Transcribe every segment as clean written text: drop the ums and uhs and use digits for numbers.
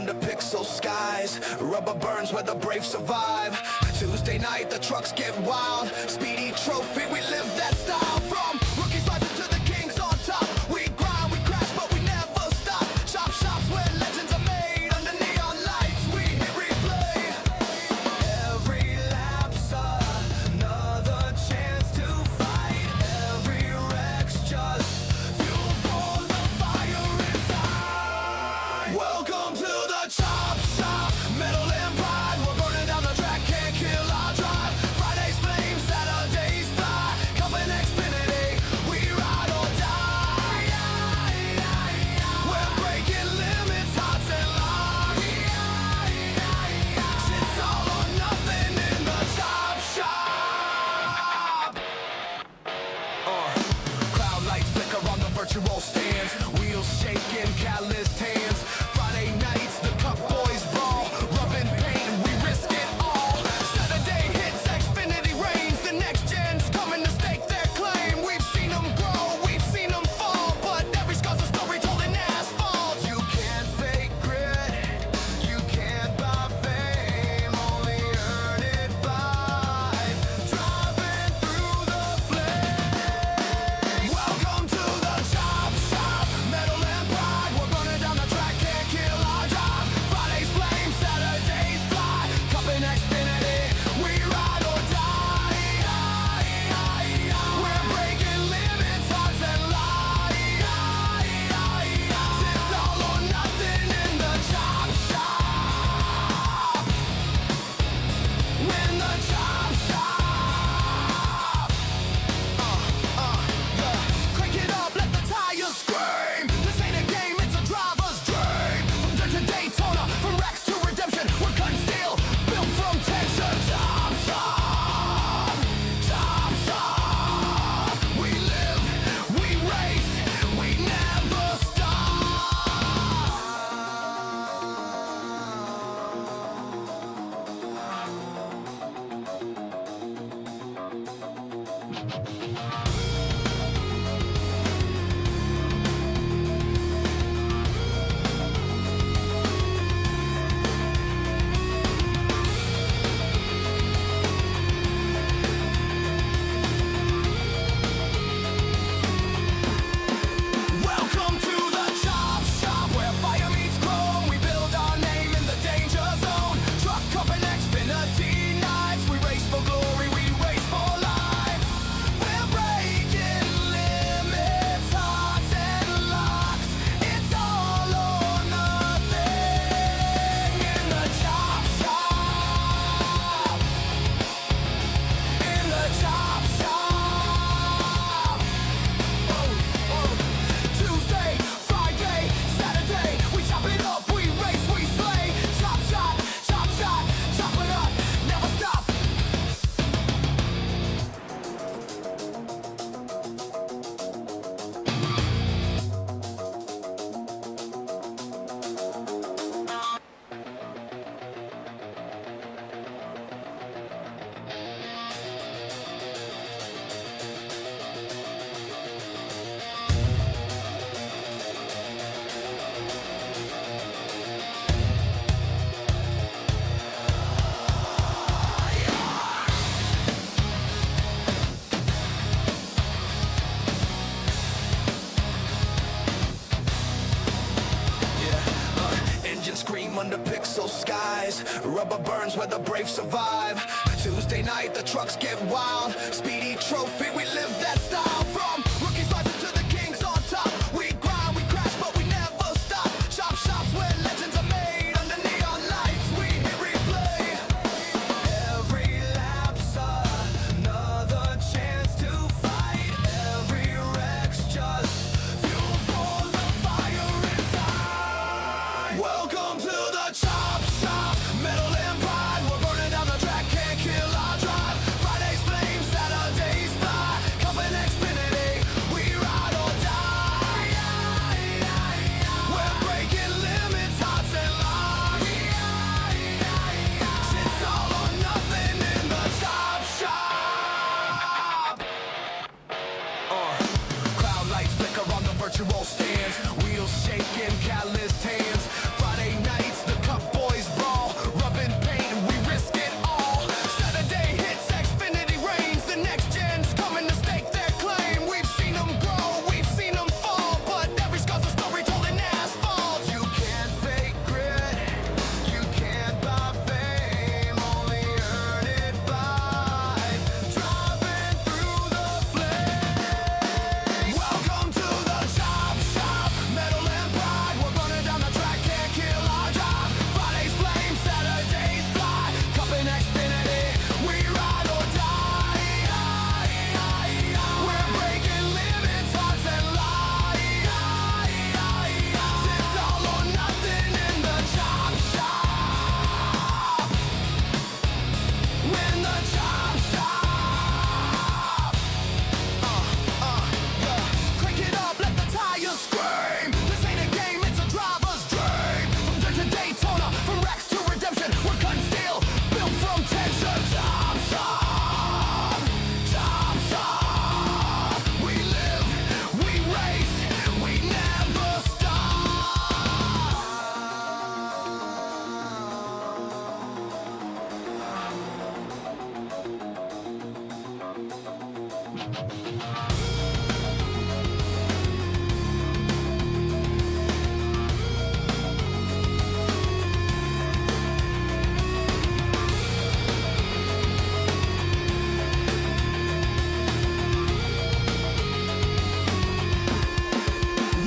under pixel skies. Rubber burns where the brave survive. Tuesday night, the trucks get wild. Speedy trophy, we live that style. From rookies rising to the kings on top. We grind, we crash, but we never stop. Chop shops where legends are made. Under neon lights, we hit replay. Every lap's another chance to fight. Every wreck's just fuel for the fire inside. Welcome to the chop shop. Metal and pride, we're burning down the track, can't kill our drive. Fridays flame, Saturdays fly. Coming Xfinity, we ride or die. We're breaking limits, hearts and lives. It's all or nothing in the chop shop. Cloud lights flicker on the virtual stands. Wheels shaking, calloused hands. Friday nights, the cup boys brawl. Rubbing paint, we risk it all. Saturday hits, Xfinity reigns. The next gen's coming to stake their claim. We've seen them grow, we've seen them fall. But every scar's a story told in asphalt. You can't fake grit, you can't buy fame. Only earn it by driving through the flames. Welcome to the chop shop. Metal and pride, we're burning down the track, can't kill our drive. Fridays flame, Saturdays fly. Cup in Xfinity, we ride or die. We're breaking limits, hearts and lives. It's all or nothing in the chop shop. When the chop shop. Crank it up, let the tires scream. This ain't a game, it's a driver's dream. From dirt to Daytona, from wrecks to redemption, we're cutting steel, built from tension. Chop shop, chop shop. We live, we race, we never stop. Welcome to the chop shop, where fire meets chrome. We build our name in the danger zone. Truck Cup and Xfinity nights. We race for glory, we race for life. We're breaking limits, hearts and locks. It's all or nothing in the chop shop. In the chop shop. Tuesday, Friday, Saturday, we chop it up, we race, we slay. Chop shot, chop it up, never stop. Engines scream under pixel skies. Rubber burns where the brave survive. Tuesday night, the trucks get wild. Speedy trophy, we live that style. From rookies rising to the kings on top. We grind, we crash, but we never stop. Chop shops where legends are made. Under neon lights, we hit replay. Every lap's another chance to fight. Every wreck's just fuel for the fire inside. Welcome to the chop shop. Metal and pride, we're burning down the track, can't kill our drive. Fridays flame, Saturdays fly. Cup and Xfinity.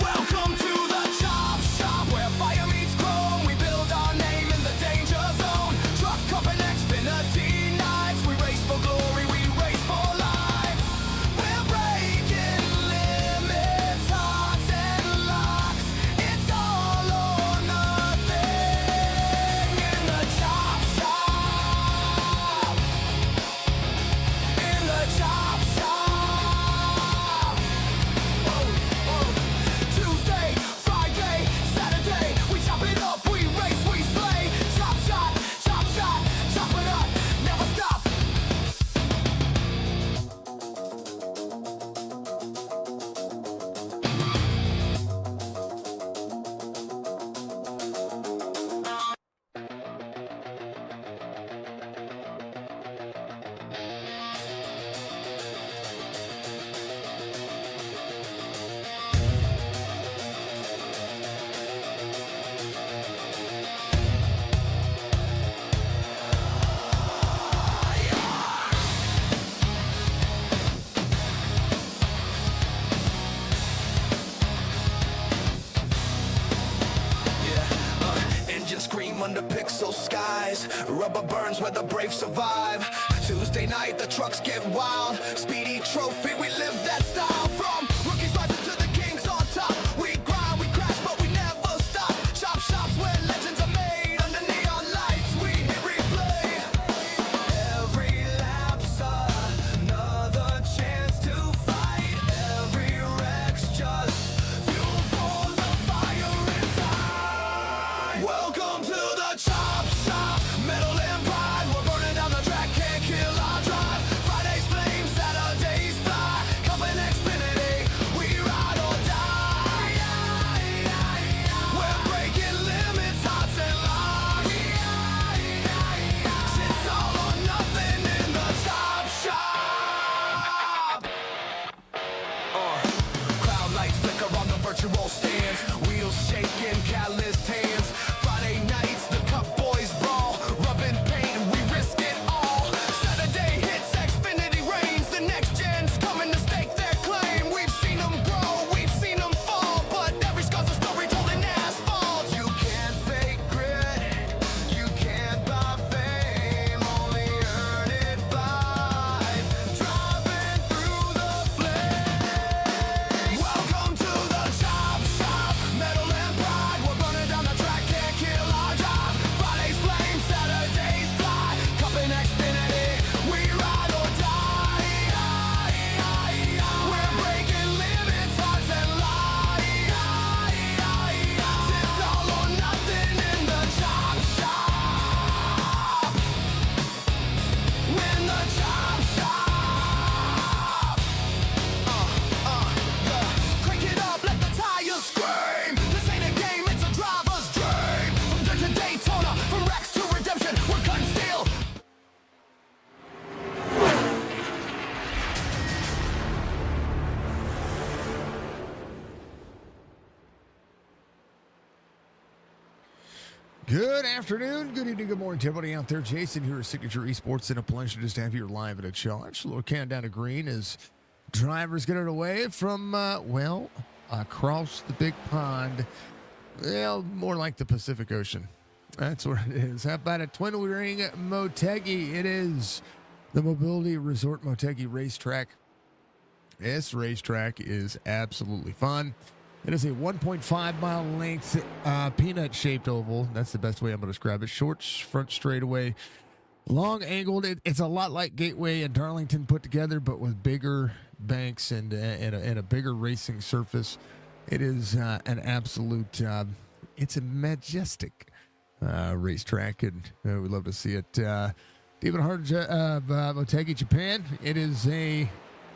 Welcome to the Chop Shop, where fire meets chrome. We build our name in the danger zone. Truck Cup and Xfinity nights. We race for glory, we race for life. We're breaking limits, hearts and locks. It's all or nothing in the Chop Shop. In the Chop Shop. Tuesday, Friday, Saturday, we chop it up, we race, we slay. Chop shot, chop it up, never stop. Engines scream under pixel skies. Rubber burns where the brave survive. Tuesday night, the trucks get wild. Speedy trophy, we live that style. From rookies rising to the kings on top. We grind, we crash, but we never stop. Chop shops where legends are made. Under neon lights, we hit replay. Every lap's another chance to fight. Every wreck's just fuel for the fire inside. Welcome to the Chop Shop, metal and pride. We're burning down the track, can't kill our drive. Fridays flame, Saturdays fly. Cup and Xfinity, we ride or die. We're breaking limits, hearts and locks. It's all or nothing in the Chop Shop. Crowd lights flicker on the virtual stands. Wheels shaking, calloused hands. Friday nights, the Cup boys brawl. Rubbing paint, we risk it all. Saturday hits, Xfinity reigns. The next gen's coming to stake their claim. We've seen them grow, we've seen them fall. But every scar's a story told in asphalt. You can't fake grit, you can't buy fame. Only earn it by driving through the flames. Welcome to the Chop Shop, metal and pride. We're burning down the track, can't kill our drive. Fridays flame, Saturdays fly. Cup and Xfinity, we ride or die. We're breaking limits, hearts and lies. It's all or nothing in the Chop Shop. When the Chop Shop. Crank it up, let the tires scream. This ain't a game, it's a driver's dream. From dirt to Daytona, from racks to redemption, we're cutting steel. Good afternoon, good evening, good morning to everybody out there. Jason here at Signature Esports, and a pleasure just to have you live at a challenge. A little countdown to green as drivers get it away from, across the big pond. Well, more like the Pacific Ocean. That's what it is. How about a twin ring Motegi? It is the Mobility Resort Motegi racetrack. This racetrack is absolutely fun. It is a 1.5 mile length peanut shaped oval. That's the best way I'm going to describe it. Short front straightaway, long angled. It's a lot like Gateway and Darlington put together, but with bigger banks and a bigger racing surface. It is an absolute, it's a majestic racetrack, and we'd love to see it. David Hart, Motegi, Japan. It is a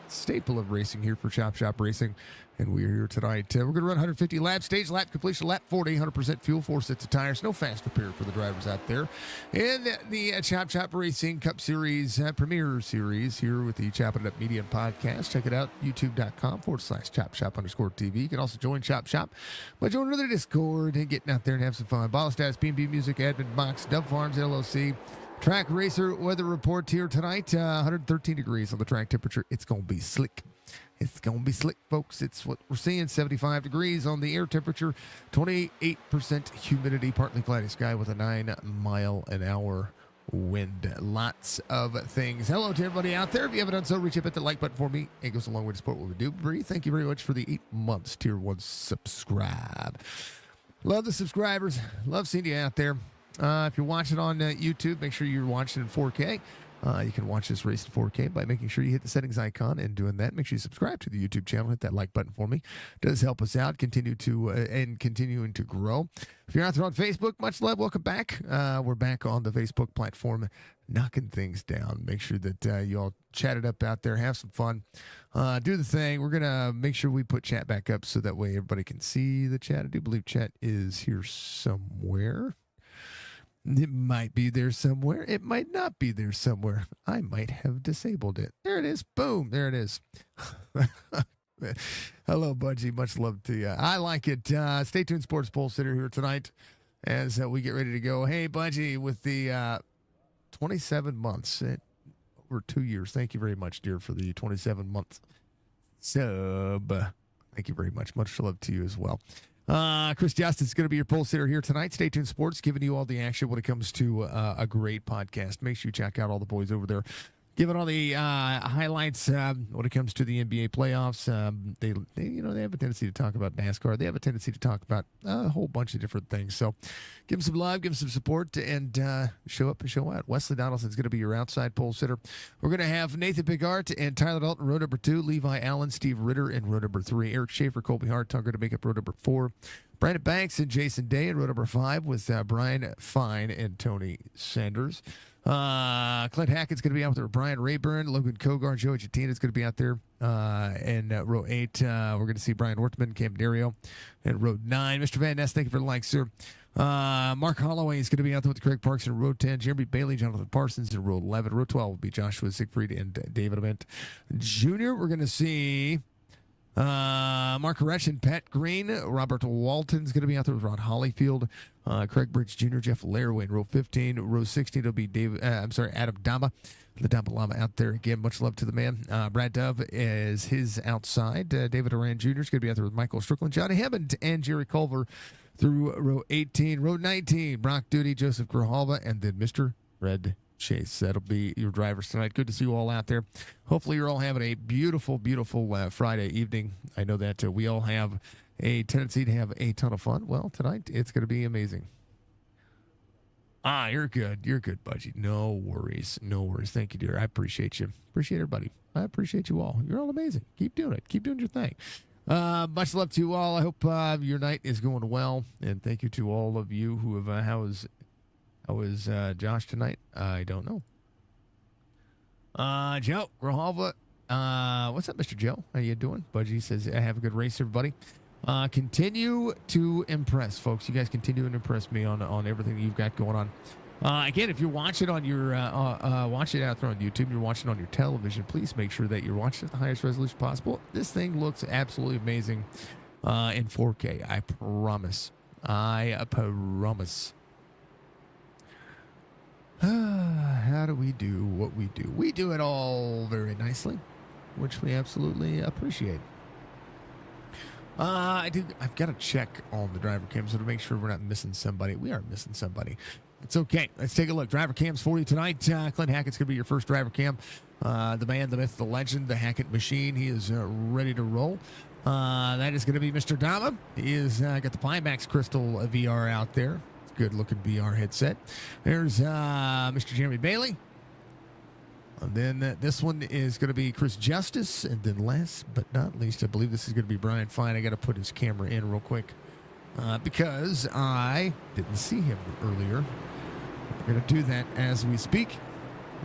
staple of racing here for Chop Shop Racing. And we are here tonight. We're going to run 150 laps, stage lap completion, lap 40, 100% fuel, 4 sets of tires. No fast repair for the drivers out there. And the Chop Shop Racing Cup Series Premier Series here with the Chopp'n It Up Media and Podcast. Check it out, youtube.com/Chop Shop_TV. You can also join Chop Shop by joining the Discord and getting out there and have some fun. Bottle Stats, B&B Music, Adminboxx, Dub Farms, LLC. Track Racer weather report here tonight. 113 degrees on the track temperature. It's going to be slick. It's going to be slick, folks. It's what we're seeing. 75 degrees on the air temperature. 28% humidity. Partly cloudy sky with a 9-mile-an-hour wind. Lots of things. Hello to everybody out there. If you haven't done so, reach up at the like button for me. It goes a long way to support what we do. Bree, thank you very much for the 8 months. Tier 1 subscribe. Love the subscribers. Love seeing you out there. If you're watching on YouTube, make sure you're watching in 4K. You can watch this race in 4K by making sure you hit the settings icon and doing that. Make sure you subscribe to the YouTube channel. Hit that like button for me. It does help us out. Continuing to grow. If you're out there on Facebook, much love. Welcome back. We're back on the Facebook platform, knocking things down. Make sure that you all chat it up out there. Have some fun. Do the thing. We're going to make sure we put chat back up so that way everybody can see the chat. I do believe chat is here somewhere. It might be there somewhere. It might not be there somewhere. I might have disabled it. There it is. Boom. There it is. Hello, Budgie. Much love to you. I like it. Stay tuned, Sports Pole Sitter here tonight as we get ready to go. Hey, Budgie, with the 27 months, over 2 years. Thank you very much, dear, for the 27 months sub. Thank you very much. Much love to you as well. Chris Justice is going to be your pole sitter here tonight. Stay tuned, Sports, giving you all the action when it comes to a great podcast. Make sure you check out all the boys over there, giving all the highlights when it comes to the NBA playoffs. They have a tendency to talk about NASCAR. They have a tendency to talk about a whole bunch of different things. So give them some love, give them some support, and show up and show out. Wesley Donaldson is going to be your outside pole sitter. We're going to have Nathan Bigart and Tyler Dalton, row number 2, Levi Allen, Steve Ritter in row number 3, Eric Schaefer, Colby Hart, going to make up row number 4, Brandon Banks and Jason Day in row number 5 with Brian Fine and Tony Sanders. Clint Hackett's going to be out there. Brian Rayburn, Logan Kogar, Joey Chatina is going to be out there. In row 8, we're going to see Brian Wortman, Cam Dario. And row 9, Mr. Van Ness, thank you for the like, sir. Mark Holloway is going to be out there with Craig Parks in row 10. Jeremy Bailey, Jonathan Parsons in row 11. Row 12 will be Joshua Siegfried and David Ament Jr. We're going to see Mark Resch and Pat Green. Robert Walton's going to be out there with Ron Hollyfield. Craig Bridge Jr., Jeff Laraway in row 15. Row 16 will be Adam Dama. The Dama Lama out there again. Much love to the man. Brad Dove is his outside. David Oran Jr. is going to be out there with Michael Strickland, Johnny Hammond, and Jerry Culver through row 18. Row 19, Brock Duty, Joseph Grijalva, and then Mr. Red Chase. That'll be your drivers tonight. Good to see you all out there. Hopefully you're all having a beautiful, beautiful Friday evening. I know that we all have a tendency to have a ton of fun. Well, tonight it's going to be amazing. You're good. You're good, Budgie. No worries. No worries. Thank you, dear. I appreciate you. Appreciate everybody. I appreciate you all. You're all amazing. Keep doing it. Keep doing your thing. Much love to you all. I hope your night is going well. And thank you to all of you who have, how was Josh tonight? I don't know. Joe Grijalva. What's up, Mr. Joe? How you doing? Budgie says, have a good race, everybody. Continue to impress, folks. You guys continue to impress me on everything you've got going on. Again, if you're watching on your watching it out there on YouTube, you're watching on your television, please make sure that you're watching at the highest resolution possible. This thing looks absolutely amazing in 4K. I promise. I promise. How do we do what we do? We do it all very nicely, which we absolutely appreciate. I've got to check on the driver cams to make sure we're not missing somebody. We are missing somebody. It's okay. Let's take a look. Driver cams for you tonight. Clint Hackett's going to be your first driver cam. The man, the myth, the legend, the Hackett machine. He is ready to roll. That is going to be Mr. Dama. He is got the Pimax Crystal VR out there. It's a good-looking VR headset. There's Mr. Jeremy Bailey. And then this one is going to be Chris Justice. And then last but not least, I believe this is going to be Brian Fine. I got to put his camera in real quick because I didn't see him earlier. We're going to do that as we speak.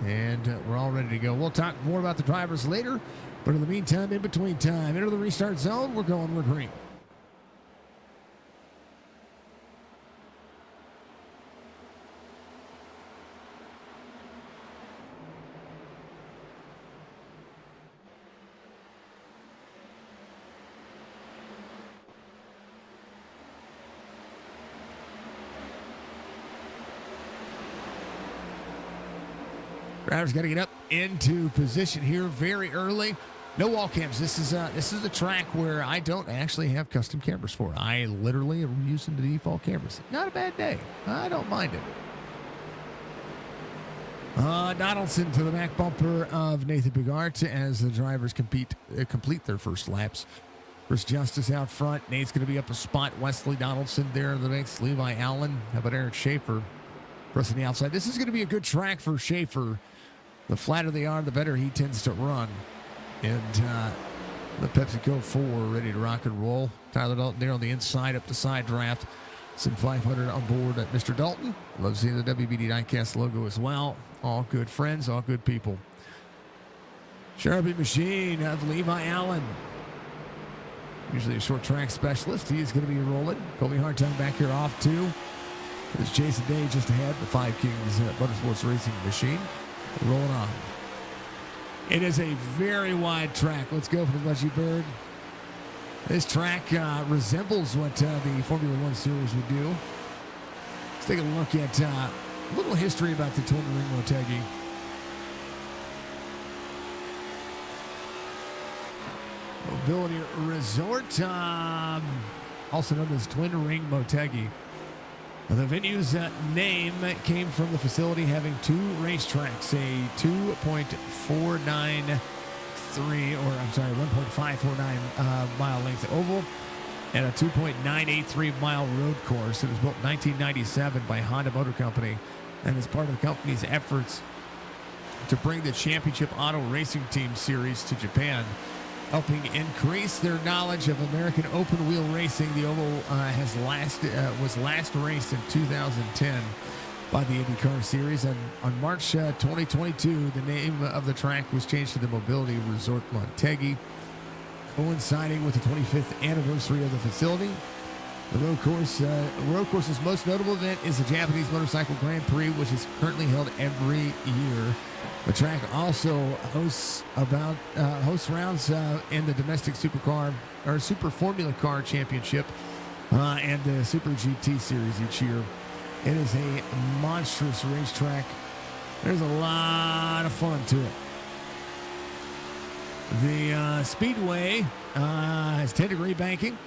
And we're all ready to go. We'll talk more about the drivers later. But in the meantime, in between time, into the restart zone, we're green. Drivers got to get up into position here very early. No wall cams. This is a track where I don't actually have custom cameras for. I literally am using the default cameras. Not a bad day. I don't mind it. Donaldson to the back bumper of Nathan Bigart as the drivers complete their first laps. Chris Justice out front. Nate's going to be up a spot. Wesley Donaldson there in the mix. Levi Allen. How about Eric Schaefer pressing the outside? This is going to be a good track for Schaefer. The flatter they are, the better he tends to run. And the PepsiCo 4 ready to rock and roll. Tyler Dalton there on the inside up the side draft. Some 500 on board at Mr. Dalton. Love seeing the WBD Diecast logo as well. All good friends, all good people. Sharpie Machine of Levi Allen. Usually a short track specialist. He is going to be rolling. Colby Hartung back here off too. There's Jason Day just ahead. The Five Kings Motorsports Racing Machine. Rolling on. It is a very wide track. Let's go for the Budgie Bird. This track resembles what the Formula One Series would do. Let's take a look at a little history about the Twin Ring Motegi. Mobility Resort, also known as Twin Ring Motegi. The venue's name came from the facility having two racetracks, a 1.549 mile length oval and a 2.983 mile road course. It was built in 1997 by Honda Motor Company and is part of the company's efforts to bring the Championship Auto Racing Team Series to Japan, helping increase their knowledge of American open wheel racing. The oval was last raced in 2010 by the IndyCar Series, and on March 2022, the name of the track was changed to the Mobility Resort Motegi, coinciding with the 25th anniversary of the facility. The road course's most notable event is the Japanese Motorcycle Grand Prix, which is currently held every year. The track also hosts rounds in the domestic supercar or Super Formula Car Championship and the Super GT Series each year. It is a monstrous racetrack. There's a lot of fun to it. The Speedway has 10-degree banking.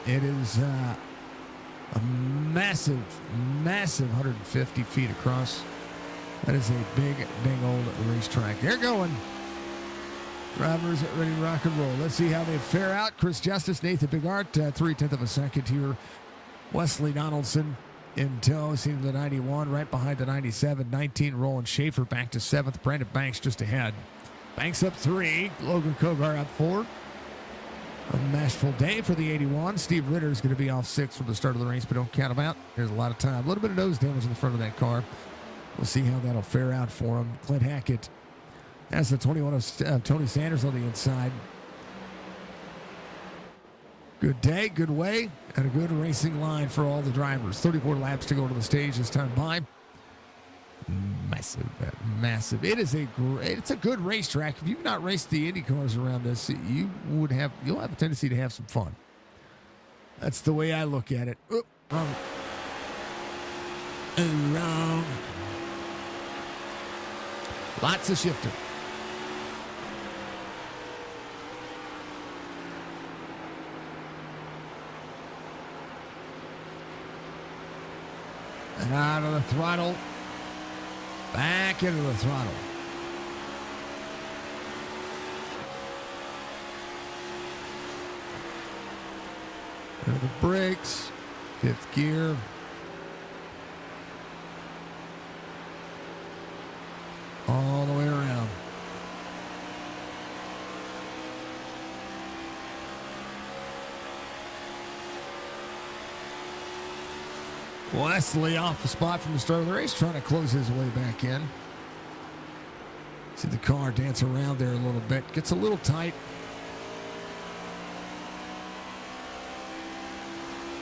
It is a massive 150 feet across. That is a big old racetrack. They're going. Drivers ready to rock and roll. Let's see how they fare out. Chris Justice, Nathan Bigart, 3/10 of a second here. Wesley Donaldson in tow, seeing the 91, right behind the 97. 19 rolling. Schaefer back to 7th. Brandon Banks just ahead. Banks up 3. Logan Kogar up 4. A masterful day for the 81. Steve Ritter is going to be off 6 from the start of the race, but don't count him out. There's a lot of time. A little bit of nose damage in the front of that car. We'll see how that'll fare out for him. Clint Hackett has the 21 of Tony Sanders on the inside. Good day, good way, and a good racing line for all the drivers. 34 laps to go to the stage this time by. Massive. It's a good racetrack. If you've not raced the Indy cars around this, you'll have a tendency to have some fun. That's the way I look at it. Oop, wrong. Wrong. Lots of shifting. And out of the throttle. Back into the throttle. Into the brakes. 5th gear. All the way around. Wesley off the spot from the start of the race, trying to close his way back in. See the car dance around there a little bit. Gets a little tight.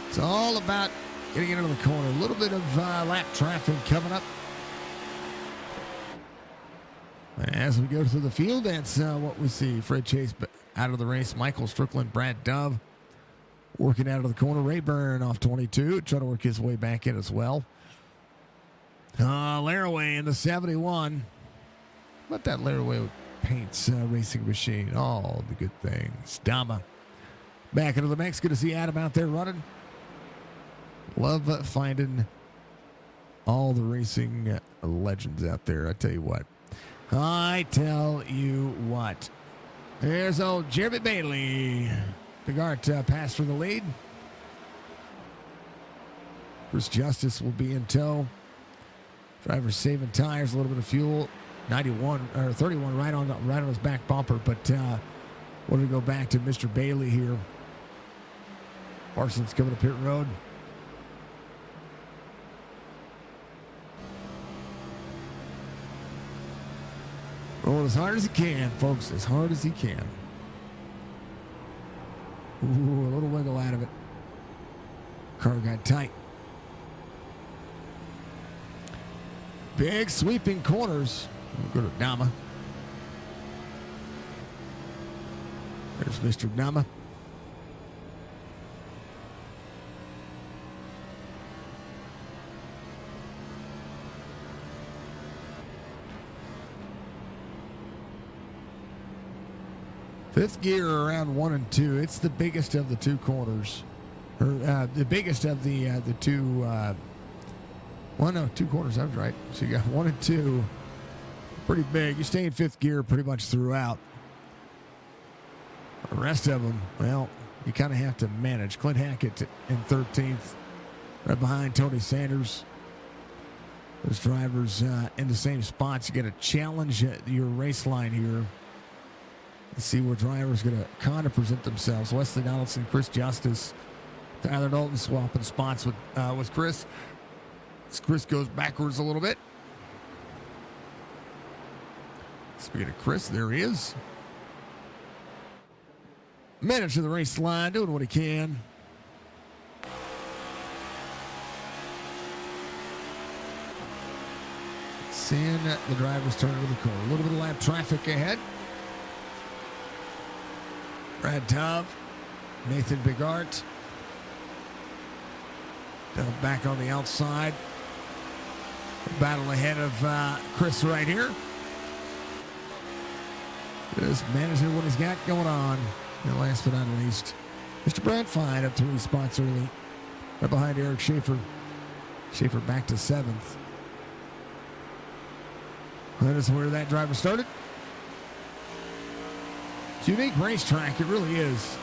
It's all about getting into the corner. A little bit of lap traffic coming up. As we go through the field, that's what we see. Fred Chase out of the race. Michael Strickland, Brad Dove working out of the corner. Ray Byrne off 22, trying to work his way back in as well. Laraway in the 71. What that Laraway paints racing machine. All the good things. Dama back into the mix. Good to see Adam out there running. Love finding all the racing legends out there. I tell you what. There's old Jeremy Bailey. Bigart pass for the lead. Chris Justice will be in tow. Driver saving tires, a little bit of fuel. 91 or 31 right on his back bumper. But we're going to go back to Mr. Bailey here. Parsons coming to pit road. Rolling as hard as he can, folks. As hard as he can. Ooh, a little wiggle out of it. Car got tight. Big sweeping corners. We'll go to Dama. There's Mr. Dama. Fifth gear around 1 and 2. It's the biggest of the two corners. Or the biggest of the two. Two corners. I was right. So you got 1 and 2. Pretty big. You stay in fifth gear pretty much throughout. The rest of them, well, you kind of have to manage. Clint Hackett in 13th. Right behind Tony Sanders. Those drivers in the same spots. You got to challenge your race line here. See where drivers going to kind of present themselves. Wesley Donaldson, Chris Justice, Tyler Dalton swapping spots with Chris. As Chris goes backwards a little bit. Speaking of Chris, there he is. Manager of the race line, doing what he can. Seeing the drivers turn to the corner. A little bit of lap traffic ahead. Brad Tubb, Nathan Bigart. Back on the outside. Battle ahead of Chris right here. Just managing what he's got going on. And last but not least, Mr. Brad Fine up 3 spots early. Right behind Eric Schaefer. Schaefer back to 7th. That is where that driver started. It's a unique racetrack. It really is.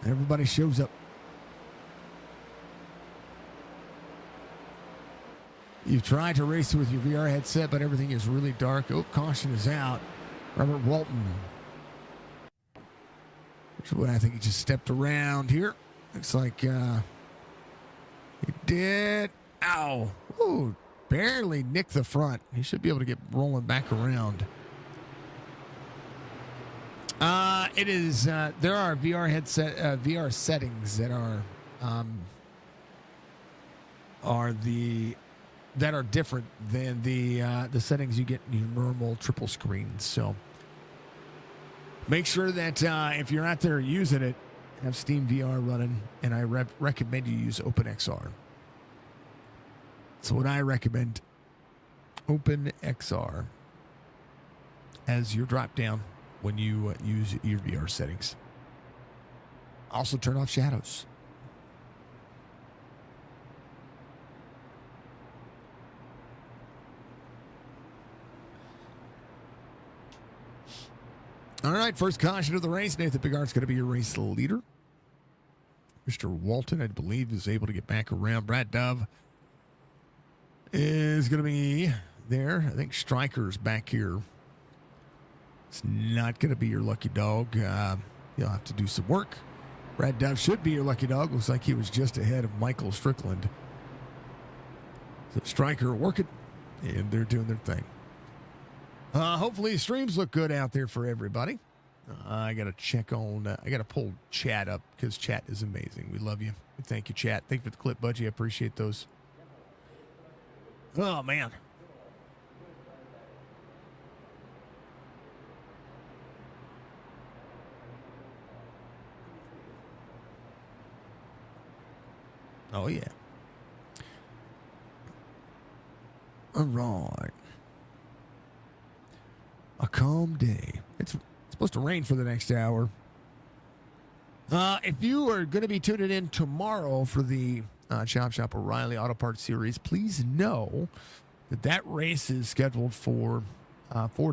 Everybody shows up. You've tried to race with your VR headset, but everything is really dark. Oh, caution is out. Robert Walton. I think he just stepped around here. Looks like he did. Ow. Ooh, barely nicked the front. He should be able to get rolling back around. It is. There are VR settings that are different than the settings you get in your normal triple screens. So make sure that if you're out there using it, have Steam VR running, and I recommend you use OpenXR. So what I recommend, OpenXR as your drop down when you use your VR settings. Also turn off shadows. All right, first caution of the race. Nathan Bigart's going to be your race leader. Mr. Walton, I believe, is able to get back around. Brad Dove is going to be there. I think Stryker's back here. It's not going to be your lucky dog. You'll have to do some work. Brad Dove should be your lucky dog. Looks like he was just ahead of Michael Strickland. So Stryker working. and they're doing their thing. Hopefully the streams look good out there for everybody. I got to check on, I got to pull chat up because chat is amazing. We love you. Thank you, chat. Thank you for the clip, Budgie. I appreciate those. Oh, man. Oh, yeah. All right. A calm day. It's supposed to rain for the next hour. If you are going to be tuning in tomorrow for the Chop Shop O'Reilly Auto Parts Series, please know that race is scheduled for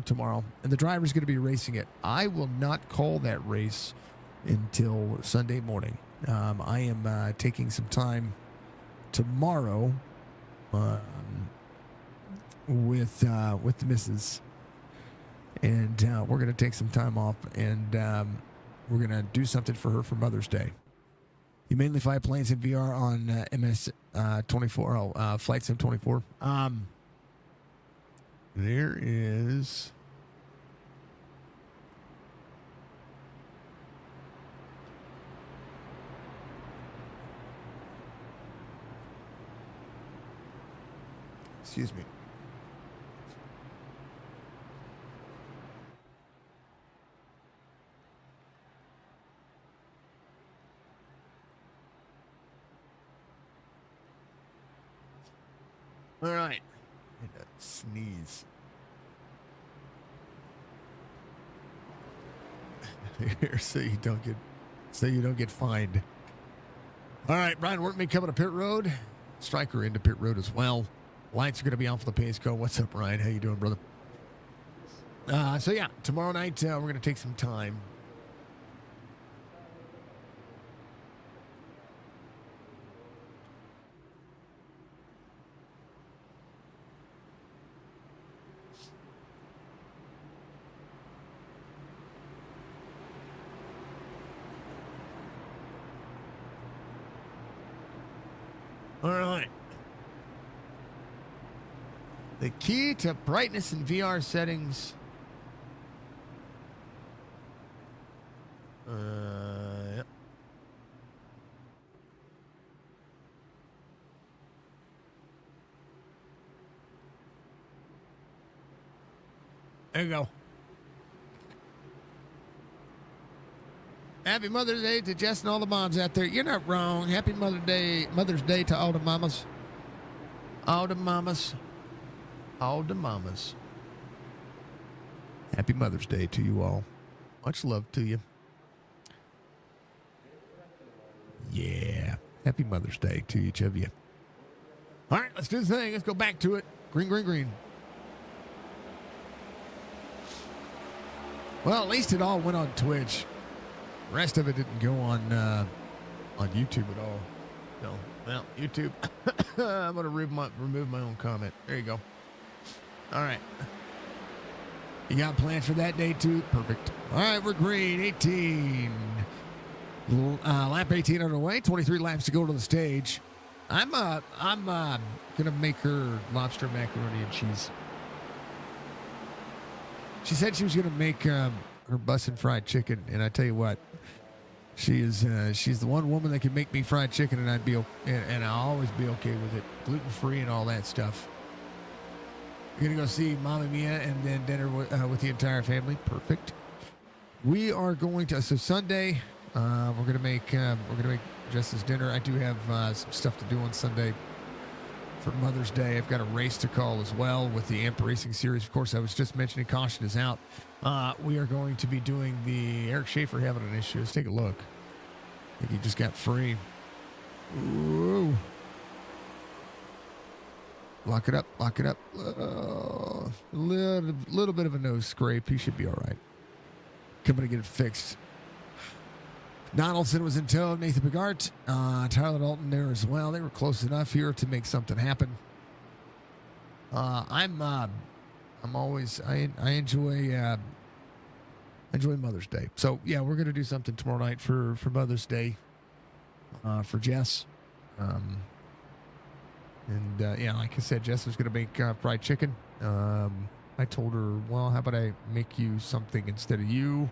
tomorrow, and the driver's going to be racing it. I will not call that race until Sunday morning. I am taking some time tomorrow with the missus, and we're going to take some time off, and we're going to do something for her for Mother's Day. You mainly fly planes in VR on MS 24, Flight Sim 24. There is... Excuse me. All right. I had to sneeze. Here, so you don't get fined. All right, Brian Workman coming to pit road. Striker into pit road as well. Lights are going to be on for the pace car. What's up, Ryan? How you doing, brother? So yeah, tomorrow night we're going to take some time. All right. The key to brightness in VR settings. Yep. There you go. Happy Mother's Day to Jess and all the moms out there. You're not wrong. Happy Mother's Day to all the mamas. All the mamas. All the mamas. Happy Mother's Day to you all. Much love to you. Yeah. Happy Mother's Day to each of you. All right, let's do the thing. Let's go back to it. Green, green, green. Well, at least it all went on Twitch. The rest of it didn't go on YouTube at all. No. Well, YouTube. I'm going to remove my own comment. There you go. All right. You got plans for that day, too? Perfect. All right, we're green. 18. Lap 18 underway. 23 laps to go to the stage. I'm going to make her lobster macaroni and cheese. She said she was going to make her bussin' fried chicken, and I tell you what, she's the one woman that can make me fried chicken, and and I'll always be okay with it, gluten free and all that stuff. We're gonna go see Mamma Mia and then dinner with the entire family. Perfect. We are going to Sunday. We're gonna make Jess's dinner. I do have some stuff to do on Sunday for Mother's Day. I've got a race to call as well with the AMP Racing Series. Of course, I was just mentioning caution is out. We are going to be doing the Eric Schaefer having an issue. Let's take a look. I think he just got free. Ooh. Lock it up. Lock it up. Little bit of a nose scrape. He should be all right. Coming to get it fixed. Donaldson was in tow. Nathan Bigart, Tyler Dalton there as well. They were close enough here to make something happen. I enjoy Mother's Day. So yeah, we're gonna do something tomorrow night for Mother's Day, for Jess. And yeah, like I said, Jess was going to make fried chicken. I told her, well, how about I make you something instead of you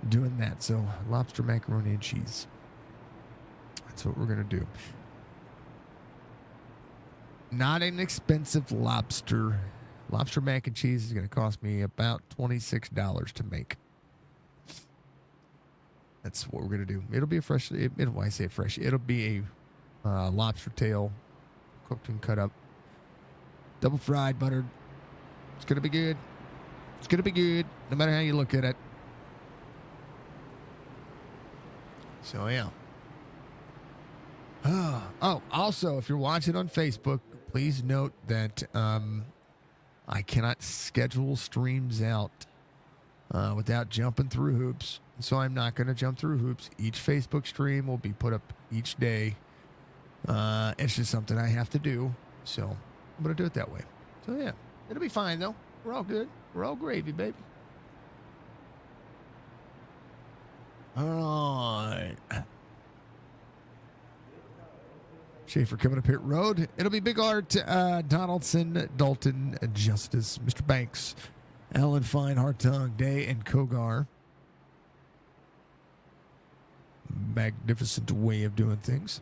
doing that? So lobster macaroni and cheese. That's what we're going to do. Not an expensive lobster. Lobster mac and cheese is going to cost me about $26 to make. That's what we're going to do. It'll be a fresh, when I say fresh, it'll be a lobster tail, cooked and cut up, double fried, buttered. It's going to be good. It's going to be good, no matter how you look at it. So, yeah. Oh, also, if you're watching on Facebook, please note that I cannot schedule streams out without jumping through hoops. So I'm not going to jump through hoops. Each Facebook stream will be put up each day. It's just something I have to do. So I'm going to do it that way. So, yeah, it'll be fine, though. We're all good. We're all gravy, baby. All right. Schaefer coming up Pit Road. It'll be Big Art, Donaldson, Dalton, Justice, Mr. Banks, Alan Fine, Hartung, Day, and Kogar. Magnificent way of doing things.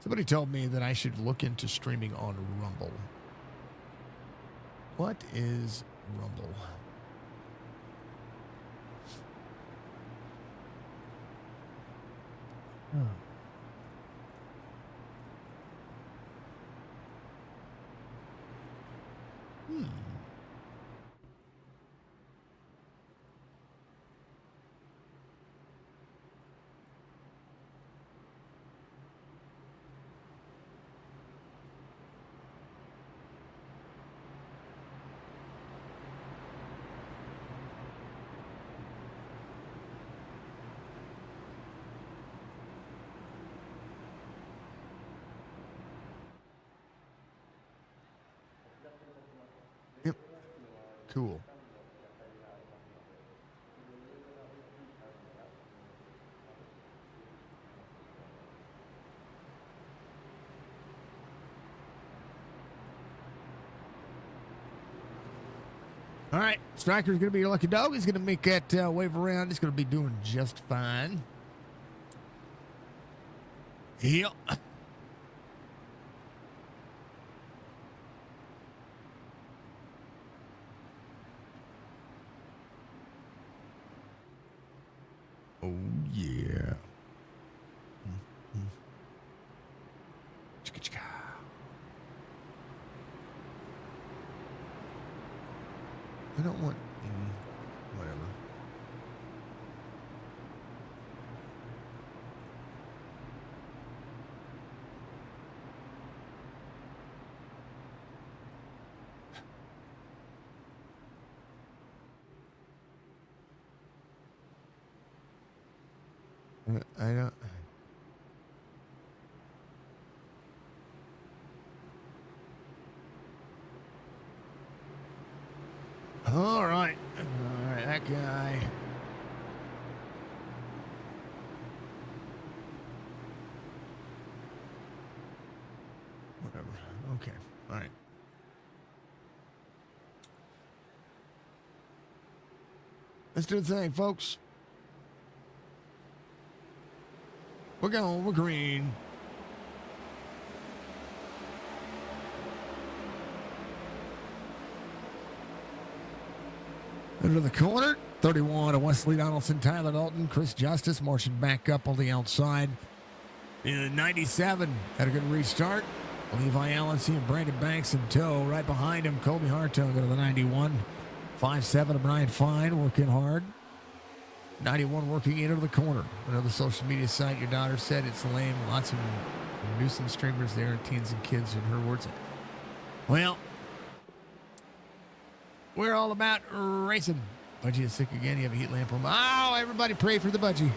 Somebody told me that I should look into streaming on Rumble. What is Rumble? Oh. Yep. Cool. All right, Striker's going to be your lucky dog. He's going to make that wave around. He's going to be doing just fine. Yep. Oh, yeah. Chicka-chicka. I don't want... whatever. I don't... All right. All right, that guy. Whatever. Okay. All right. Let's do the thing, folks. We're going. We're green. Into the corner. 31 to Wesley Donaldson, Tyler Dalton, Chris Justice marching back up on the outside. In 97, had a good restart. Levi Allen seeing Brandon Banks in tow. Right behind him, Kobe Hartung to the 91. 5'7" of Brian Fine working hard. 91 working into the corner. Another social media site, your daughter said it's lame. Lots of nuisance streamers there, teens and kids, in her words. Well, we're all about racing. Budgie is sick again. You have a heat lamp on. Oh, everybody pray for the Budgie.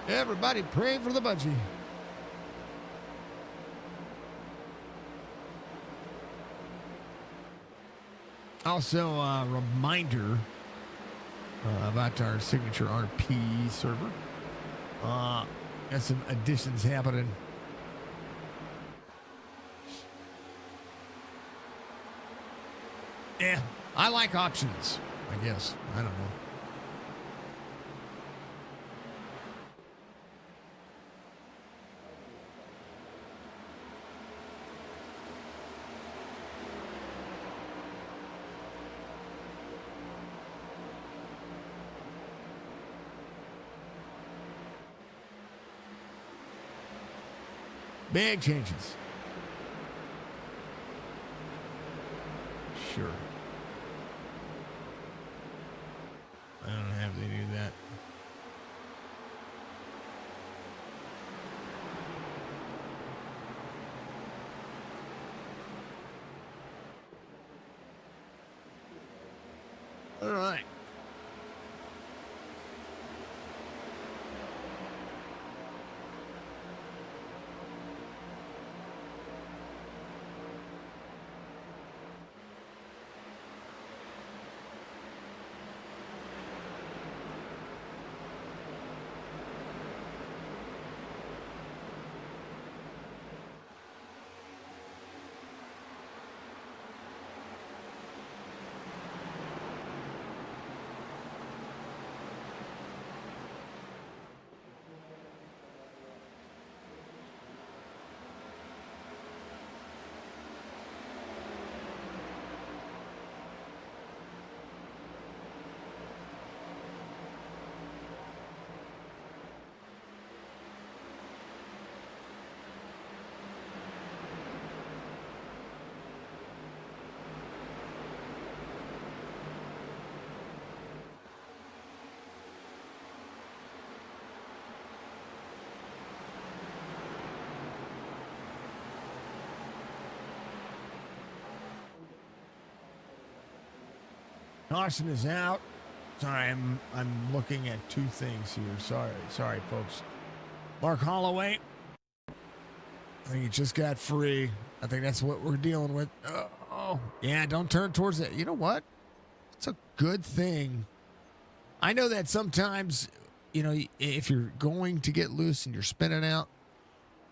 Everybody pray for the Budgie. Also, a reminder about our signature RP server. Got some additions happening. Yeah, I like options, I guess. I don't know. Big changes. Sure. I don't have to do that. All right. Caution is out. Sorry, I'm looking at two things here. Sorry, folks. Mark Holloway, I think he just got free. I think that's what we're dealing with. Oh, yeah, don't turn towards it. You know what? It's a good thing. I know that sometimes, if you're going to get loose and you're spinning out,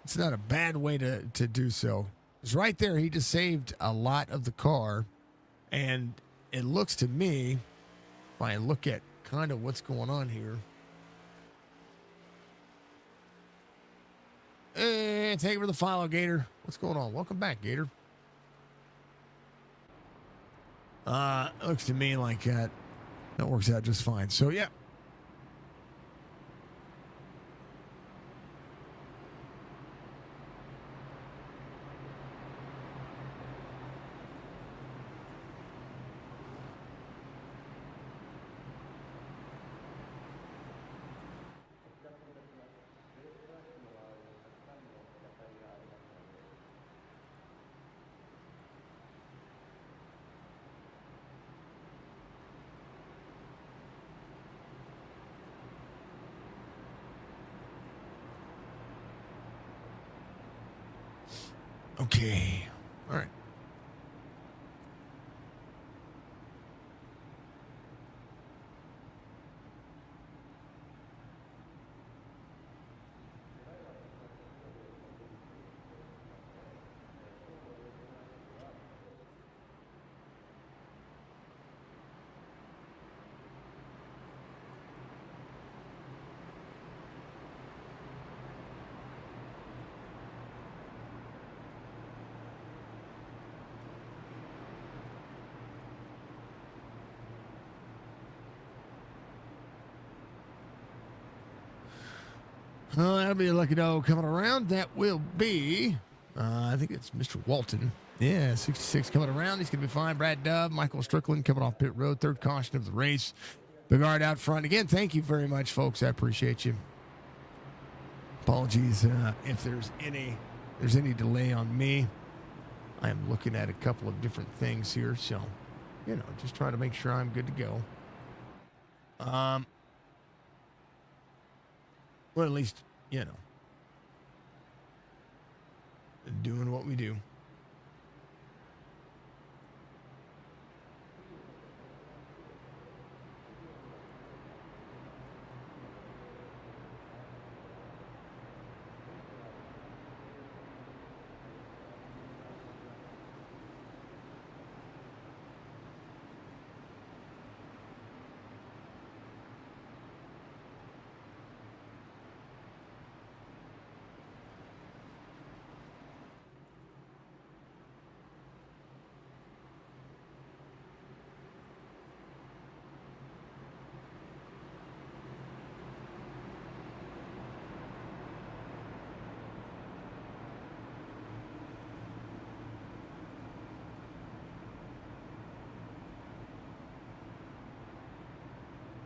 it's not a bad way to do so. It's right there. He just saved a lot of the car. And it looks to me, if I look at kind of what's going on here. Hey, thank you for the follow, Gator. What's going on? Welcome back, Gator. It looks to me like that works out just fine. So, yeah. Okay. All right. Well, that'll be a lucky dog coming around. That will be, I think it's Mr. Walton. Yeah, 66 coming around. He's going to be fine. Brad Dove, Michael Strickland coming off pit road. Third caution of the race. Bigard out front. Again, thank you very much, folks. I appreciate you. Apologies if there's any delay on me. I am looking at a couple of different things here. So, just trying to make sure I'm good to go. Well, at least, doing what we do.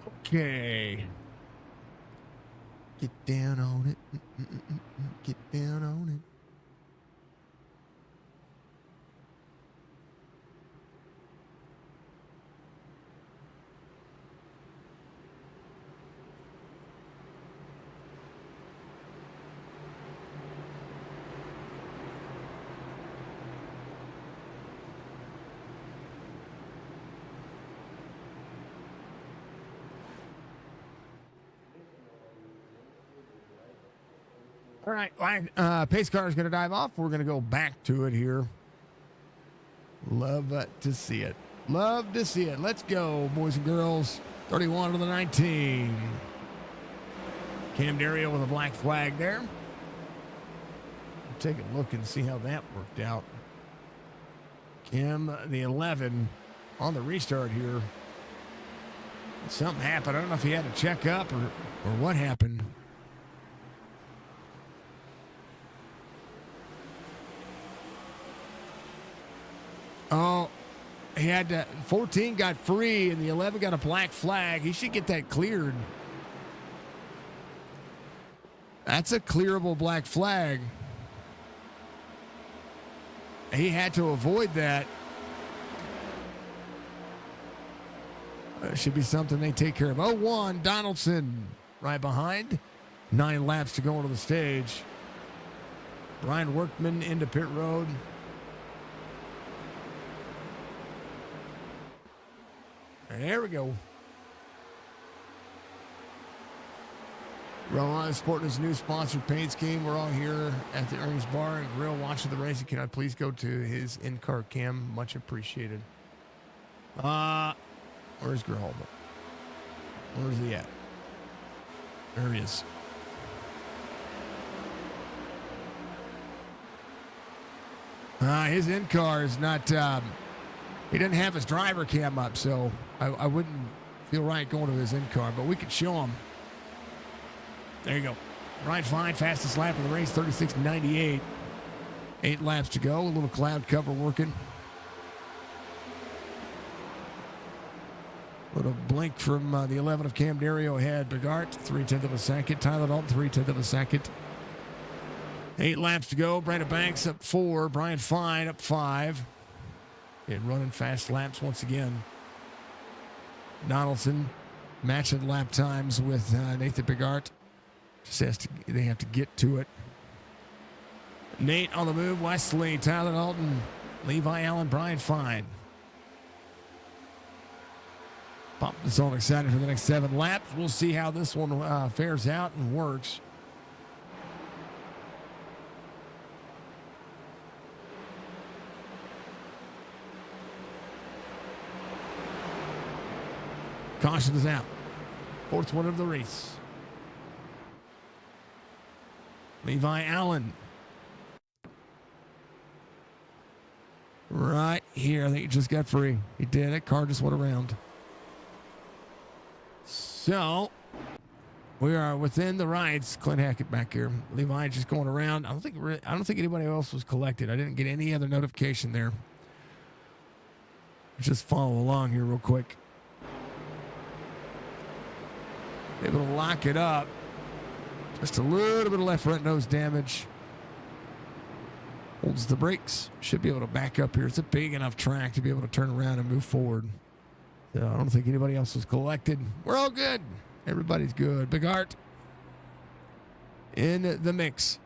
Okay. Get down on it. Get down on it. All right, pace car is going to dive off. We're going to go back to it here. Love to see it. Love to see it. Let's go, boys and girls. 31 to the 19. Cam Dario with a black flag there. Take a look and see how that worked out. Cam, the 11, on the restart here. Something happened. I don't know if he had to check up or what happened. Oh, he had to. 14 got free, and the 11 got a black flag. He should get that cleared. That's a clearable black flag. He had to avoid that. Should be something they take care of. 0-1, Donaldson right behind. 9 laps to go into the stage. Brian Workman into pit road. There we go. Rowan sporting his new sponsored paint scheme. We're all here at the Ernie's Bar and Grill watching the racing. Can I please go to his in-car cam? Much appreciated. Where's Grill? Where's he at? There he is. His in-car is not... he doesn't have his driver cam up, so I wouldn't feel right going to his in-car, but we could show him. There you go. Right fine, fastest lap of the race, 36.98. 8 laps to go. A little cloud cover working. A little blink from the 11 of Cam Dario ahead. Bogart, 0.3 of a second. Tyler Dalton, 0.3 of a second. 8 laps to go. Brandon Banks up 4. Brian Fine up 5. And running fast laps once again. Donaldson matching lap times with Nathan Bogart. They have to get to it. Nate on the move. Wesley, Tyler Dalton, Levi Allen, Brian Fine. Pop this on excited for the next 7 laps. We'll see how this one fares out and works. Caution is out. 4th one of the race. Levi Allen. Right here. I think he just got free. He did it. Car just went around. So we are within the rights. Clint Hackett back here. Levi just going around. I don't think anybody else was collected. I didn't get any other notification there. Just follow along here real quick. Able to lock it up. Just a little bit of left front nose damage. Holds the brakes. Should be able to back up here. It's a big enough track to be able to turn around and move forward. So I don't think anybody else was collected. We're all good. Everybody's good. Big Art in the mix.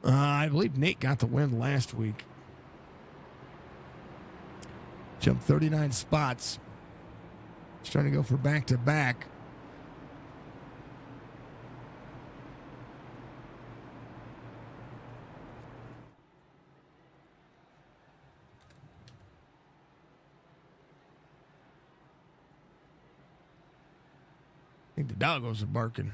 I believe Nate got the win last week. Jumped 39 spots. He's trying to go for back-to-back. I think the doggos are barking.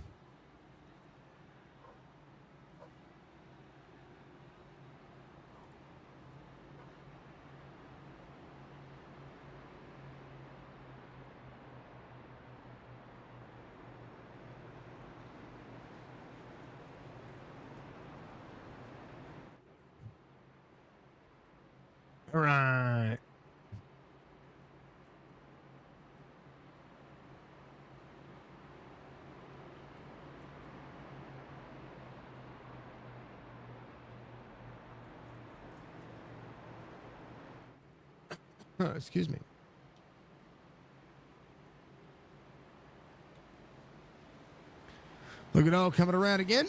All right. Oh, excuse me. Look at all coming around again.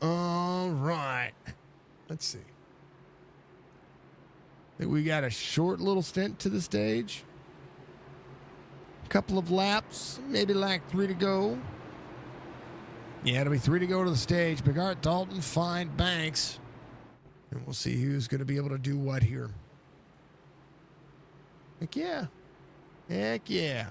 All right. Let's see. I think we got a short little stint to the stage. A couple of laps, maybe like 3 to go. Yeah, it'll be 3 to go to the stage. Bigart, Dalton, Fine, Banks. And we'll see who's going to be able to do what here. Heck yeah. Heck yeah.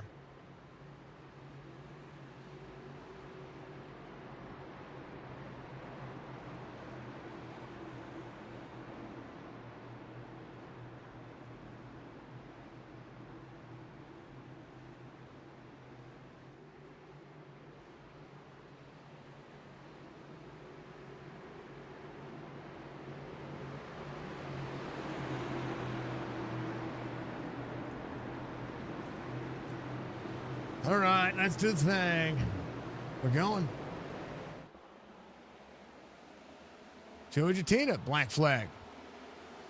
All right, let's do the thing. We're going. Joey Jatina, black flag.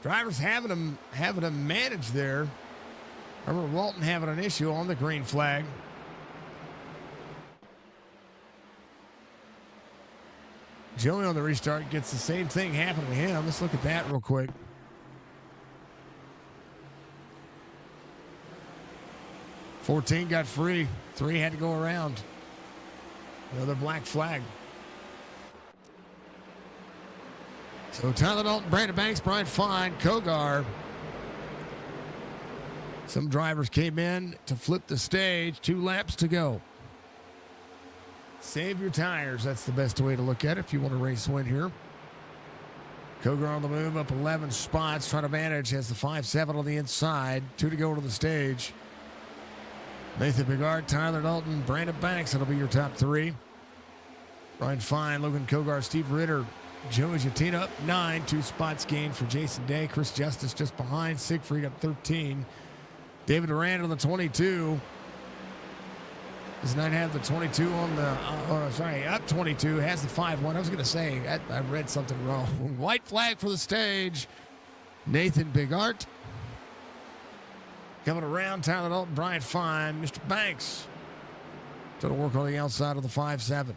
Drivers having them manage there. Remember Walton having an issue on the green flag. Joey on the restart gets the same thing happening to him. Let's look at that real quick. $14 got free. 3 had to go around. Another black flag. So Tyler Dalton, Brandon Banks, Brian Fine, Kogar. Some drivers came in to flip the stage. 2 laps to go. Save your tires. That's the best way to look at it if you want a race win here. Kogar on the move, up 11 spots. Trying to manage. Has the 5-7 on the inside. 2 to go to the stage. Nathan Bigard, Tyler Dalton, Brandon Banks. That'll be your top 3. Brian Fine, Logan Kogar, Steve Ritter, Joey Jatina up 9. 2 spots gained for Jason Day. Chris Justice just behind. Siegfried up 13. David Durant on the 22. Does not have the 22 on the, up 22. Has the 5-1. I was going to say, I read something wrong. White flag for the stage. Nathan Bigart. Coming around, Tyler Dalton, Brian Fine, Mr. Banks. So to work on the outside of the 5-7.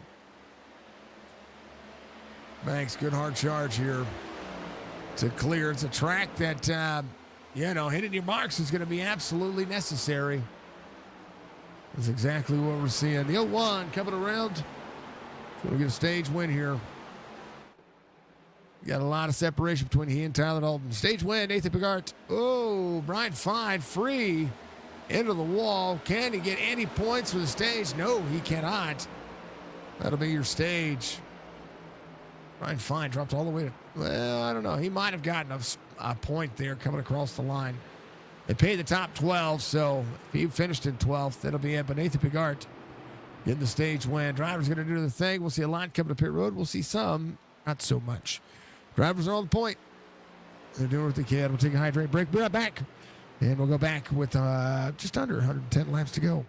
Banks, good hard charge here to clear. It's a track that, hitting your marks is going to be absolutely necessary. That's exactly what we're seeing. The 0-1 coming around. So we get a stage win here. Got a lot of separation between he and Tyler Dalton. Stage win, Nathan Bigart. Oh, Brian Fine free into the wall. Can he get any points for the stage? No, he cannot. That'll be your stage. Brian Fine dropped all the way to, well, I don't know. He might have gotten a point there coming across the line. They paid the top 12, so if he finished in 12th, that'll be it. But Nathan Bigart getting the stage win. Driver's going to do the thing. We'll see a line coming to pit road. We'll see some, not so much. Drivers are on the point. They're doing what they can. We'll take a hydrate break. We'll be right back. And we'll go back with just under 110 laps to go.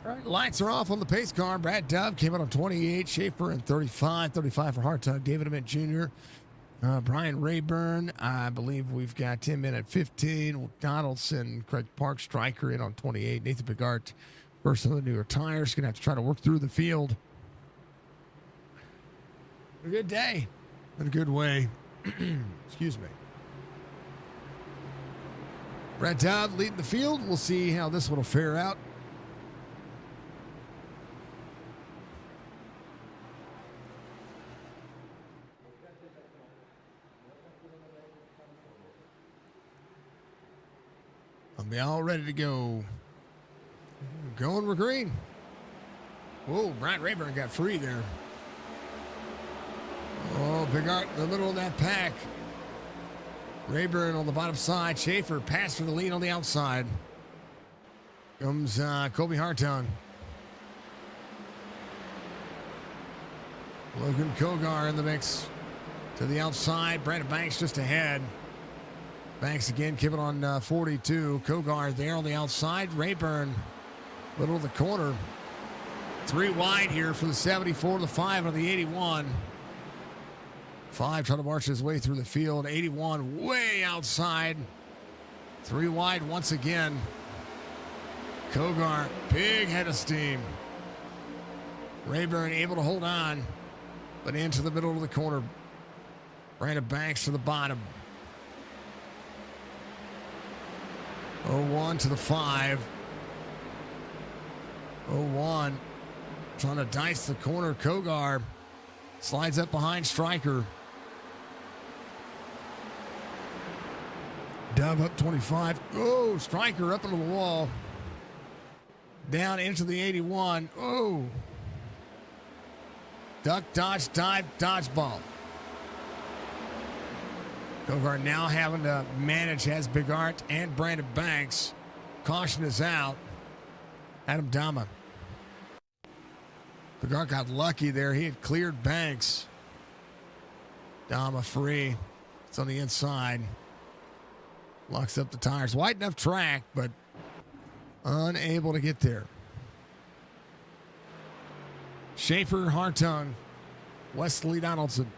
All right, lights are off on the pace car. Brad Dove came out on 28. Schaefer in 35. 35 for Hartog. David Ament Jr. Brian Rayburn. I believe we've got Tim in at 15. Donaldson, Craig Park, Stryker in on 28. Nathan Bigart, first on the newer tires. Going to have to try to work through the field. A good day. In a good way. Excuse me. Brad Dove leading the field. We'll see how this one will fare out. I'll be all ready to go. Going, we're green. Whoa, Brian Rayburn got free there. Oh, Bigart in the middle of that pack. Rayburn on the bottom side. Schaefer pass for the lead on the outside. Comes Kobe Hartung. Logan Kogar in the mix to the outside. Brandon Banks just ahead. Banks again, keeping on 42. Kogar there on the outside. Rayburn, middle of the corner. 3 wide here for the 74 to the 5 on the 81. 5 trying to march his way through the field. 81 way outside. 3 wide once again. Kogar, big head of steam. Rayburn able to hold on, but into the middle of the corner. Brandon Banks to the bottom. 01 to the 5. 01 trying to dice the corner. Kogar slides up behind Stryker. Dove up 25. Oh, Stryker up into the wall. Down into the 81. Oh. Duck, dodge, dive, dodgeball. Kogar now having to manage, has Bigart and Brandon Banks. Caution is out. Adam Dama. Bigart got lucky there. He had cleared Banks. Dama free. It's on the inside. Locks up the tires. Wide enough track, but unable to get there. Schaefer, Hartung, Wesley Donaldson.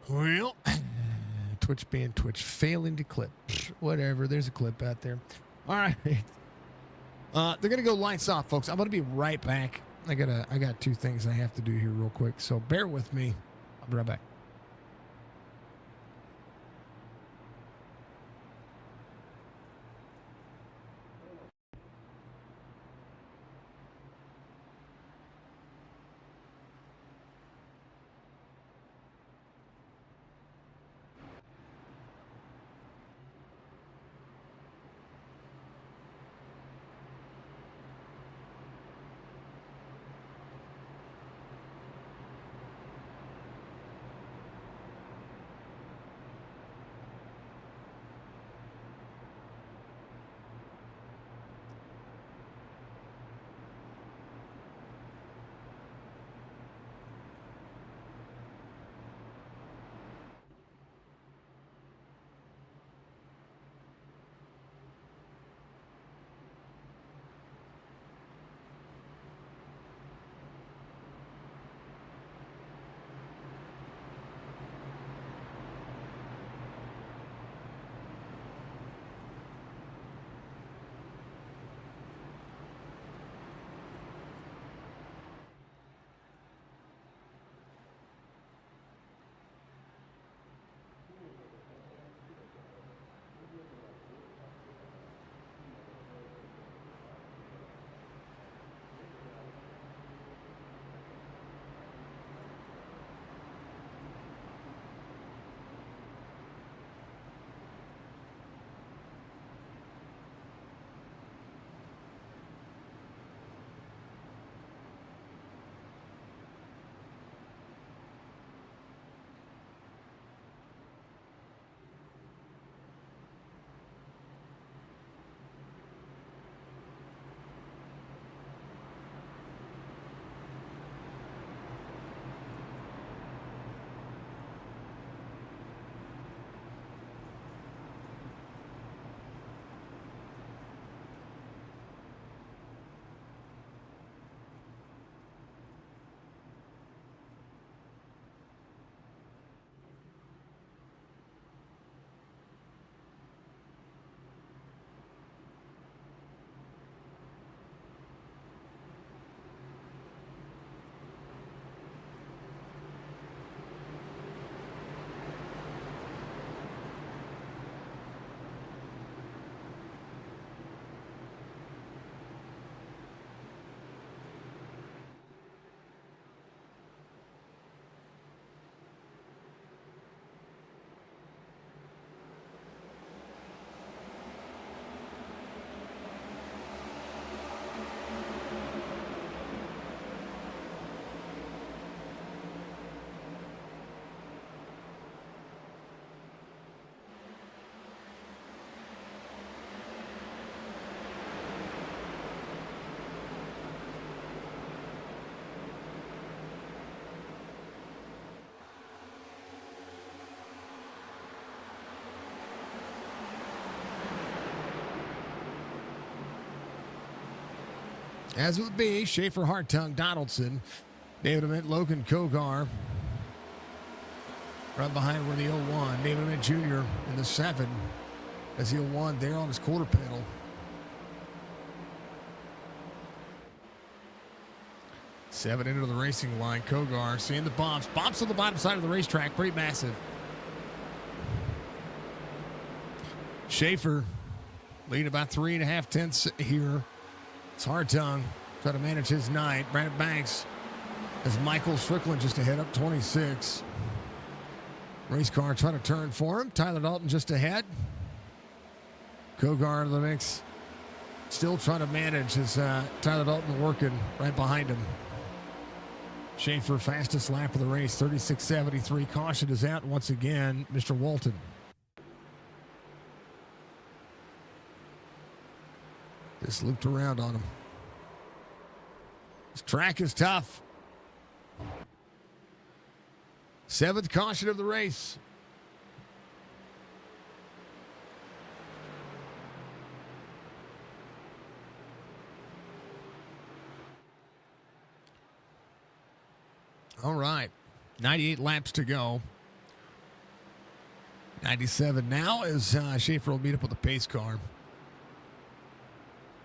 Well, Twitch being Twitch, failing to clip. Whatever, there's a clip out there. All right. They're going to go lights off, folks. I'm going to be right back. I got 2 things I have to do here real quick, so bear with me. I'll be right back. As it would be, Schaefer, Hartung, Donaldson, David Ament, Logan Kogar. Right behind were the 01. David Ament Jr. in the 7 as the 01 there on his quarter panel. Seven into the racing line. Kogar seeing the bumps. Bumps on the bottom side of the racetrack. Pretty massive. Schaefer leading about 3.5 tenths here. It's Hartung trying to manage his night. Brandon Banks as Michael Strickland just ahead up 26. Race car trying to turn for him. Tyler Dalton just ahead. Kogar in the mix. Still trying to manage as Tyler Dalton working right behind him. Schaefer, fastest lap of the race, 36.73. Caution is out once again, Mr. Walton. Just looped around on him. This track is tough. 7th caution of the race. All right. 98 laps to go. 97 now as Schaefer will meet up with the pace car.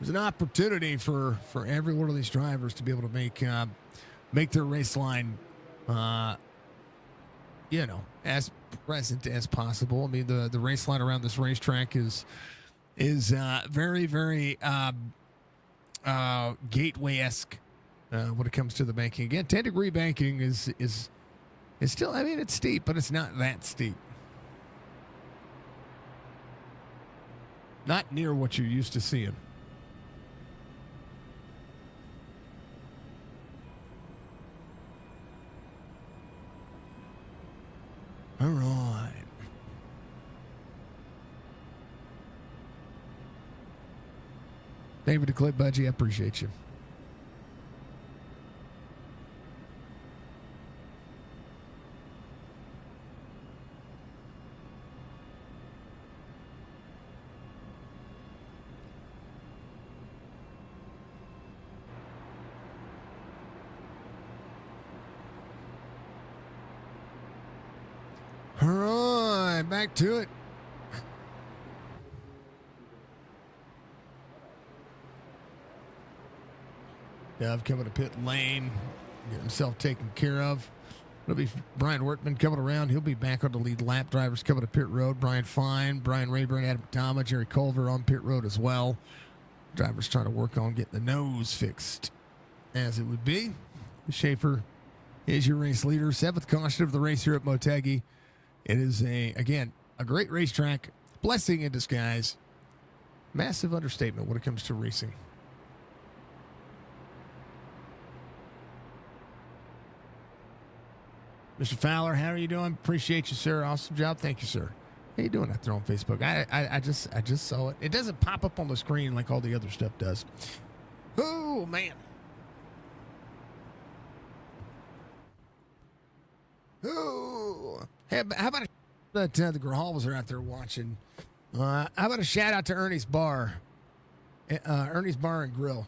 There's an opportunity for every one of these drivers to be able to make their race line, as present as possible. I mean, the race line around this racetrack is very, very gateway-esque when it comes to the banking. Again, 10-degree banking is still, I mean, it's steep, but it's not that steep. Not near what you're used to seeing. All right. David the Clip Budgie, I appreciate you. All right, back to it. Dove coming to pit lane, get himself taken care of. It'll be Brian Wortman coming around. He'll be back on the lead lap. Drivers coming to pit road. Brian Fine, Brian Rayburn, Adam Tama, Jerry Culver on pit road as well. Drivers trying to work on getting the nose fixed, as it would be. Schaefer is your race leader. 7th caution of the race here at Motegi. It is, again, a great racetrack. Blessing in disguise. Massive understatement when it comes to racing. Mr. Fowler, how are you doing? Appreciate you, sir. Awesome job. Thank you, sir. How you doing out there on Facebook? I just saw it. It doesn't pop up on the screen like all the other stuff does. Oh, man. Oh. Hey, how about the Grahals are out there watching? How about a shout out to Ernie's Bar? Ernie's Bar and Grill.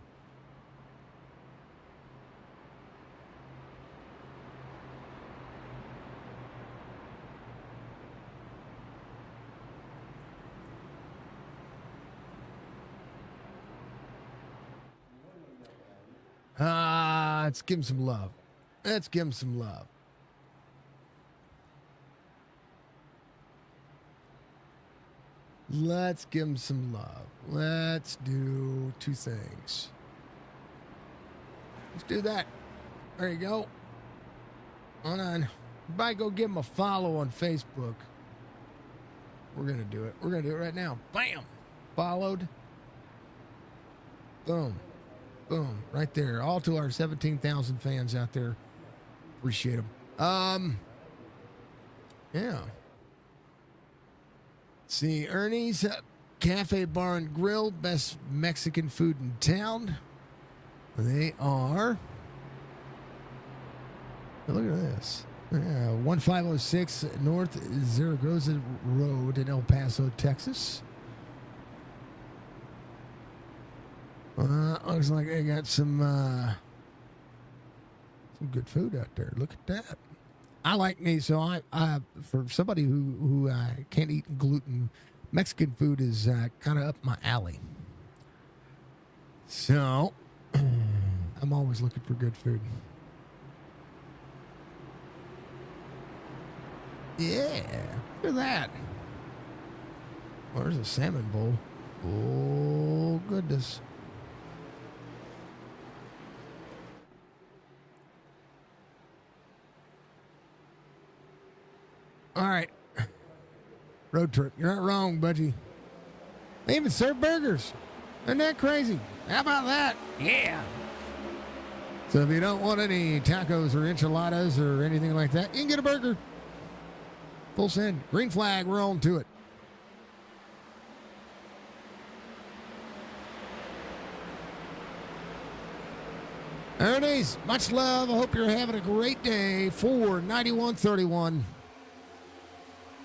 Let's give him some love. Let's give him some love. Let's give him some love. Let's do 2 things. Let's do that. There you go. Hold on. Everybody go give him a follow on Facebook. We're going to do it. We're going to do it right now. Bam. Followed. Boom. Boom. Right there. All to our 17,000 fans out there. Appreciate them. Yeah. See, Ernie's Cafe Bar and Grill, best Mexican food in town. They are. Look at this. 1506 North Zaragoza Road in El Paso, Texas. Looks like I got some good food out there. Look at that. I like me, so I for somebody who can't eat gluten, Mexican food is kind of up my alley. So I'm always looking for good food. Yeah, look at that. Oh, there's a salmon bowl. Oh, goodness. All right. Road trip. You're not wrong, Budgie. They even serve burgers. Isn't that crazy? How about that? Yeah. So if you don't want any tacos or enchiladas or anything like that, you can get a burger. Full send. Green flag. We're on to it. Ernie's, much love. I hope you're having a great day. 49131.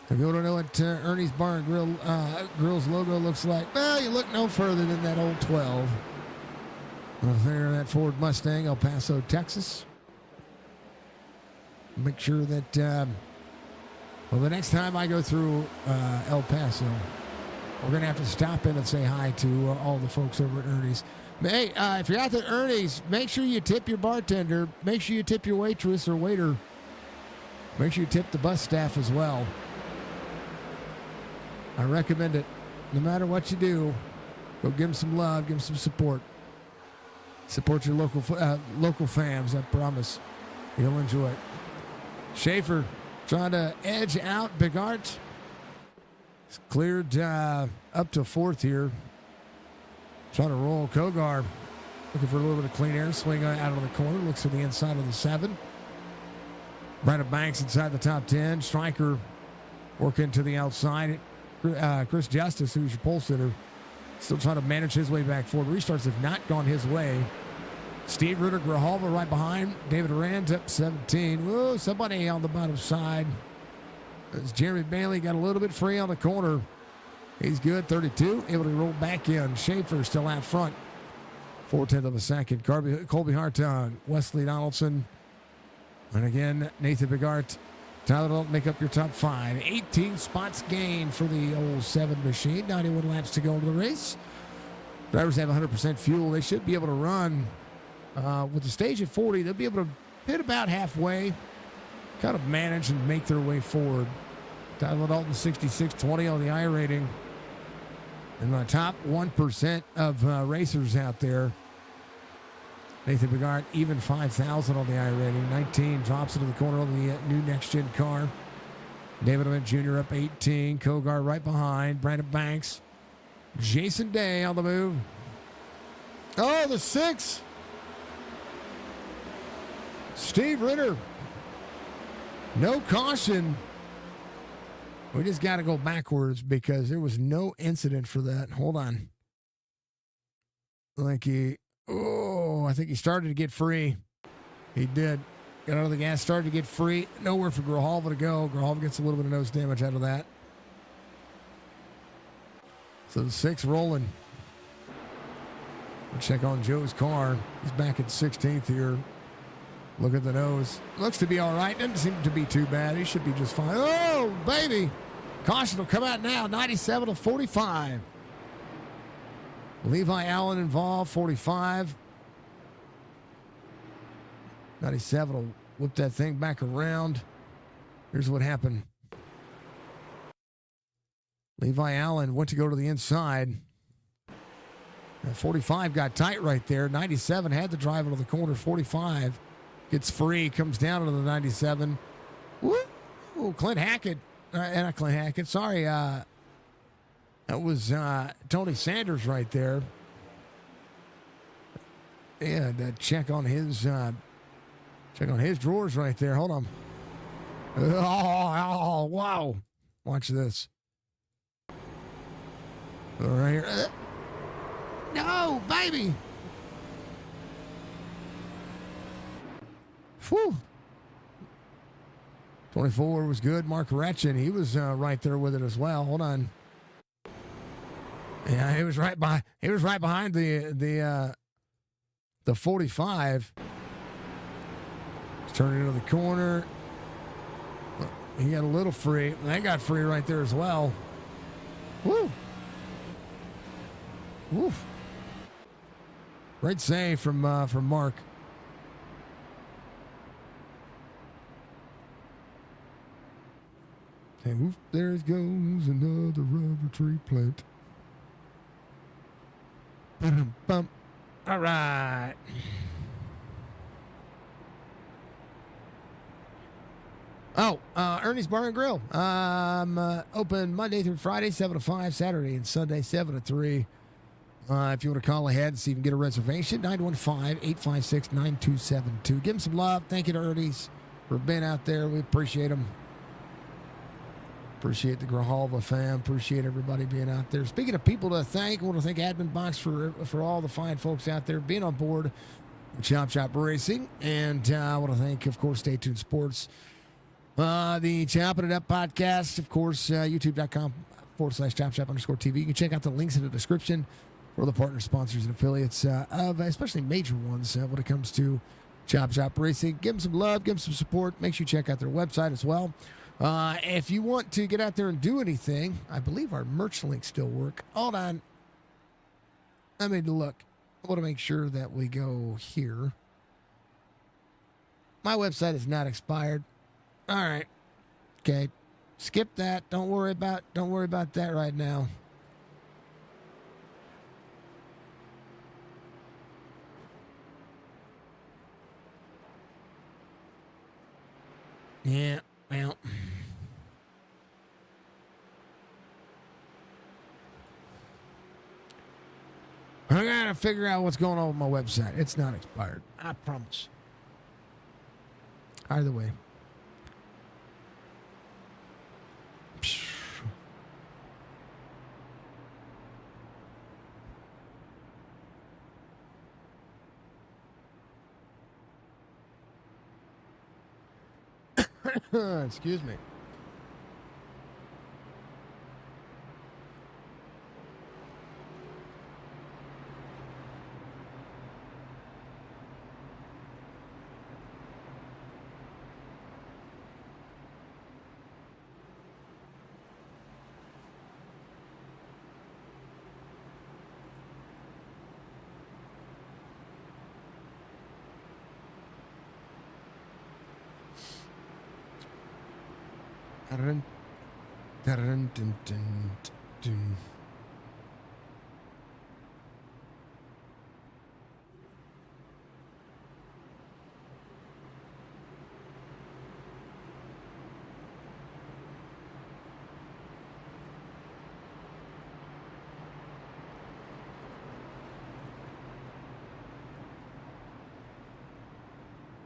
If you want to know what Ernie's Bar and Grill's logo looks like, well, you look no further than that old 12. Up there, that Ford Mustang, El Paso, Texas. Make sure that, the next time I go through El Paso, we're going to have to stop in and say hi to all the folks over at Ernie's. Hey, if you're out at Ernie's, make sure you tip your bartender. Make sure you tip your waitress or waiter. Make sure you tip the bus staff as well. I recommend it. No matter what you do, go give them some love, give them some support. Support your local fams, I promise. You'll enjoy it. Schaefer trying to edge out Big Art. It's cleared up to fourth here. Trying to roll Kogar. Looking for a little bit of clean air. Swing out of the corner. Looks to the inside of the 7. Brandon Banks inside the top 10. Stryker working to the outside. Chris Justice, who's your pole sitter, still trying to manage his way back forward. Restarts have not gone his way. Steve Ritter, Grijalva right behind. David Rand up 17. Whoa, somebody on the bottom side. As Jeremy Bailey got a little bit free on the corner. He's good, 32, able to roll back in. Schaefer still out front. 4/10 of a second. Colby Hartung, Wesley Donaldson. And again, Nathan Bigart. Tyler Dalton make up your top 5. 18 spots gained for the old 7 machine. 91 laps to go into the race. Drivers have 100% fuel. They should be able to run with the stage at 40. They'll be able to hit about halfway, kind of manage and make their way forward. Tyler Dalton 66.20 on the iRating. And the top 1% of racers out there. Nathan Bigart, even 5,000 on the iRating. 19 drops into the corner on the new next-gen car. David Owens Jr. up 18. Kogar right behind. Brandon Banks. Jason Day on the move. Oh, the 6. Steve Ritter. No caution. We just got to go backwards because there was no incident for that. Hold on. I think he started to get free. He did. Got out of the gas, started to get free. Nowhere for Grijalva to go. Grijalva gets a little bit of nose damage out of that. So the 6 rolling. We'll check on Joe's car. He's back at 16th here. Look at the nose. Looks to be all right. Doesn't seem to be too bad. He should be just fine. Oh, baby. Caution will come out now. 97 to 45. Levi Allen involved. 45. 97 will whip that thing back around. Here's what happened. Levi Allen went to go to the inside. 45 got tight right there. 97 had to drive into the corner. 45 gets free, comes down into the 97. Woo! Clint Hackett. Not Clint Hackett. Sorry. That was Tony Sanders right there. And check on his drawers right there. Hold on. Oh, wow. Watch this. Right here. No, baby. Whew. 24 was good. Mark Ratchin, he was right there with it as well. Hold on. Yeah, he was right by. He was right behind the 45. He's turning into the corner. He got a little free. They got free right there as well. Woo! Woof! Great save from Mark. And woof, there goes another rubber tree plant. Bump. All right. Oh, Ernie's Bar and Grill. Open Monday through Friday, 7 to 5, Saturday and Sunday, 7 to 3. If you want to call ahead and see if you can get a reservation, 915-856-9272. Give them some love. Thank you to Ernie's for being out there. We appreciate them. Appreciate the Grijalva fam. Appreciate everybody being out there. Speaking of people to thank, I want to thank Adminboxx for all the fine folks out there being on board with Chop Racing. And I want to thank, of course, Stay Tuned Sports. The Chopp'n It Up podcast, of course, youtube.com/chop_TV. You can check out the links in the description for the partner sponsors and affiliates of especially major ones when it comes to Chop Racing. Give them some love, give them some support. Make sure you check out their website as well. If you want to get out there and do anything, I believe our merch links still work. Hold on. Let me look. I want to make sure that we go here. My website is not expired. All right. Okay. Skip that. Don't worry about that right now. Yeah, well. I gotta figure out what's going on with my website. It's not expired. I promise. Either way. Excuse me. Dun, dun, dun, dun, dun.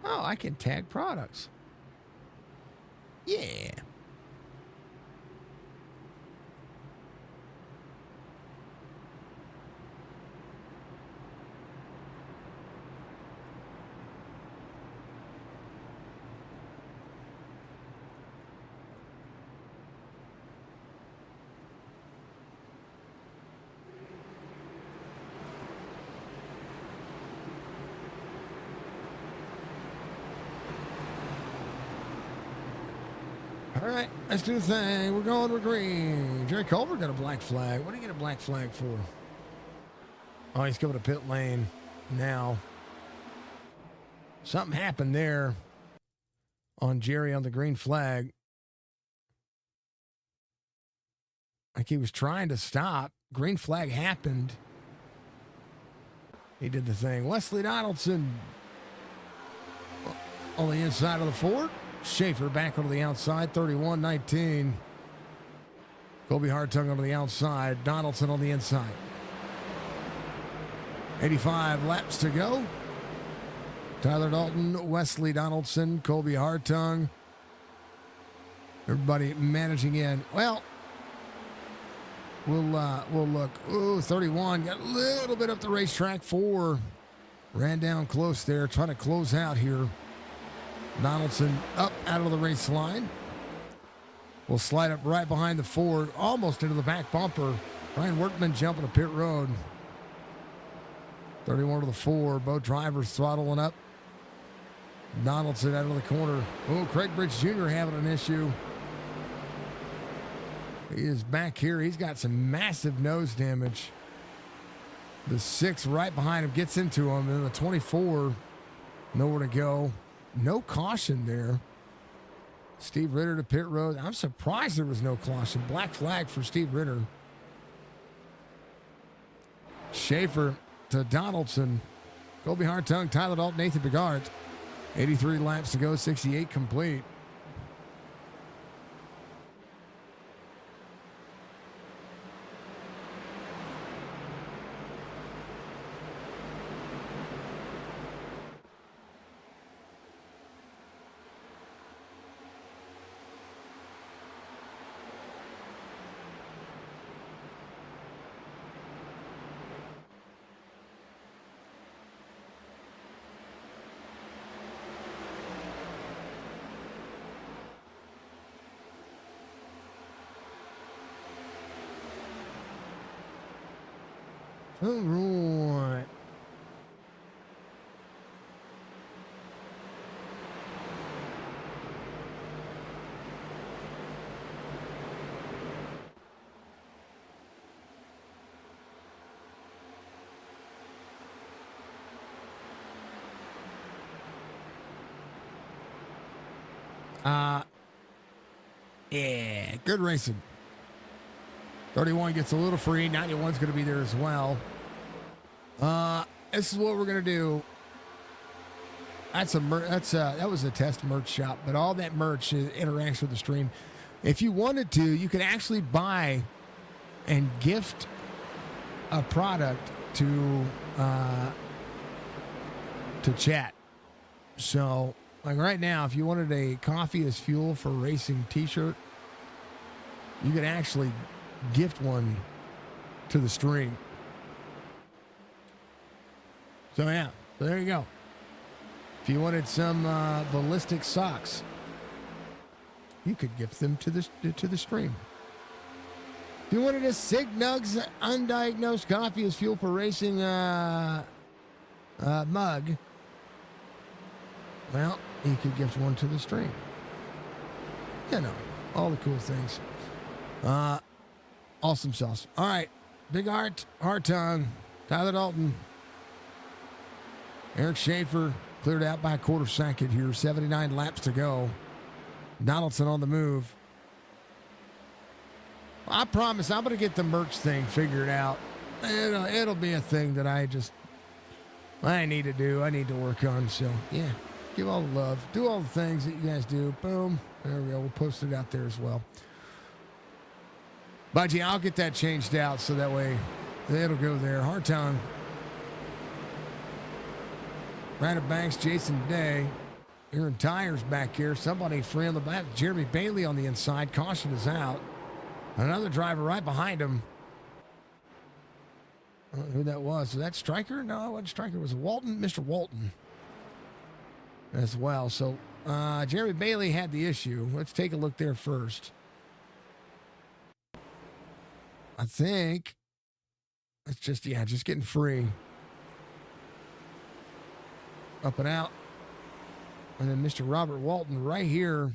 Oh, I can tag products. Yeah. All right, let's do the thing. We're going with green. Jerry Culver got a black flag. What do you get a black flag for? Oh, he's coming to pit lane now. Something happened there on Jerry on the green flag. Like he was trying to stop. Green flag happened. He did the thing. Wesley Donaldson on the inside of the Ford. Schaefer back onto the outside, 31-19. Colby Hartung onto the outside, Donaldson on the inside. 85 laps to go. Tyler Dalton, Wesley Donaldson, Colby Hartung. Everybody managing in. Well, we'll look. Ooh, 31. Got a little bit up the racetrack. 4 ran down close there, trying to close out here. Donaldson up out of the race line. Will slide up right behind the Ford, almost into the back bumper Ryan Workman jumping to pit road. 31 to the 4. Both drivers throttling up. Donaldson out of the corner. Oh, Craig Bridge Jr. having an issue. He is back here. He's got some massive nose damage. The 6 right behind him gets into him. And the 24, nowhere to go. No caution there. Steve Ritter to pit road. I'm surprised there was no caution. Black flag for Steve Ritter. Schaefer to Donaldson. Colby Hartung, Tyler Dalton, Nathan Bigart. 83 laps to go, 68 complete. All right. Yeah, good racing. 31 gets a little free. 91's going to be there as well. This is what we're gonna do. That was a test merch shop, but all that merch interacts with the stream. If you wanted to, you could actually buy and gift a product to chat. So, like right now, if you wanted a coffee is fuel for racing T-shirt, you could actually gift one to the stream. So yeah, so there you go. If you wanted some ballistic socks, you could gift them to the stream. If you wanted a Sig Nugs undiagnosed coffee is fuel for racing mug, well, you could gift one to the stream. You know, all the cool things. Awesome sauce. All right, Big Art, Hartung, Tyler Dalton, Eric Schaefer cleared out by a quarter second here. 79 laps to go. Donaldson on the move. I promise I'm going to get the merch thing figured out. It'll be a thing that I need to do. I need to work on. So, yeah, give all the love. Do all the things that you guys do. Boom. There we go. We'll post it out there as well. But, yeah, I'll get that changed out so that way it'll go there. Hartung. Brandon Banks, Jason Day. Aaron Tyers back here. Somebody free on the back. Jeremy Bailey on the inside. Caution is out. Another driver right behind him. I don't know who that was. Was that Stryker? No, it wasn't Stryker. It was Walton. Mr. Walton as well. So Jeremy Bailey had the issue. Let's take a look there first. I think it's just getting free. Up and out. And then Mr. Robert Walton right here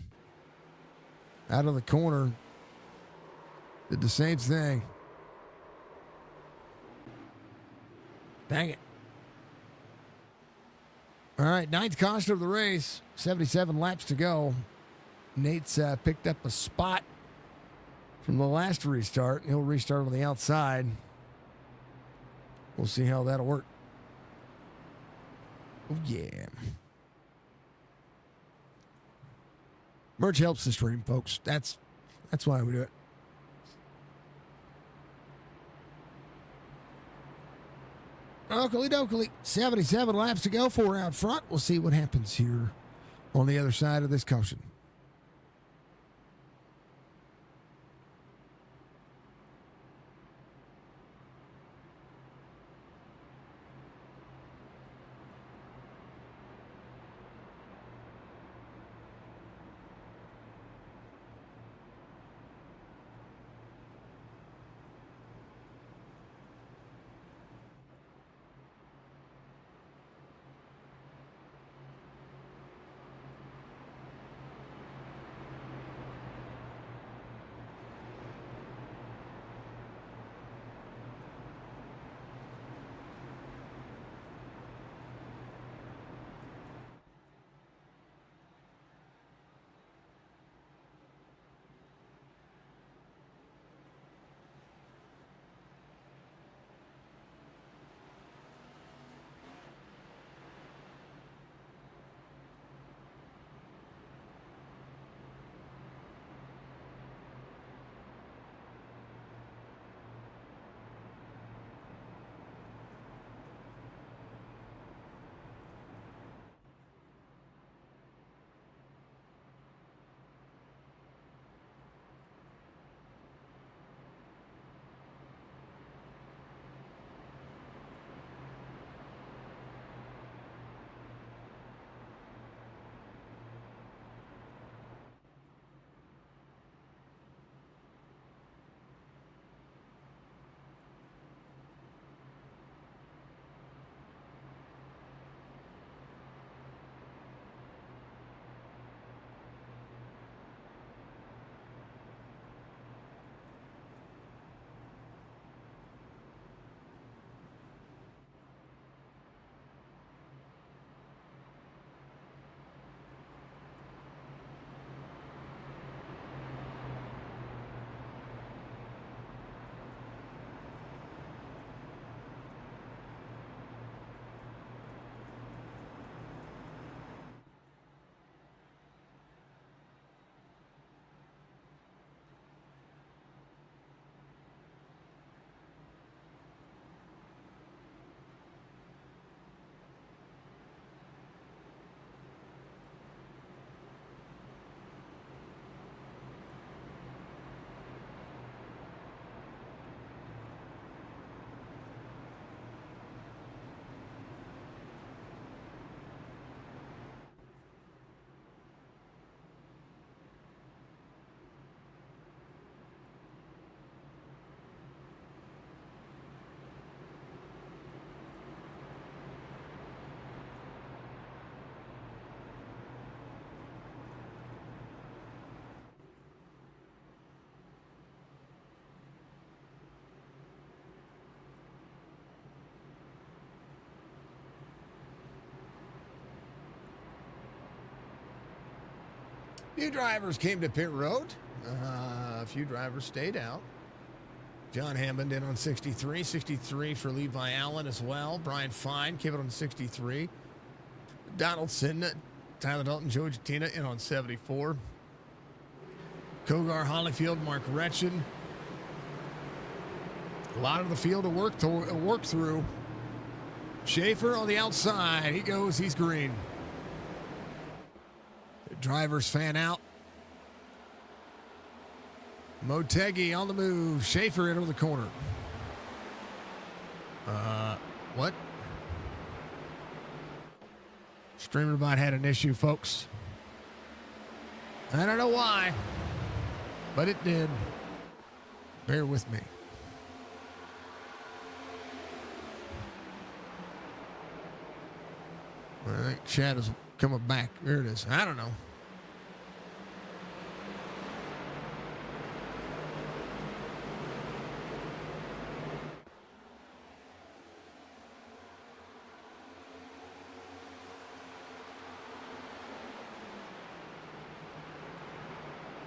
out of the corner did the same thing. Dang it. All right, ninth caution of the race. 77 laps to go. Nate's picked up a spot from the last restart. He'll restart on the outside. We'll see how that'll work. Oh, yeah. Merch helps the stream, folks. That's why we do it. Oakley dokley. 77 laps to go. 4 out front. We'll see what happens here on the other side of this caution. Few drivers came to pit road. A few drivers stayed out. John Hammond in on 63. 63 for Levi Allen as well. Brian Fine came in on 63. Donaldson, Tyler Dalton, Joe Jatina in on 74. Kogar, Hollyfield, Mark Retchen. A lot of the field to work through. Schaefer on the outside. He goes. He's green. Drivers fan out. Motegi on the move. Schaefer into the corner. What? StreamerBot had an issue, folks. I don't know why, but it did. Bear with me. I think chat is coming back. There it is. I don't know.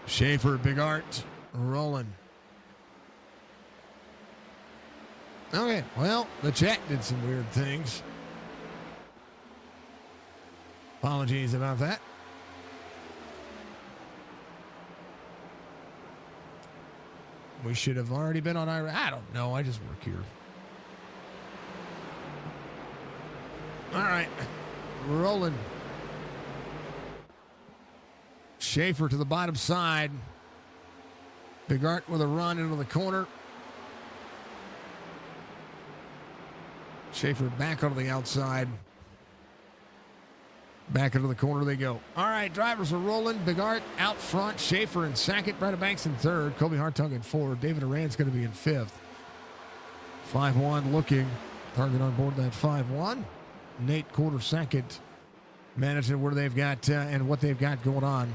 Schaefer, Big Art, rolling. Okay, well, the chat did some weird things. Apologies about that. We should have already been on iRacing. I don't know. I just work here. All right. Rolling. Schaefer to the bottom side. Big Art with a run into the corner. Schaefer back onto the outside. Back into the corner they go. All right, drivers are rolling. Big Art out front. Schaefer in second. Brandon Banks in third. Kobe Hartung in fourth. David Aran's going to be in fifth. 5-1 looking. Target on board that 5-1. Nate quarter second. Managing where they've got and what they've got going on.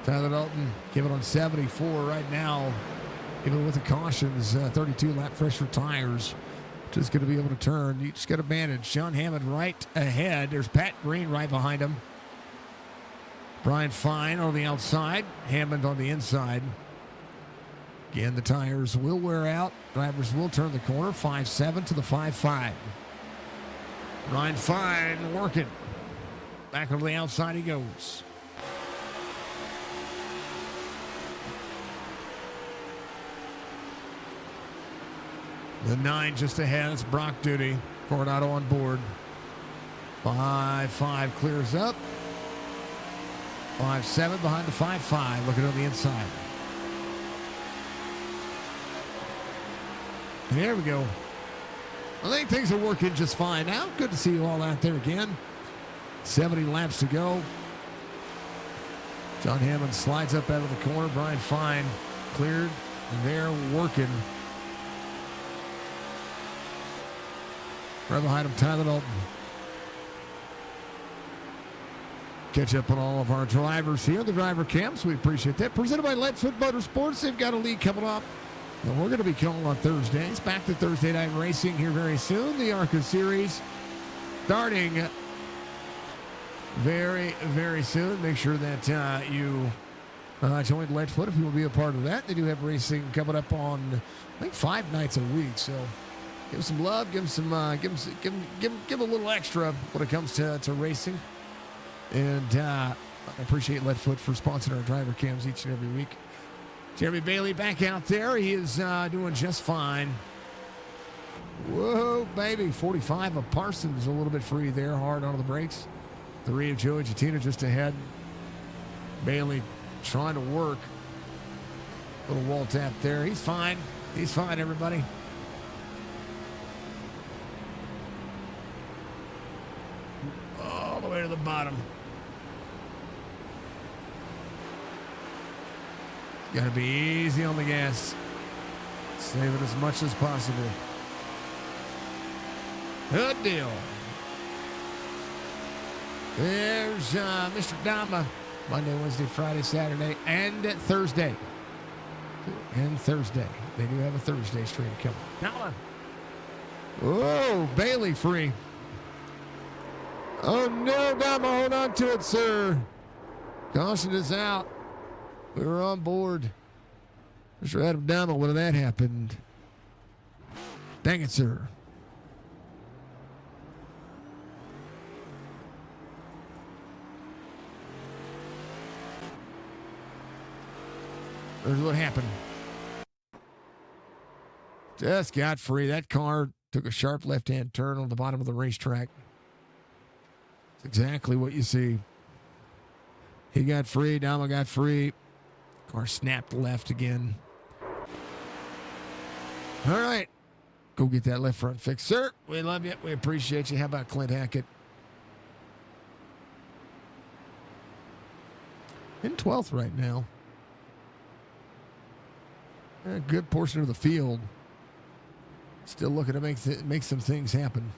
Tyler Dalton give it on 74 right now. Even with the cautions, 32 lap fresher tires. Just going to be able to turn. You just got to manage. John Hammond right ahead. There's Pat Green right behind him. Brian Fine on the outside. Hammond on the inside. Again, the tires will wear out. Drivers will turn the corner. 5-7 to the 5-5. Brian Fine working. Back on the outside he goes. The 9 just ahead. It's Brock Duty. Coronado on board. 5-5 clears up. 5-7 behind the 5-5. Looking on the inside. There we go. I think things are working just fine now. Good to see you all out there again. 70 laps to go. John Hammond slides up out of the corner. Brian Fine cleared. They're working. Right behind him, Tyler Dalton. Catch up on all of our drivers here. The driver camps, we appreciate that. Presented by Leadfoot Motorsports. They've got a league coming up. And we're going to be calling on Thursdays. Back to Thursday night racing here very soon. The ARCA Series starting very, very soon. Make sure that you join Leadfoot if you will be a part of that. They do have racing coming up on, I think, 5 nights a week. So give them some love. Give them a little extra when it comes to racing. And I appreciate Leadfoot for sponsoring our driver cams each and every week. Jeremy Bailey back out there. He is doing just fine. Whoa, baby. 45 of Parsons a little bit free there. Hard onto the brakes. 3 of Joey Jatina just ahead. Bailey trying to work. Little wall tap there. He's fine. He's fine, everybody. All the way to the bottom. Got to be easy on the gas. Save it as much as possible. Good deal. There's Mr. Dama. Monday, Wednesday, Friday, Saturday, and Thursday. And Thursday. They do have a Thursday stream coming. Dama. Oh, Bailey free. Oh, no, Dama. Hold on to it, sir. Caution is out. We were on board. Mr. Adam Downell, when that happened. Dang it, sir. There's what happened. Just got free. That car took a sharp left-hand turn on the bottom of the racetrack. That's exactly what you see. He got free. Dama got free. Car snapped left again. All right. Go get that left front fixed. Sir, we love you. We appreciate you. How about Clint Hackett? In 12th right now. A good portion of the field. Still looking to make some things happen.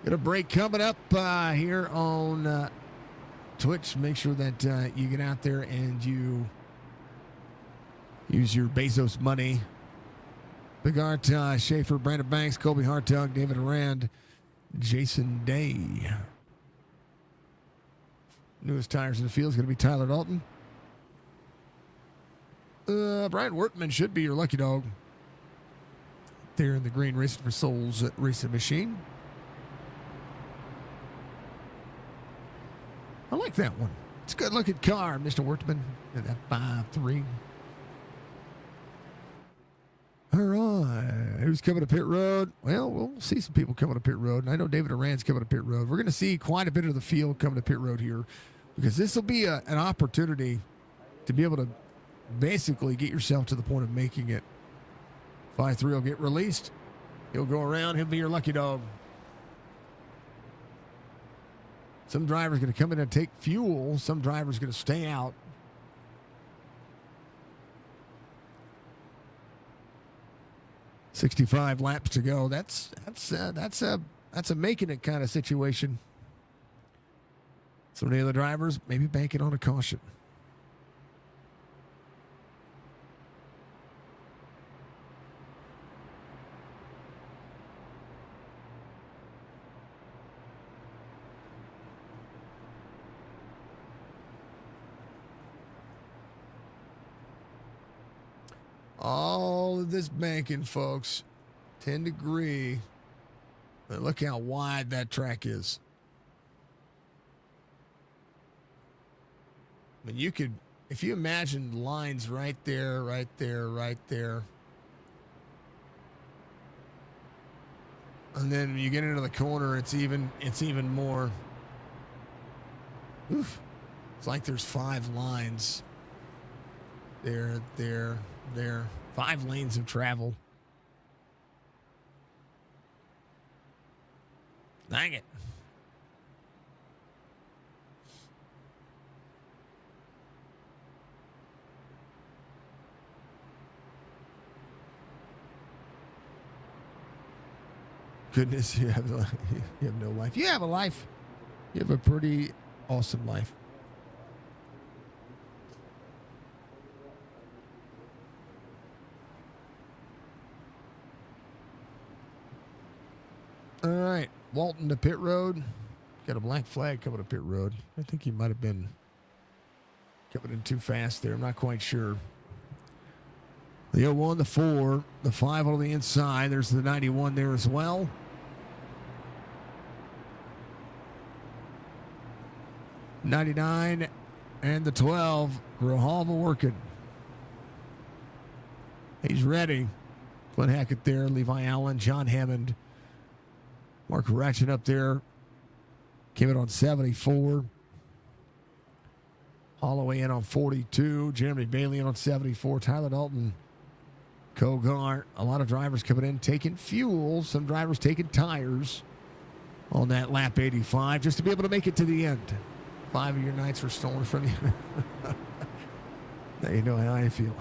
Got a break coming up here on Twitch. Make sure that you get out there and you use your Bezos money. Big Art, Schaefer, Brandon Banks, Colby Hartog, David Arand, Jason Day. Newest tires in the field is going to be Tyler Dalton. Brian Workman should be your lucky dog. There in the green Racing for Souls racing machine. I like that one. It's a good looking car, Mr. Workman. And that 5.3. All right. Who's coming to pit road? Well, we'll see some people coming to pit road. And I know David Arand's coming to pit road. We're going to see quite a bit of the field coming to pit road here because this will be an opportunity to be able to basically get yourself to the point of making it. 5-3 will get released. He'll go around. He'll be your lucky dog. Some driver's going to come in and take fuel. Some driver's going to stay out. $65 laps to go. That's a making it kind of situation. Some of the other drivers maybe banking on a caution. All of this banking, folks, 10 degree. But look how wide that track is. I mean, you could, if you imagine lines right there, right there, right there. And then when you get into the corner, it's even more. Oof. It's like there's 5 lines. There. 5 lanes of travel. Dang it. Goodness, you have no life. You have a life. You have a pretty awesome life. All right, Walton to pit road. Got a black flag coming to pit road. I think he might have been coming in too fast there. I'm not quite sure. The 01, the 4, the 5 on the inside. There's the 91 there as well. '99 and the 12. Grijalva working. He's ready. Clint Hackett there. Levi Allen, John Hammond. Mark Ratchet up there. Came in on 74. Holloway in on 42. Jeremy Bailey in on 74. Tyler Dalton. Kogar. A lot of drivers coming in taking fuel. Some drivers taking tires on that lap 85 just to be able to make it to the end. 5 of your nights were stolen from you. Now you know how I feel.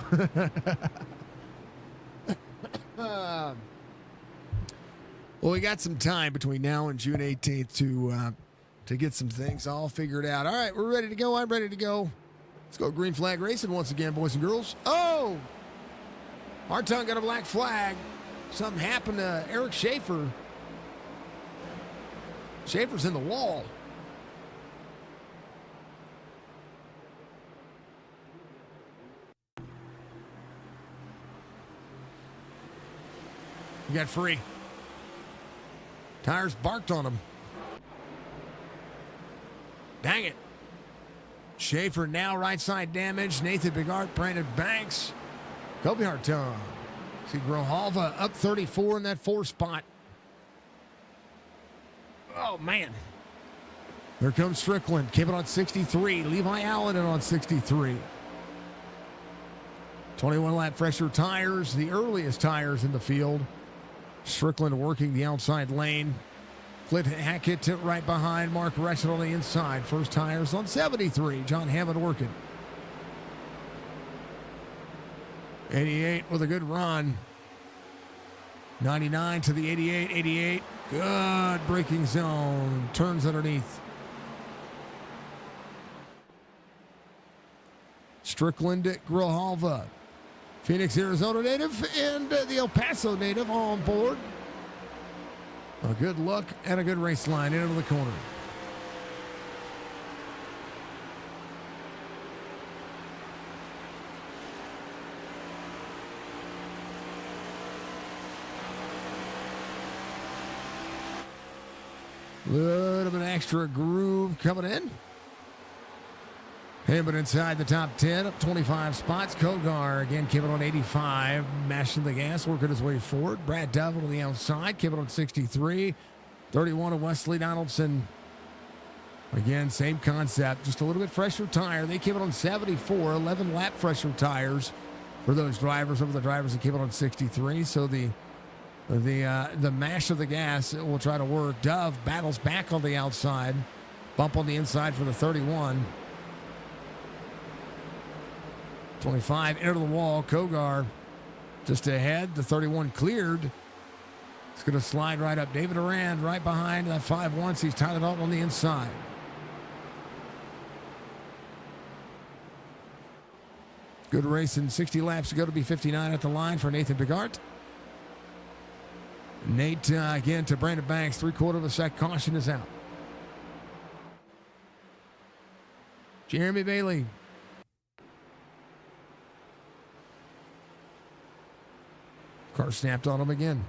Well, we got some time between now and June 18th to get some things all figured out. All right, we're ready to go. I'm ready to go. Let's go green flag racing once again, boys and girls. Oh! Hartung got a black flag. Something happened to Eric Schaefer. Schaefer's in the wall. He got free. Tires barked on him. Dang it. Schaefer now right side damage. Nathan Bigart, Brandon Banks. Kobe Hartung. See Grohalva up 34 in that 4 spot. Oh, man. There comes Strickland. Keep it on 63. Levi Allen in on 63. 21 lap fresher tires. The earliest tires in the field. Strickland working the outside lane. Clint Hackett right behind. Mark Rexon on the inside. First tires on 73. John Hammond working. 88 with a good run. 99 to the 88. 88. Good braking zone. Turns underneath. Strickland at Grijalva. Phoenix, Arizona native and the El Paso native on board. A good look and a good race line into the corner. Little bit extra groove coming in. Hammond inside the top 10, up 25 spots. Kogar again, keeping on 85, mashing the gas, working his way forward. Brad Dovell to the outside, keeping on 63. 31 of Wesley Donaldson. Again, same concept, just a little bit fresher tire. They keep it on 74, 11 lap fresher tires for those drivers over the drivers that keep it on 63. So the mash of the gas will try to work. Dove battles back on the outside. Bump on the inside for the 31. 25 into the wall. Kogar just ahead. The 31 cleared. It's going to slide right up. David Arand right behind that 5-1. He's tied it up on the inside. Good racing. 60 laps to go to be 59 at the line for Nathan Bigart. Nate again to Brandon Banks. 3/4 of a sec. Caution is out. Jeremy Bailey. Car snapped on him again.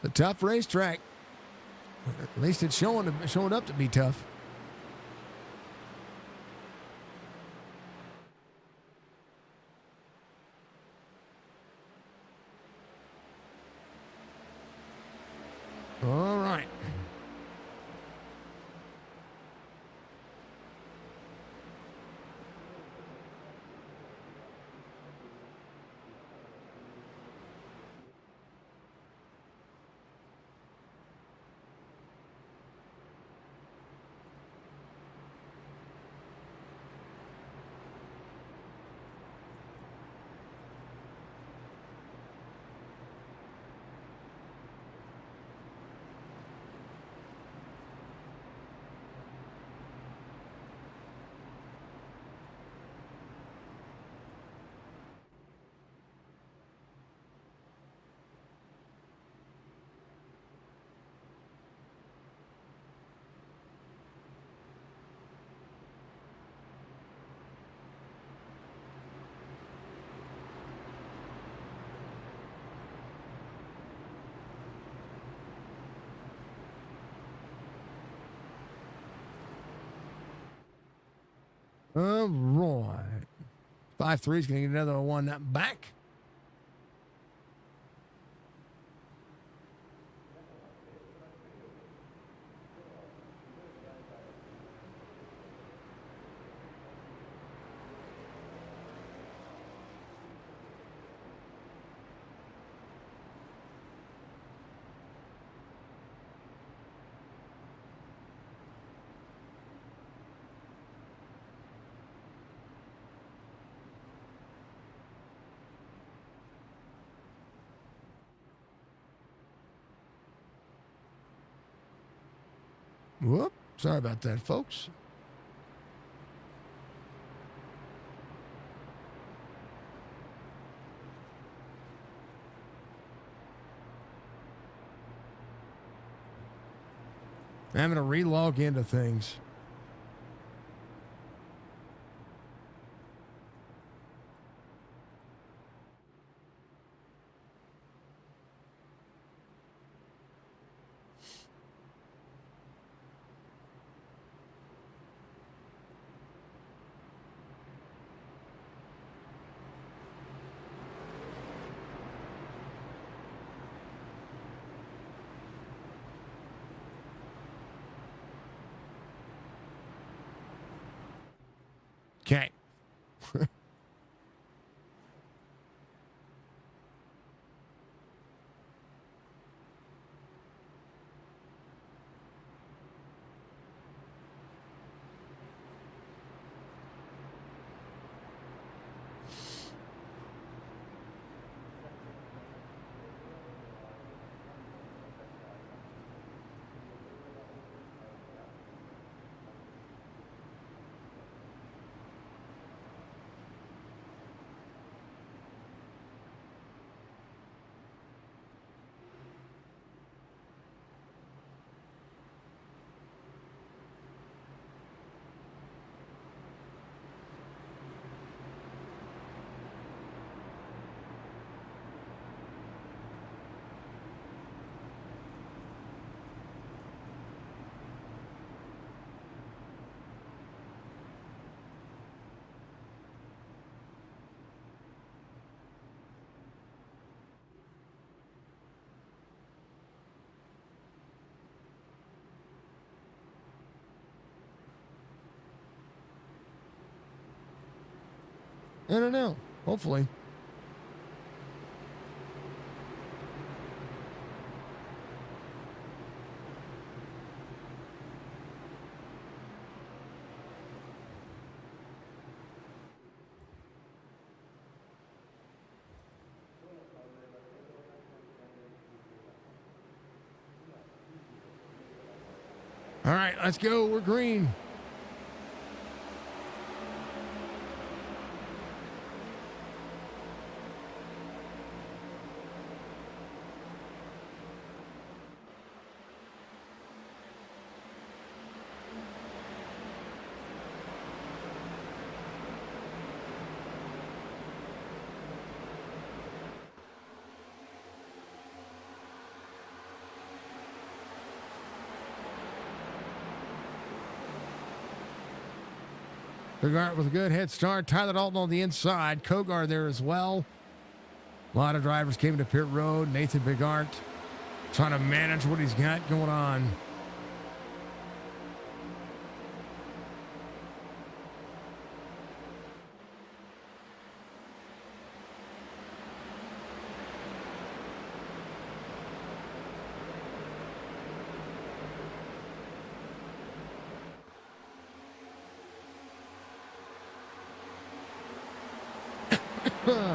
A tough racetrack. At least it's showing up to be tough. All right. All right. 5-3 is going to get another one back. Whoop. Sorry about that, folks. I'm going to relog into things. don't know. Hopefully. All right, let's go. We're green. Bigart with a good head start. Tyler Dalton on the inside. Kogar there as well. A lot of drivers came to pit road. Nathan Bigart trying to manage what he's got going on.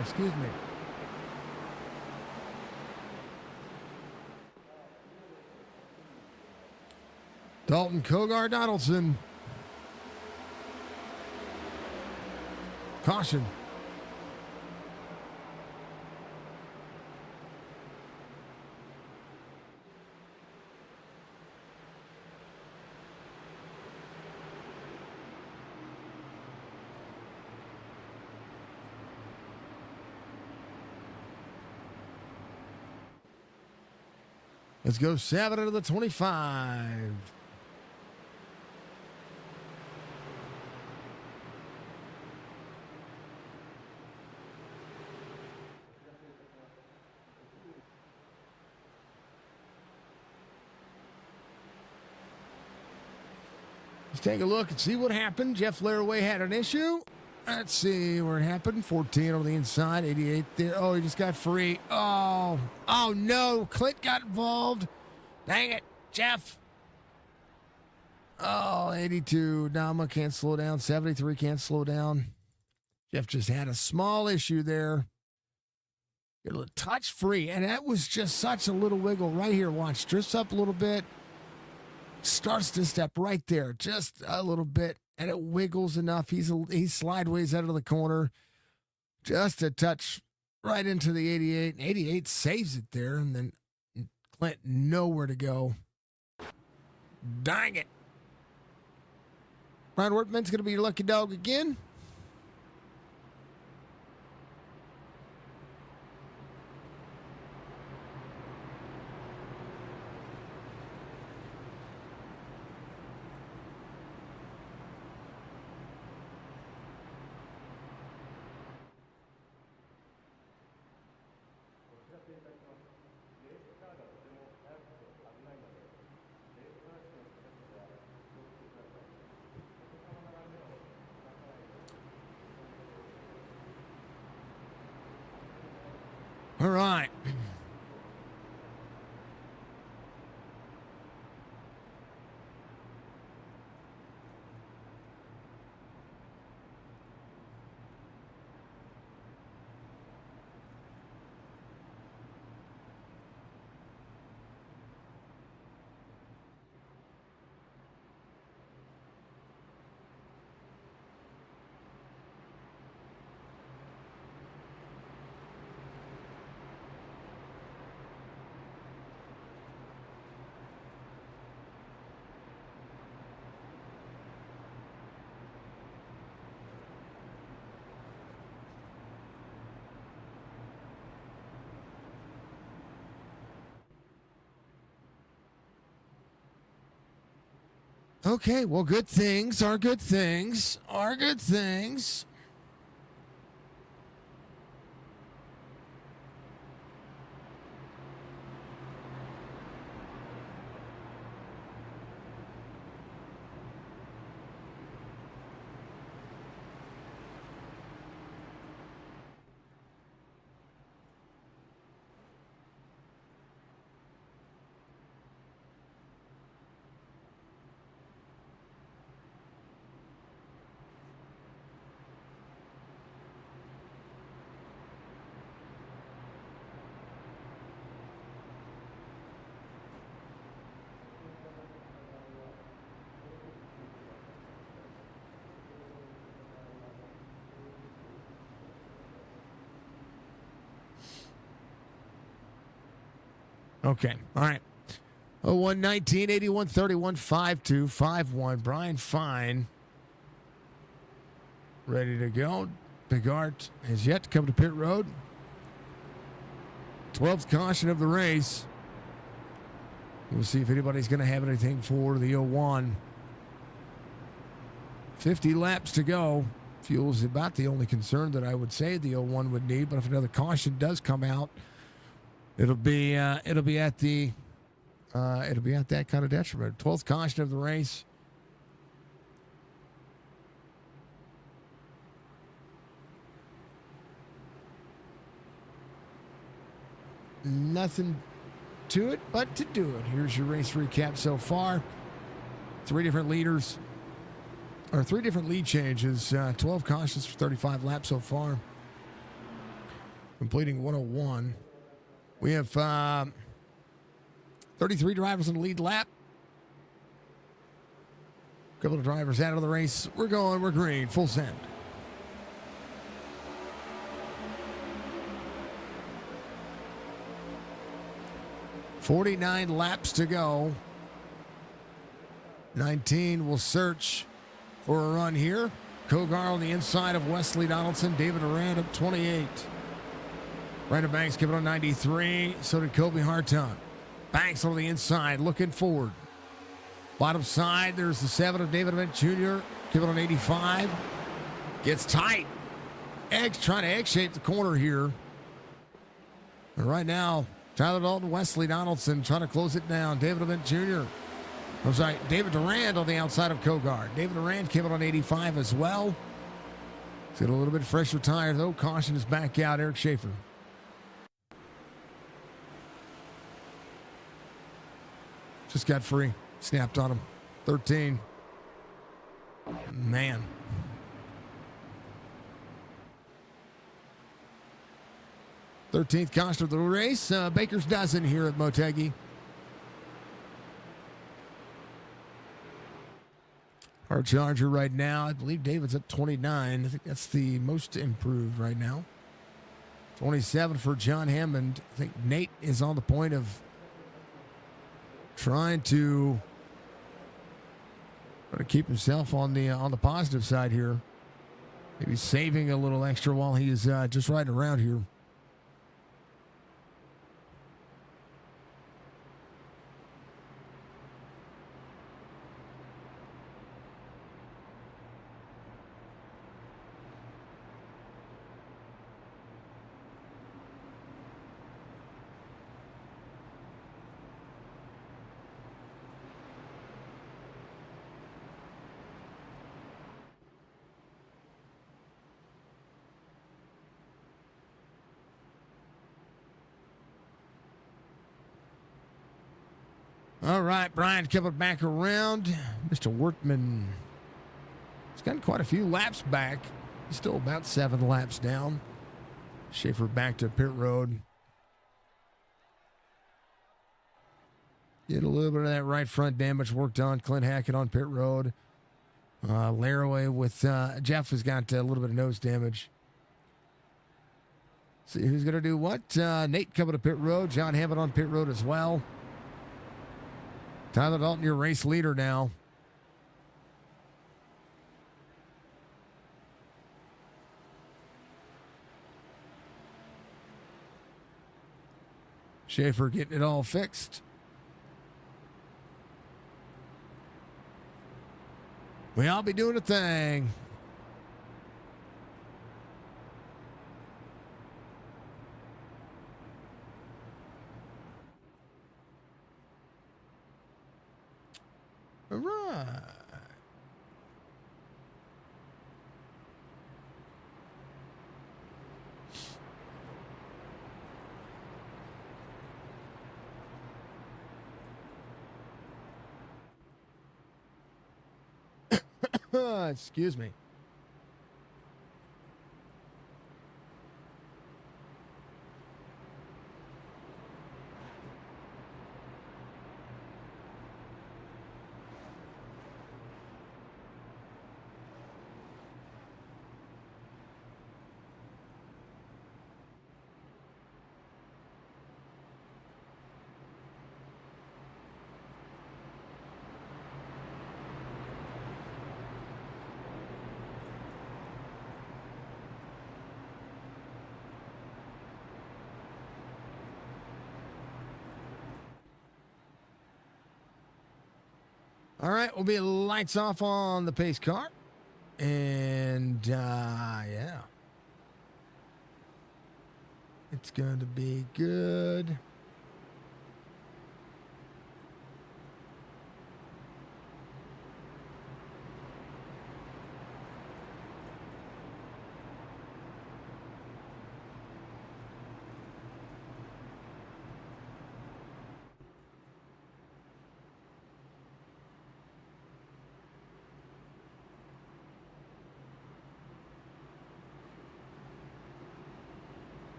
Excuse me. Dalton, Kogar, Donaldson. Caution. Let's go 7 out of the 25. Let's take a look and see what happened. Jeff Laraway had an issue. Let's see where it happened. 14 on the inside, 88 there. Oh, he just got free. Oh no. Clint got involved. Dang it, Jeff. Oh, 82. Nama can't slow down. 73 can't slow down. Jeff just had a small issue there. Get a touch free. And that was just such a little wiggle right here. Watch. Drifts up a little bit. Starts to step right there. Just a little bit. And it wiggles enough. He's slideways out of the corner. Just a touch right into the 88. 88 saves it there. And then Clint nowhere to go. Dang it. Ryan Wortman's going to be your lucky dog again. All right. Okay, well, good things are good things are good things. Okay. All right. 0119 81 31 5251. Brian Fine ready to go. Big Art has yet to come to pit road. 12th caution of the race. We'll see if anybody's going to have anything for the 01. 50 laps to go. Fuel is about the only concern that I would say the 01 would need. But if another caution does come out, it'll be at that kind of detriment. 12th caution of the race. Nothing to it but to do it. Here's your race recap so far. Three different lead changes. 12 cautions for 35 laps so far. Completing 101. We have 33 drivers in the lead lap. A couple of drivers out of the race. We're green. Full send. .49 laps to go. 19 will search for a run here. Kogar on the inside of Wesley Donaldson. David Arand up 28. Brandon Banks kept it on 93. So did Kobe Harton. Banks on the inside looking forward. Bottom side, there's the 7 of David Arand Jr. Kept it on 85. Gets tight. Trying to egg shape the corner here. And right now, Tyler Dalton, Wesley Donaldson trying to close it down. David Durant on the outside of Kogar. David Durant came out on 85 as well. He's got a little bit fresher tire, though. Caution is back out. Eric Schaefer. Just got free. Snapped on him. 13. Man. Thirteenth caution of the race. Baker's dozen here at Motegi. Our Charger right now, I believe David's at 29. I think that's the most improved right now. 27 for John Hammond. I think Nate is on the point of trying to keep himself on the positive side here. Maybe saving a little extra while he's just riding around here. All right, Brian coming back around. Mr. Wortman has gotten quite a few laps back. He's still about 7 laps down. Schaefer back to pit road. Get a little bit of that right front damage worked on. Clint Hackett on pit road. Laraway with Jeff has got a little bit of nose damage. See who's going to do what. Nate coming to pit road. John Hammond on pit road as well. Tyler Dalton, your race leader now. Schaefer getting it all fixed. We all be doing a thing. All right. Excuse me. All right, we'll be lights off on the pace car. And, yeah. It's going to be good.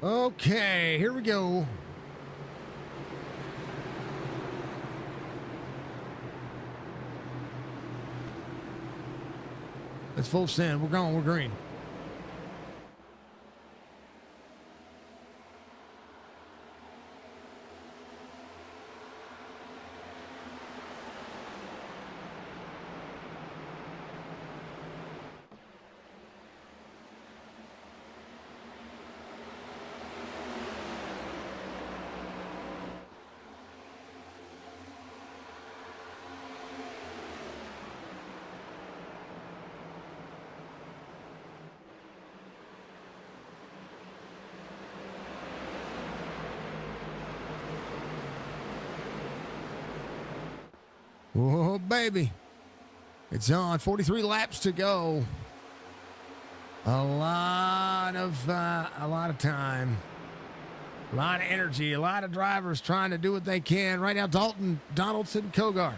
Okay, here we go. It's full send. We're going. We're green. Oh, baby. It's on. 43 laps to go. A lot of time. A lot of energy. A lot of drivers trying to do what they can. Right now, Dalton, Donaldson, Kogar.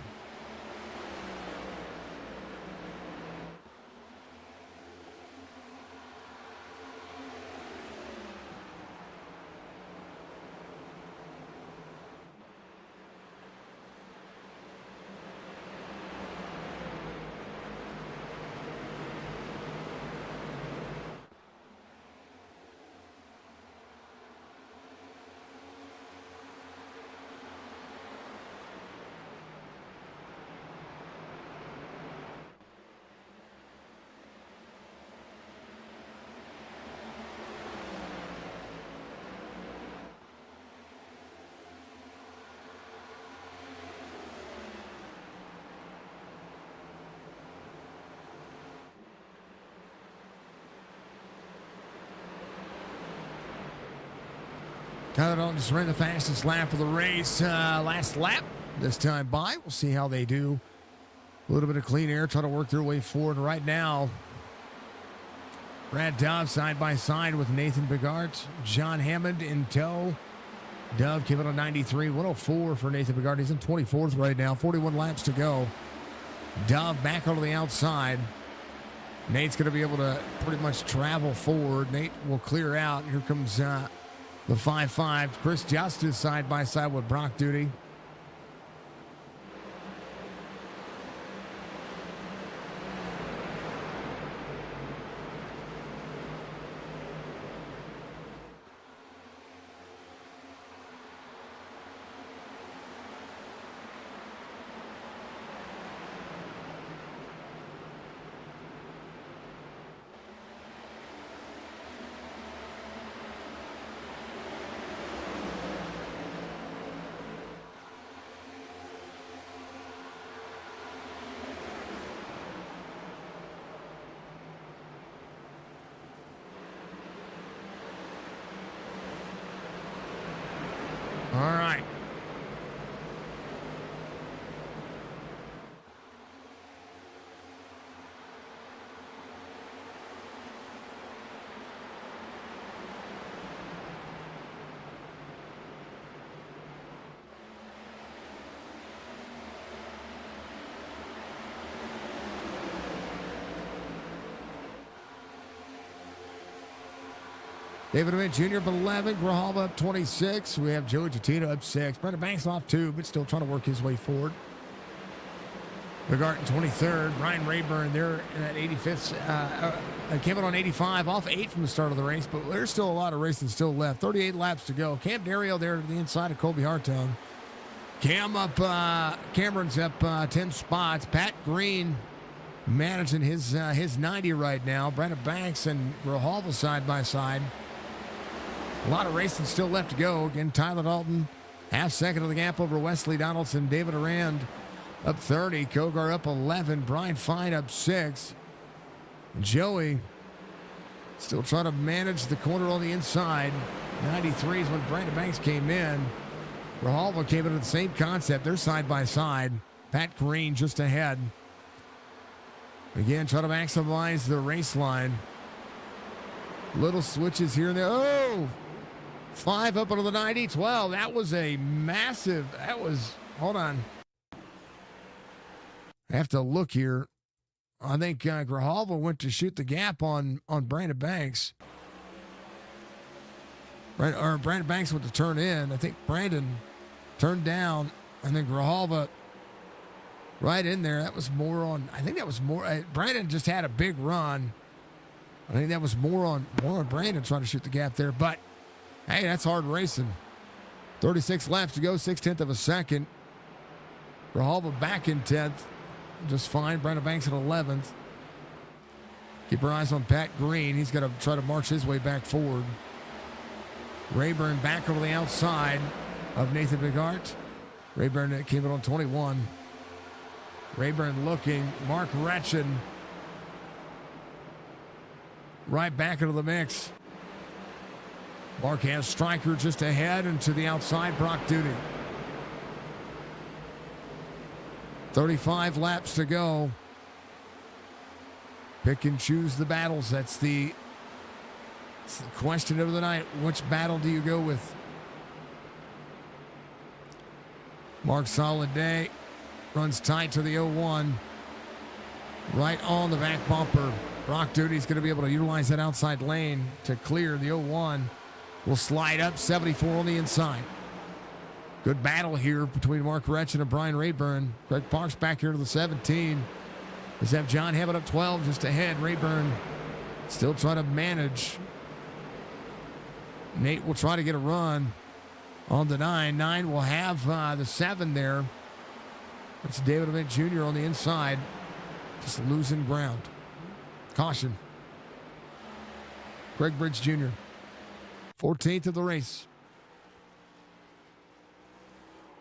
Tyler Dalton just ran the fastest lap of the race last lap. This time by. We'll see how they do. A little bit of clean air, trying to work their way forward. Right now, Brad Dove side by side with Nathan Bigart. John Hammond in tow. Dove came out on 93. 104 for Nathan Bigart. He's in 24th right now. 41 laps to go. Dove back onto the outside. Nate's going to be able to pretty much travel forward. Nate will clear out. Here comes the 5-5. Chris Justice side by side with Brock Duty. David Ament Jr. up 11. Grijalva up 26. We have Joey Tatina up 6. Brandon Banks off 2, but still trying to work his way forward. McGartin 23rd. Brian Rayburn there in that 85th. Came out on 85, off 8 from the start of the race, but there's still a lot of racing still left. 38 laps to go. Cam Dario there to the inside of Colby Hartung. Cameron's up 10 spots. Pat Green managing his 90 right now. Brandon Banks and Grijalva side by side. A lot of racing still left to go. Again, Tyler Dalton, half second of the gap over Wesley Donaldson. David Arand up 30. Kogar up 11. Brian Fine up 6. Joey still trying to manage the corner on the inside. 93 is when Brandon Banks came in. Grijalva came in with the same concept. They're side by side. Pat Green just ahead. Again, trying to maximize the race line. Little switches here and there. Oh! 5 up onto the 90. 12. That was a massive. Hold on. I have to look here. I think Grijalva went to shoot the gap on Brandon Banks. Brandon Banks went to turn in. I think Brandon turned down, and then Grijalva right in there. That was more on. I think that was more. Brandon just had a big run. I think that was more on Brandon trying to shoot the gap there. But hey, that's hard racing. 36 laps to go, 6/10 of a second. Grijalva back in 10th. Just fine. Brandon Banks at 11th. Keep your eyes on Pat Green. He's got to try to march his way back forward. Rayburn back over the outside of Nathan Bigart. Rayburn came in on 21. Rayburn looking. Mark Retchen right back into the mix. Mark has Stryker just ahead and to the outside, Brock Duty. 35 laps to go. Pick and choose the battles. That's the question of the night. Which battle do you go with? Mark Solid Day runs tight to the 01. Right on the back bumper. Brock Duty's going to be able to utilize that outside lane to clear the 01. Will slide up 74 on the inside. Good battle here between Mark Retchen and Brian Rayburn. Greg Parks back here to the 17. Let's have John Hebbett up 12 just ahead. Rayburn still trying to manage. Nate will try to get a run on the 9. 9 will have the 7 there. That's David Ament Jr. on the inside. Just losing ground. Caution. Craig Bridge Jr. 14th of the race.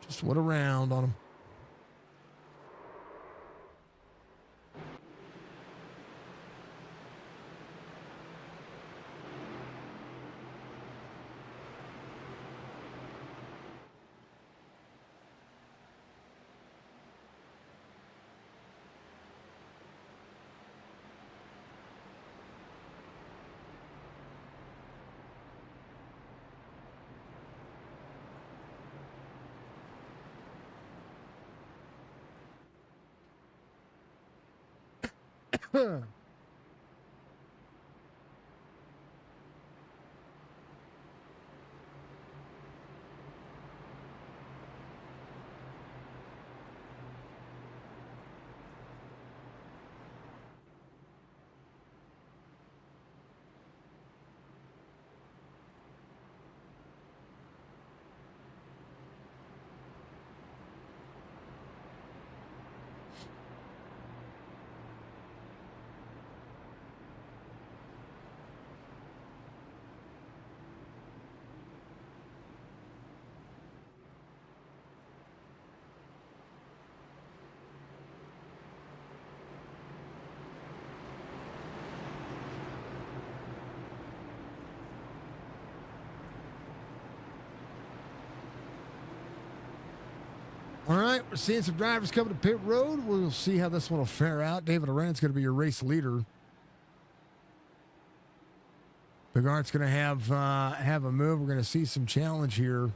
Just went around on him. All right, we're seeing some drivers coming to pit road. We'll see how this one will fare out. David Arand's going to be your race leader. Bigart's going to have a move. We're going to see some challenge here.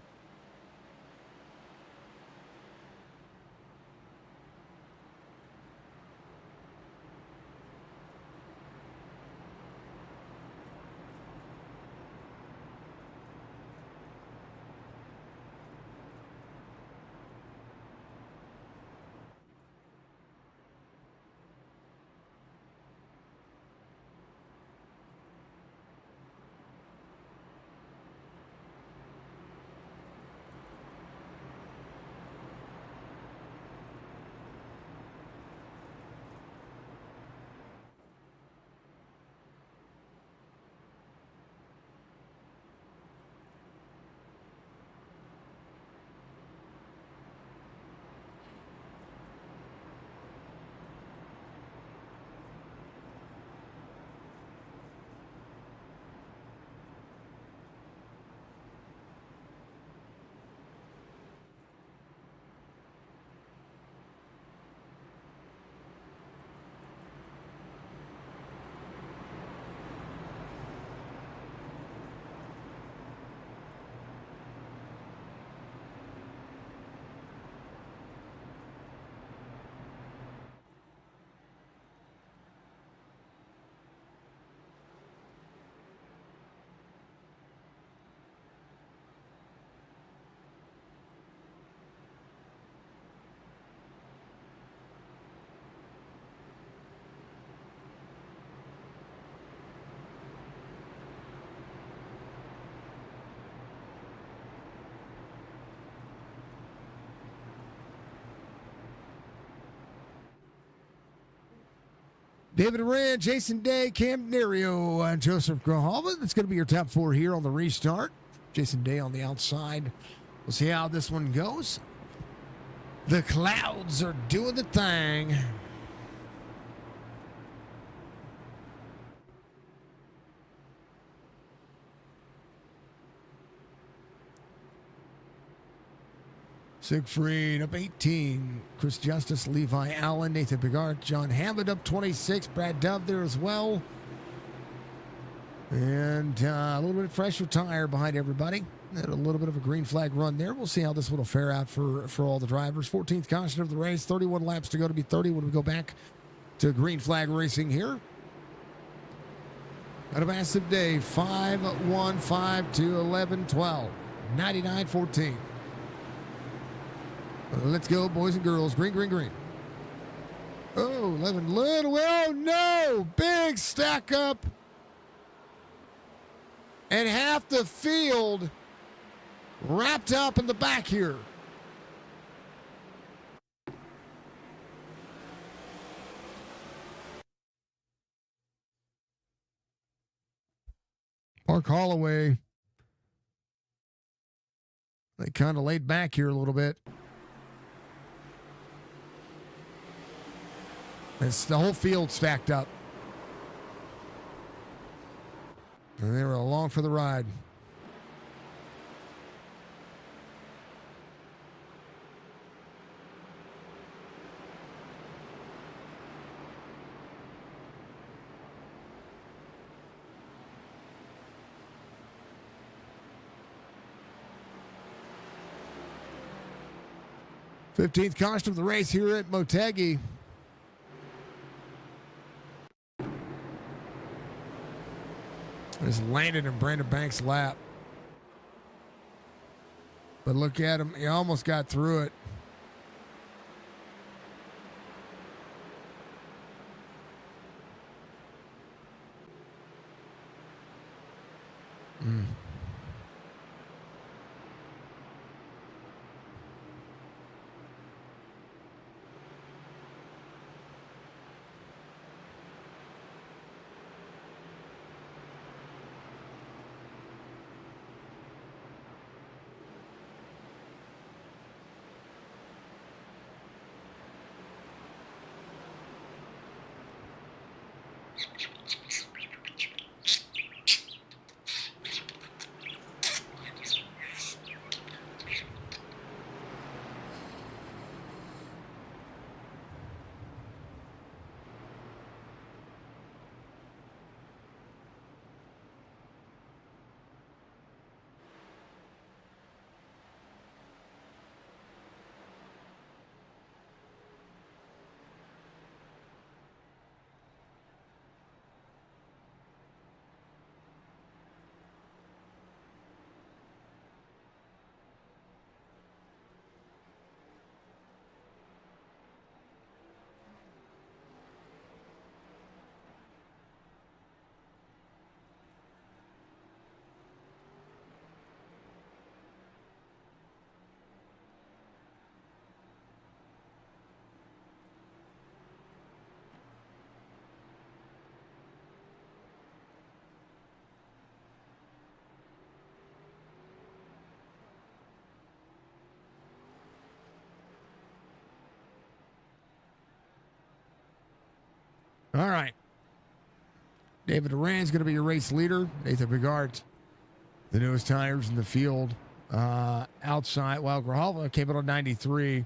David Rand, Jason Day, Cam Nerio, and Joseph Grijalva. That's going to be your top four here on the restart. Jason Day on the outside. We'll see how this one goes. The clouds are doing the thing. Siegfried up 18. Chris Justice, Levi Allen, Nathan Bigart, John Hammond up 26. Brad Dove there as well. And a little bit fresher tire behind everybody. And a little bit of a green flag run there. We'll see how this one will fare out for all the drivers. 14th caution of the race. 31 laps to go to be 30 when we go back to green flag racing here. On a massive day. 5-1, 5-2, 11, 12. 99, 14. Let's go, boys and girls. Green, green, green. Oh, 11 little. Oh, no. Big stack up. And half the field wrapped up in the back here. Mark Holloway. They kind of laid back here a little bit. It's the whole field stacked up. And they were along for the ride. Fifteenth caution of the race here at Motegi. Just landed in Brandon Banks' lap. But look at him. He almost got through it. All right. David Duran's going to be your race leader. Nathan Bigart, the newest tires in the field. Outside, well, Grijalva came in on 93.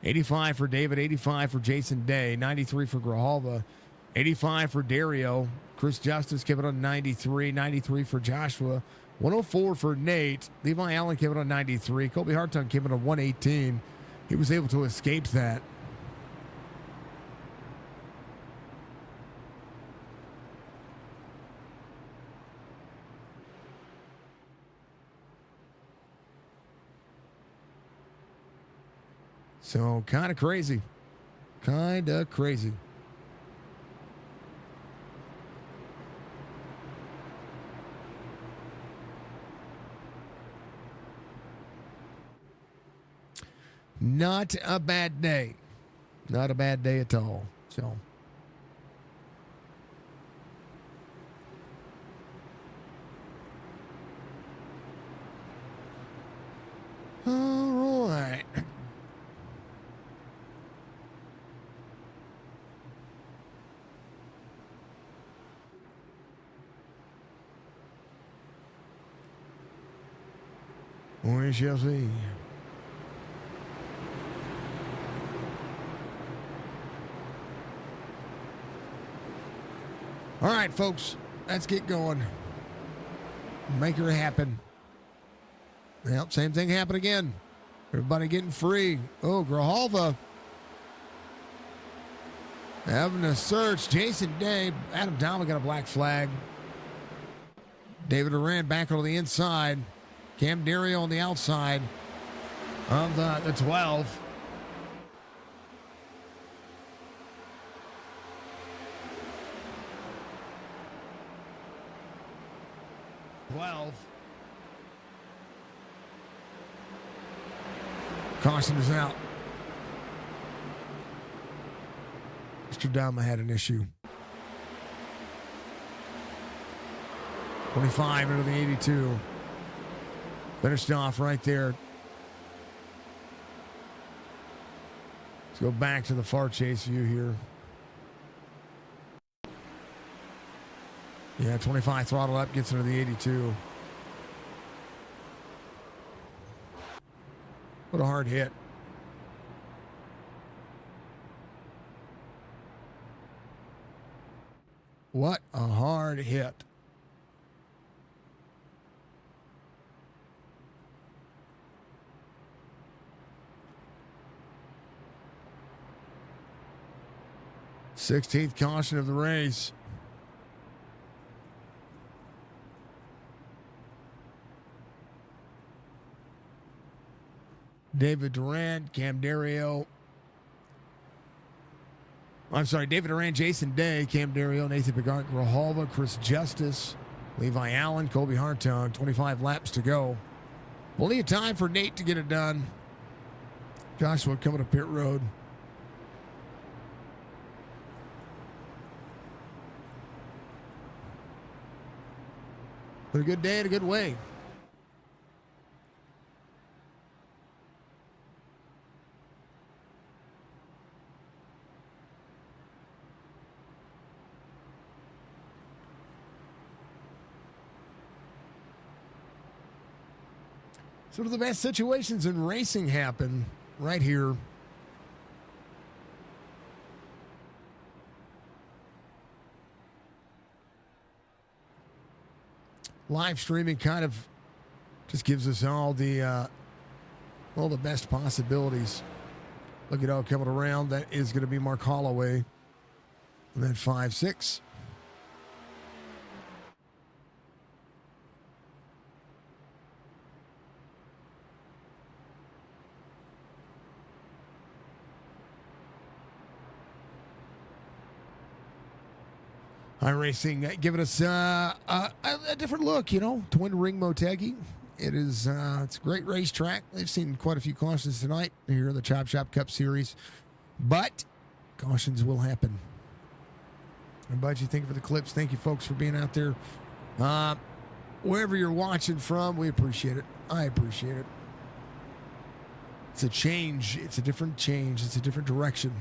85 for David, 85 for Jason Day, 93 for Grijalva, 85 for Dario. Chris Justice came in on 93, 93 for Joshua, 104 for Nate. Levi Allen came in on 93. Colby Hartung came in on 118. He was able to escape that. So kind of crazy. Kind of crazy. Not a bad day. Not a bad day at all. So We shall see. All right, folks, let's get going. Make her happen. Yep, same thing happened again. Everybody getting free. Oh, Grijalva having a search. Jason Day, Adam Dama got a black flag. David Duran back on the inside. Cam Dario on the outside of the 12. Caution is out. Mr. Dama had an issue. 25 into the 82. Finished off right there. Let's go back to the far chase view here. Yeah, 25 throttle up, gets into the 82. What a hard hit. What a hard hit. Sixteenth caution of the race. David Durant, Cam Dario. I'm sorry, David Durant, Jason Day, Cam Dario, Nathan Pagart, Grijalva, Chris Justice, Levi Allen, Colby Hartung. 25 laps to go. Plenty of time for Nate to get it done. Joshua coming to pit road. But a good day and a good way. Some of the best situations in racing happen right here. Live streaming kind of just gives us all the best possibilities. Look at all coming around. That is going to be Mark Holloway. And then 5-6. iRacing giving us a different look, you know, Twin Ring Motegi. It is it's a great racetrack. They've seen quite a few cautions tonight here in the Chop Shop Cup Series, but cautions will happen. Everybody, thank you for the clips. Thank you, folks, for being out there. Wherever you're watching from, we appreciate it. I appreciate it. It's a change. It's a different change. It's a different direction.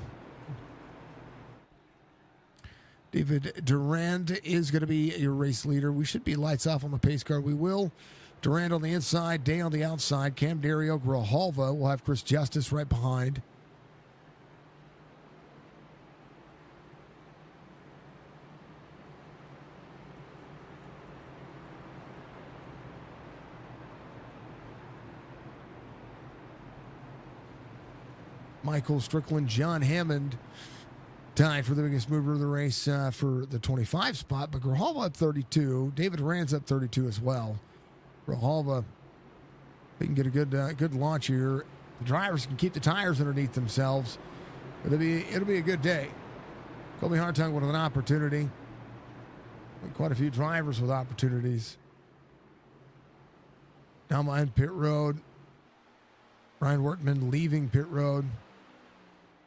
David Durand is going to be your race leader. We should be lights off on the pace car. We will. Durand on the inside, Day on the outside. Cam Dario, Grijalva. We'll have Chris Justice right behind. Michael Strickland, John Hammond. Tied for the biggest mover of the race for the 25 spot, but Grijalva up 32. David Durand's up 32 as well. Grijalva, we can get a good launch here. The drivers can keep the tires underneath themselves. It'll be a good day. Colby Hartung with an opportunity. Quite a few drivers with opportunities. Down behind pit road. Ryan Wortman leaving pit road.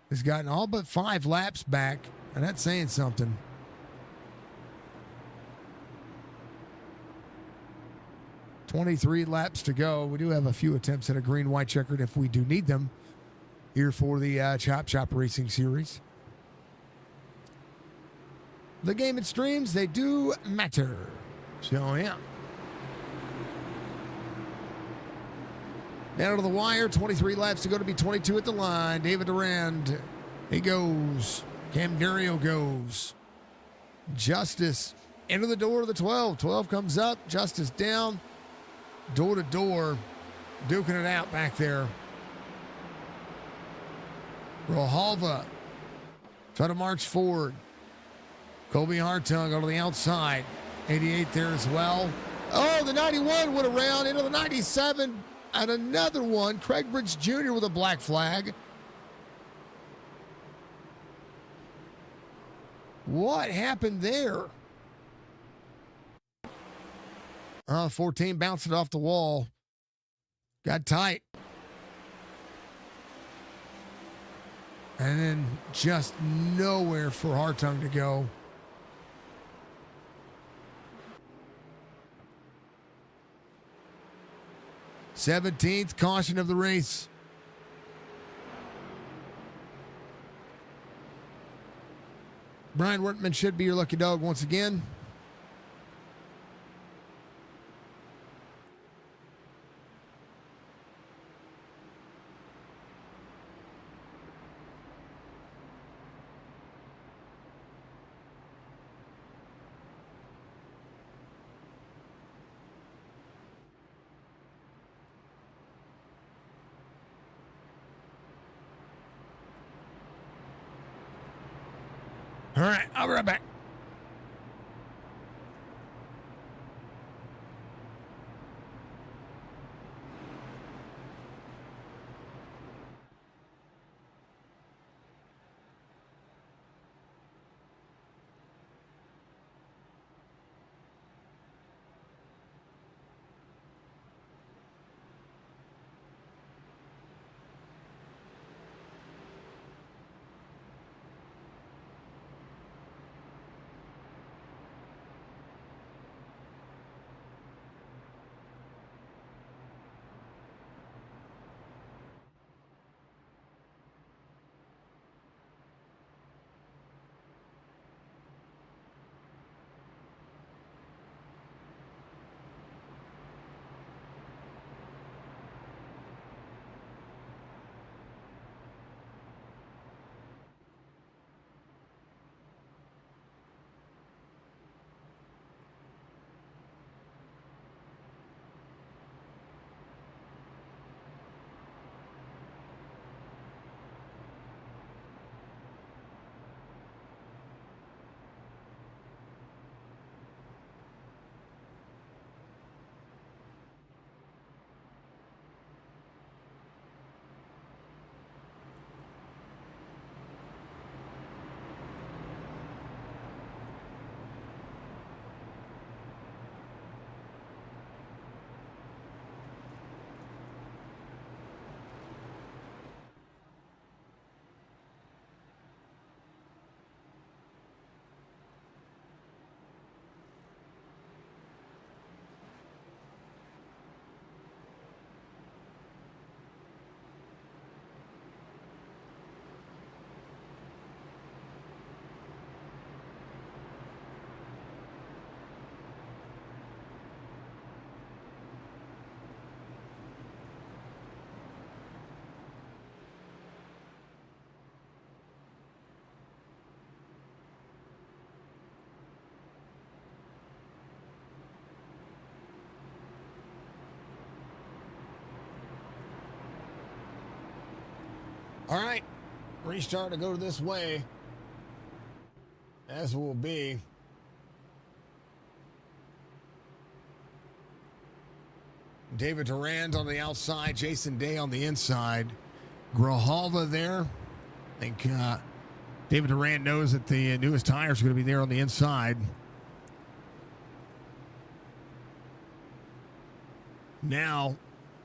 Has gotten all but 5 laps back, and that's saying something. "23 laps to go. We do have a few attempts at a green-white checkered if we do need them here for the Chop Shop Racing Series. The game and streams, they do matter. So, yeah. Down to the wire, 23 laps to go to be 22 at the line. David Durand, he goes. Cam Dario goes. Justice into the door of the 12. 12 comes up. Justice down. Door to door. Duking it out back there. Rohalva try to march forward. Colby Hartung on the outside. 88 there as well. Oh, the 91 went around into the 97. And another one. Craig Bridge Jr. with a black flag. What happened there? 14 bounced it off the wall. Got tight. And then just nowhere for Hartung to go. Seventeenth caution of the race. Brian Wertman should be your lucky dog once again. All right, I'll be right back. All right, restart to go this way, as will be. David Durand on the outside, Jason Day on the inside. Grijalva there. I think David Durand knows that the newest tires are going to be there on the inside. Now,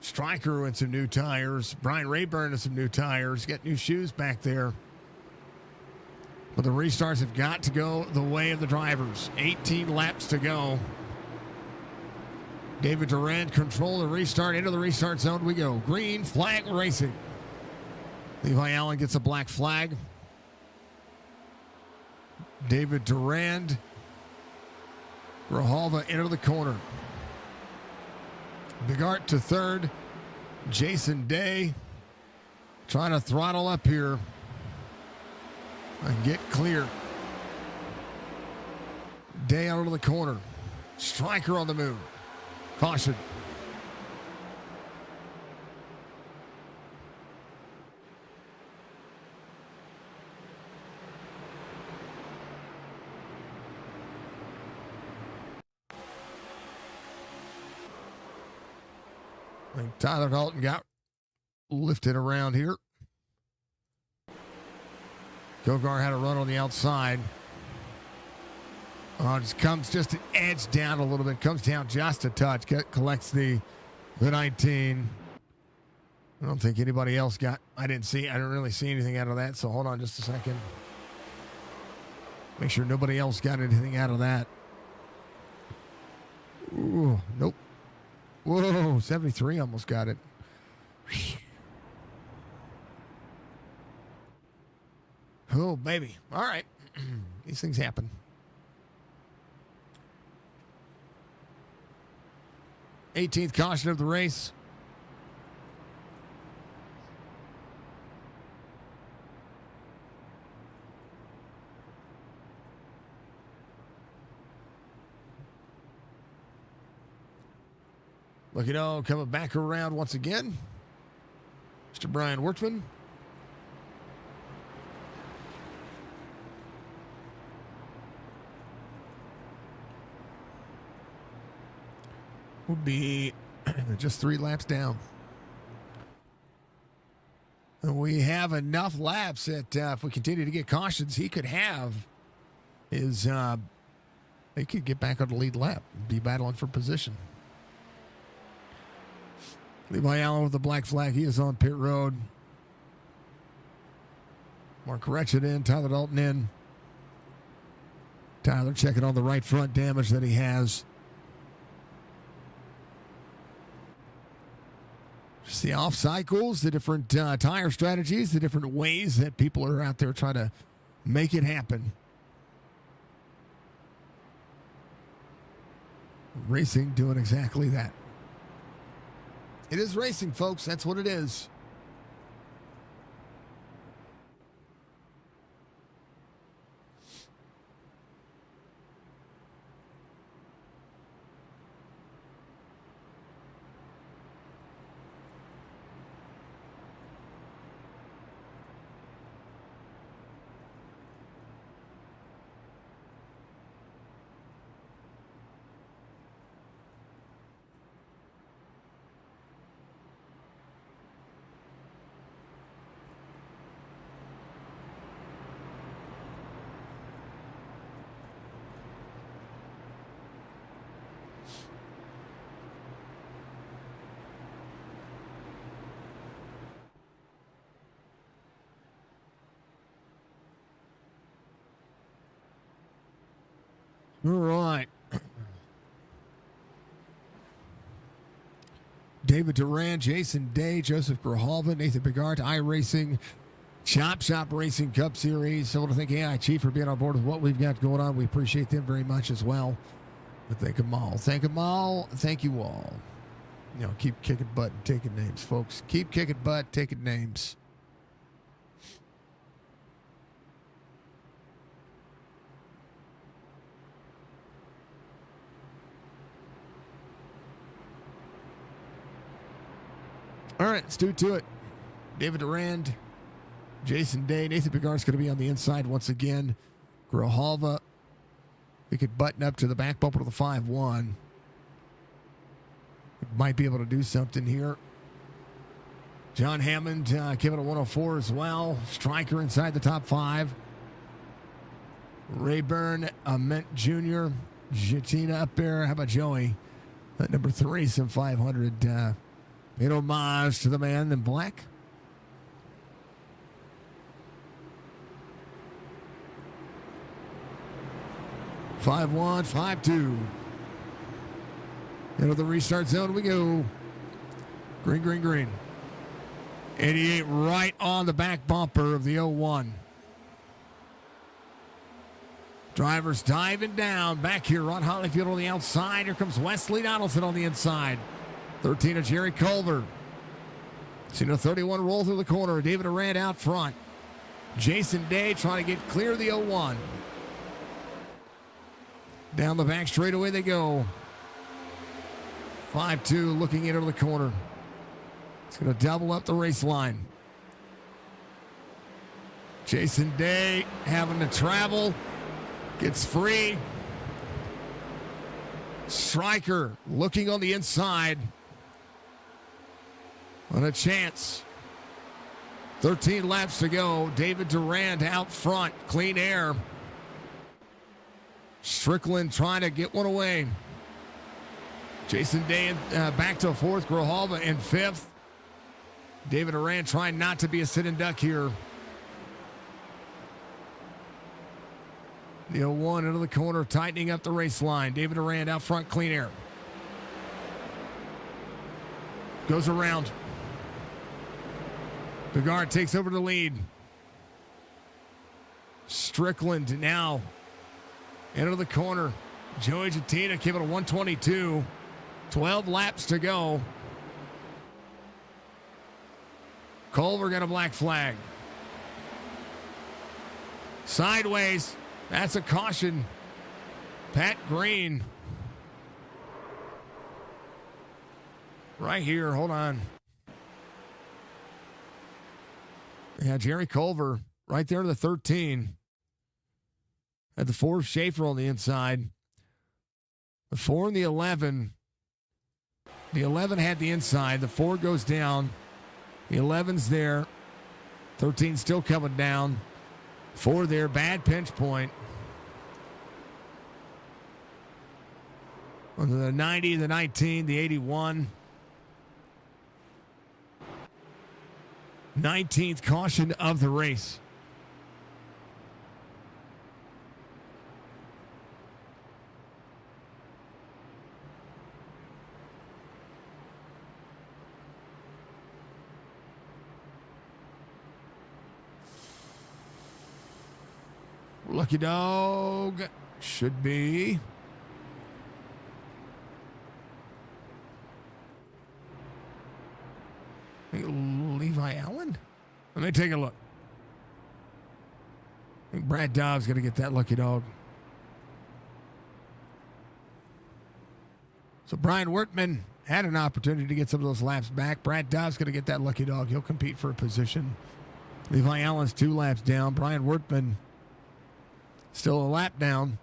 Stryker in some new tires. Brian Rayburn in some new tires. Got new shoes back there. But the restarts have got to go the way of the drivers. 18 laps to go. David Durand control the restart. Into the restart zone we go. Green flag racing. Levi Allen gets a black flag. David Durand. Grijalva into the corner. Bigart to third. Jason Day trying to throttle up here and get clear. Day out of the corner. Striker on the move. Caution. I think Tyler Dalton got lifted around here. Kogar had a run on the outside. Just comes just an edge down a little bit. Comes down just a touch. Collects the 19. I don't think anybody else got. I didn't really see anything out of that. So hold on just a second. Make sure nobody else got anything out of that. Ooh, nope. Whoa, 73 almost got it. Oh, baby. All right. These things happen. Eighteenth caution of the race. Look at all coming back around once again. Mr. Brian Wortman. Will be just 3 laps down. And we have enough laps that if we continue to get cautions, he could have his, he could get back on the lead lap and be battling for position. Levi Allen with the black flag. He is on pit road. Mark Correction in. Tyler Dalton in. Tyler checking on the right front damage that he has. Just the off cycles, the different tire strategies, the different ways that people are out there trying to make it happen. Racing doing exactly that. It is racing, folks. That's what it is. All right. David Duran, Jason Day, Joseph Grijalva, Nathan Bigart, iRacing, Chop Shop Racing Cup Series. So I want to thank AI Chief for being on board with what we've got going on. We appreciate them very much as well. But thank them all. Thank them all. Thank you all. You know, keep kicking butt and taking names, folks. Keep kicking butt, taking names. All right, let's do to it. David Durand, Jason Day, Nathan Bigart's going to be on the inside once again. Grijalva, we could button up to the back bumper of the 5-1. Might be able to do something here. John Hammond giving a 104 as well. Striker inside the top 5. Rayburn, Ament Jr., Jatina up there. How about Joey? At number 3, some 500. In homage to the man in black. Five one, 5-2. Into the restart zone we go. Green, green, green. 88 right on the back bumper of the 01. Drivers diving down. Back here, Ron Hollyfield on the outside. Here comes Wesley Donaldson on the inside. 13 of Jerry Culver. Seen a 31 roll through the corner. David Durant out front. Jason Day trying to get clear of the 01. Down the back straightaway they go. 5-2 looking into the corner. It's going to double up the race line. Jason Day having to travel. Gets free. Stryker looking on the inside. On a chance. 13 laps to go. David Durant out front. Clean air. Strickland trying to get one away. Jason Day back to fourth. Grijalva in fifth. David Durant trying not to be a sitting duck here. The 01 into the corner, tightening up the race line. David Durant out front, clean air. Goes around. Begard takes over the lead. Strickland now into the corner. Joey Jatina giving a 122. 12 laps to go. Culver got a black flag. Sideways. That's a caution. Pat Green. Right here. Hold on. Yeah, Jerry Culver right there to the 13. At the 4, Schaefer on the inside. The 4 and the 11. The 11 had the inside. The 4 goes down. The 11's there. 13 still coming down. 4 there. Bad pinch point. On the 90, the 19, the 81. 19th caution of the race. Lucky dog should be Levi Allen. Let me take a look. I think Brad Dobbs going to get that lucky dog. So Brian Wertman had an opportunity to get some of those laps back. Brad Dobbs going to get that lucky dog. He'll compete for a position. Levi Allen's 2 laps down. Brian Wertman still a lap down.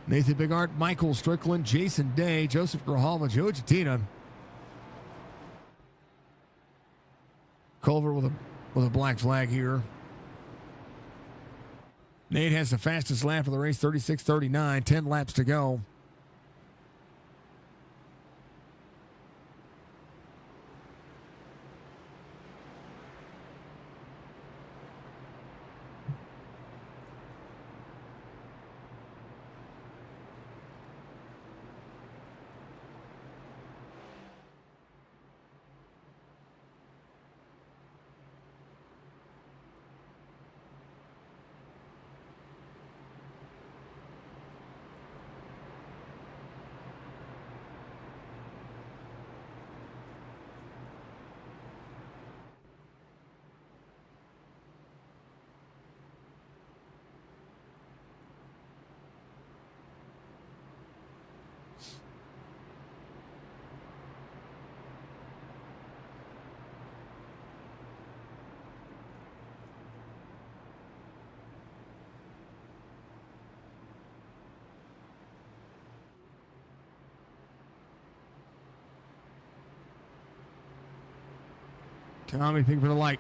Nathan Bigart, Michael Strickland, Jason Day, Joseph Grijalva, Joe Jatina. Culver with a black flag here. Nate has the fastest lap of the race, 36:39. 10 laps to go. Tommy, think for the light.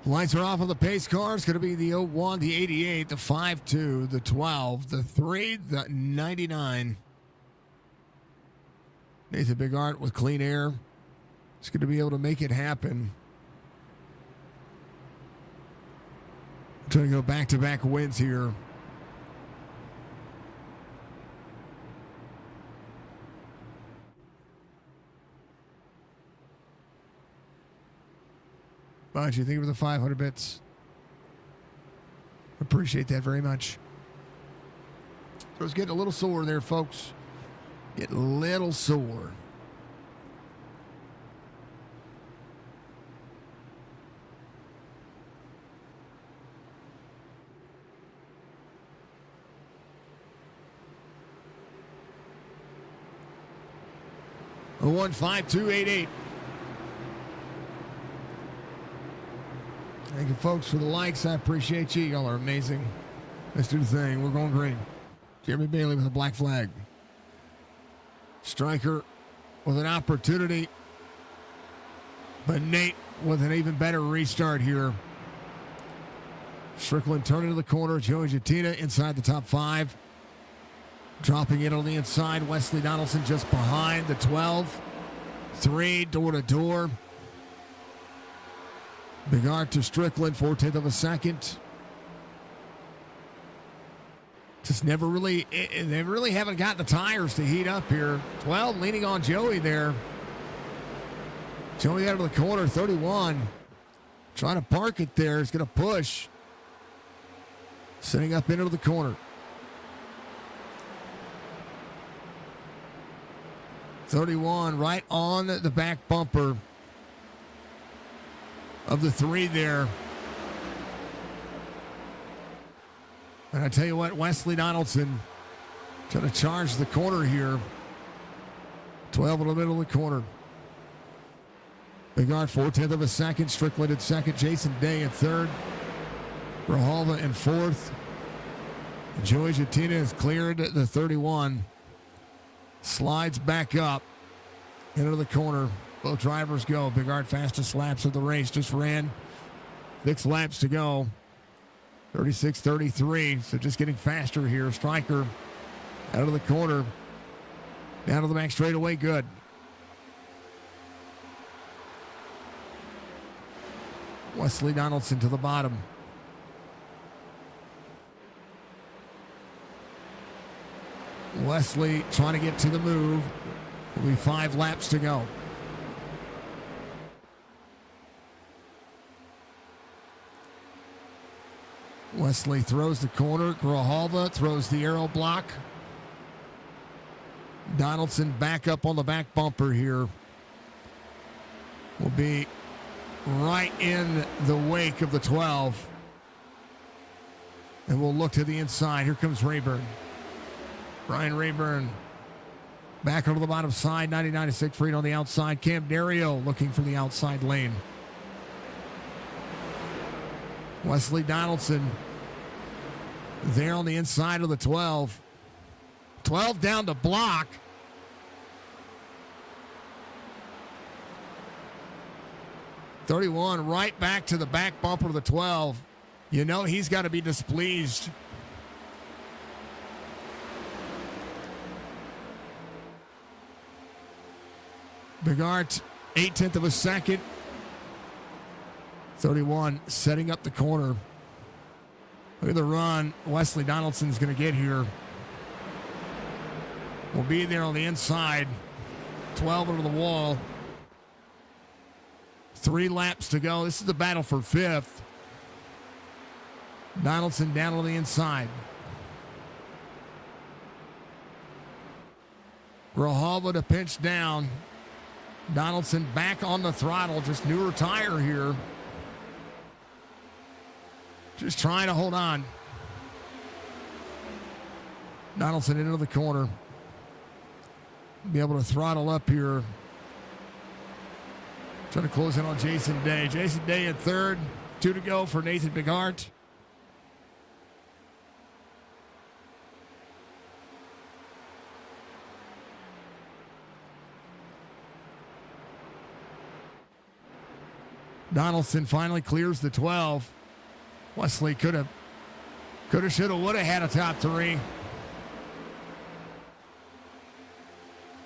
Lights are off on the pace car. It's going to be the 01, the 88, the 5-2, the 12, the 3, the 99. Nathan Bigart with clean air. He's going to be able to make it happen. Trying to go back-to-back wins here. What you think of the 500 bits? Appreciate that very much. So it's getting a little sore there, folks. Getting a little sore. A 15288. Thank you, folks, for the likes. I appreciate you. Y'all are amazing. Let's do the thing. We're going green. Jeremy Bailey with a black flag. Striker with an opportunity. But Nate with an even better restart here. Strickland turning to the corner. Joey Jatina inside the top 5. Dropping it on the inside. Wesley Donaldson just behind the 12. 3 door to door. Bigart to Strickland, 4/10 of a second. Just never really, they really haven't got the tires to heat up here. 12 leaning on Joey there. Joey out of the corner, 31. Trying to park it there. He's going to push. Setting up into the corner. 31 right on the back bumper of the 3 there. And I tell you what, Wesley Donaldson trying to charge the corner here. 12 in the middle of the corner. Bigart, 4/10 of a second. Strickland at second. Jason Day at third. Grijalva in fourth. Joey Jatina has cleared the 31. Slides back up into the corner. Both drivers go. Bigart, fastest laps of the race, just ran 6 laps to go. 36-33, so just getting faster here. Striker out of the corner. Down to the back straightaway, good. Wesley Donaldson to the bottom. Wesley trying to get to the move. Will be 5 laps to go. Wesley throws the corner. Grijalva throws the aero block. Donaldson back up on the back bumper here. Will be right in the wake of the 12. And we'll look to the inside. Here comes Rayburn. Brian Rayburn back over the bottom side. 99-6 Freed on the outside. Cam Dario looking for the outside lane. Wesley Donaldson there on the inside of the 12. 12 down to block. (31) right back to the back bumper of the 12. You know he's got to be displeased. Bigart, 8/10 of a second. 31 setting up the corner. Look at the run Wesley Donaldson's going to get here. Will be there on the inside. 12 over the wall. 3 laps to go. This is the battle for 5th. Donaldson down on the inside. Grijalva to pinch down. Donaldson back on the throttle. Just newer tire here. Just trying to hold on. Donaldson into the corner. Be able to throttle up here. Trying to close in on Jason Day. Jason Day at third. 2 to go for Nathan Bigart. Donaldson finally clears the 12. Wesley could have, should have, would have had a top 3.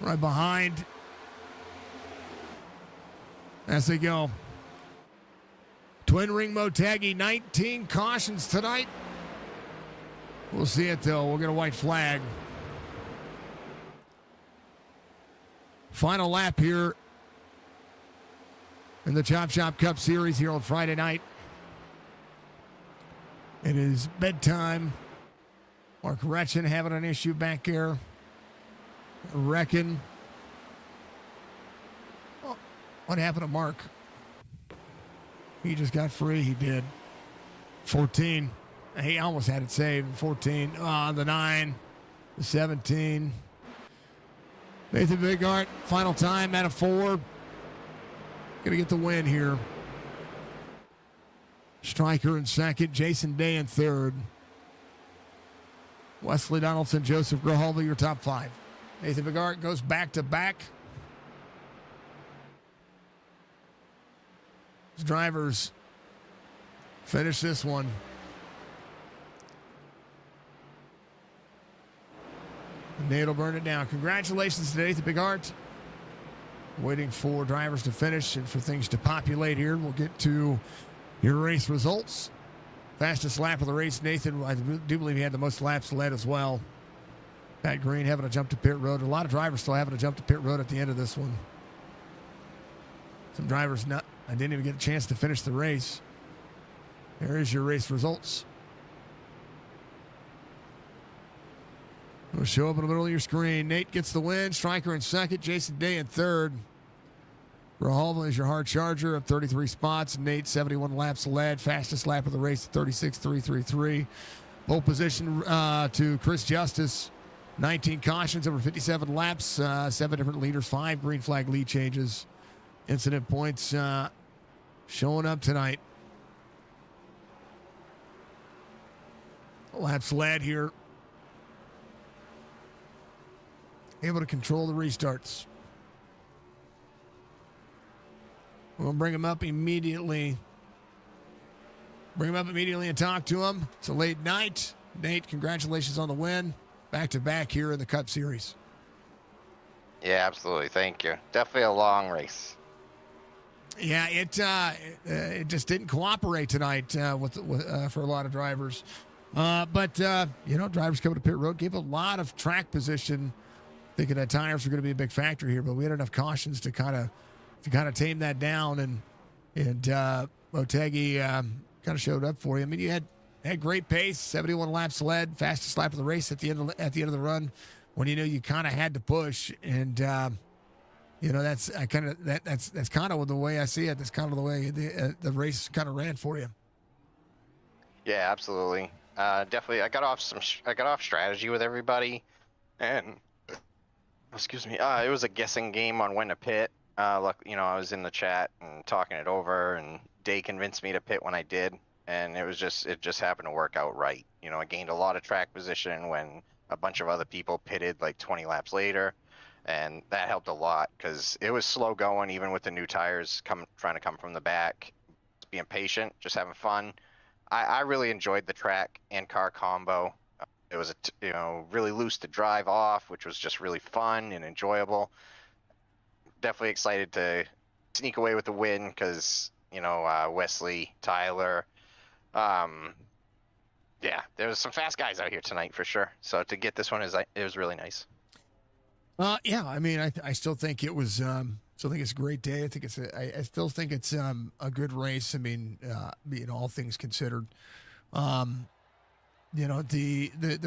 Right behind as they go. Twin Ring Motegi, 19 cautions tonight. We'll see it, though. We'll get a white flag. Final lap here in the Chop Shop Cup Series here on Friday night. It is bedtime. Mark Retchen having an issue back there. Reckon. Oh, what happened to Mark? He just got free. He did. 14. He almost had it saved. 14. The 9. The 17. Nathan Bigart, final time at a 4. Gonna get the win here. Stryker in second. Jason Day in third. Wesley Donaldson, Joseph Grijalva, your top 5. Nathan Bigart goes back to back. His drivers finish this one. Nate will burn it down. Congratulations to Nathan Bigart. Waiting for drivers to finish and for things to populate here. We'll get to your race results. Fastest lap of the race, Nathan, I do believe he had the most laps led as well. Pat Green having to jump to pit road. A lot of drivers still having to jump to pit road at the end of this one. Some drivers I didn't even get a chance to finish the race. There is your race results. It'll show up in the middle of your screen. Nate gets the win. Stryker in second. Jason Day in third. Grijalva is your hard charger up 33 spots. Nate, 71 laps led. Fastest lap of the race, 36.333. Pole position to Chris Justice. 19 cautions over 57 laps. 7 different leaders. 5 green flag lead changes. Incident points showing up tonight. Laps led here. Able to control the restarts. We'll bring him up immediately. And talk to him. It's a late night. Nate, congratulations on the win. Back-to-back here in the Cup Series. Yeah, absolutely. Thank you. Definitely a long race. Yeah, it just didn't cooperate tonight with for a lot of drivers. But drivers coming to pit road gave a lot of track position, thinking that tires were going to be a big factor here. But we had enough cautions to kind of tame that down, and Motegi kind of showed up for you. I mean, you had great pace, 71 laps led, fastest lap of the race at the end of the run, when you kind of had to push, and that's kind of the way I see it. That's kind of the way the race kind of ran for you. Yeah, absolutely. Definitely. I got off strategy with everybody, and excuse me. It was a guessing game on when to pit. I was in the chat and talking it over, and Day convinced me to pit when I did, and it just happened to work out right. I gained a lot of track position when a bunch of other people pitted like 20 laps later, and that helped a lot because it was slow going even with the new tires trying to come from the back. Just being patient, just having fun. I really enjoyed the track and car combo. It was really loose to drive off, which was just really fun and enjoyable. Definitely excited to sneak away with the win because Wesley, Tyler, there was some fast guys out here tonight for sure. So to get this one it was really nice. Yeah, I mean, I still think it was. Still think it's a great day. I still think it's a good race. I mean, all things considered. The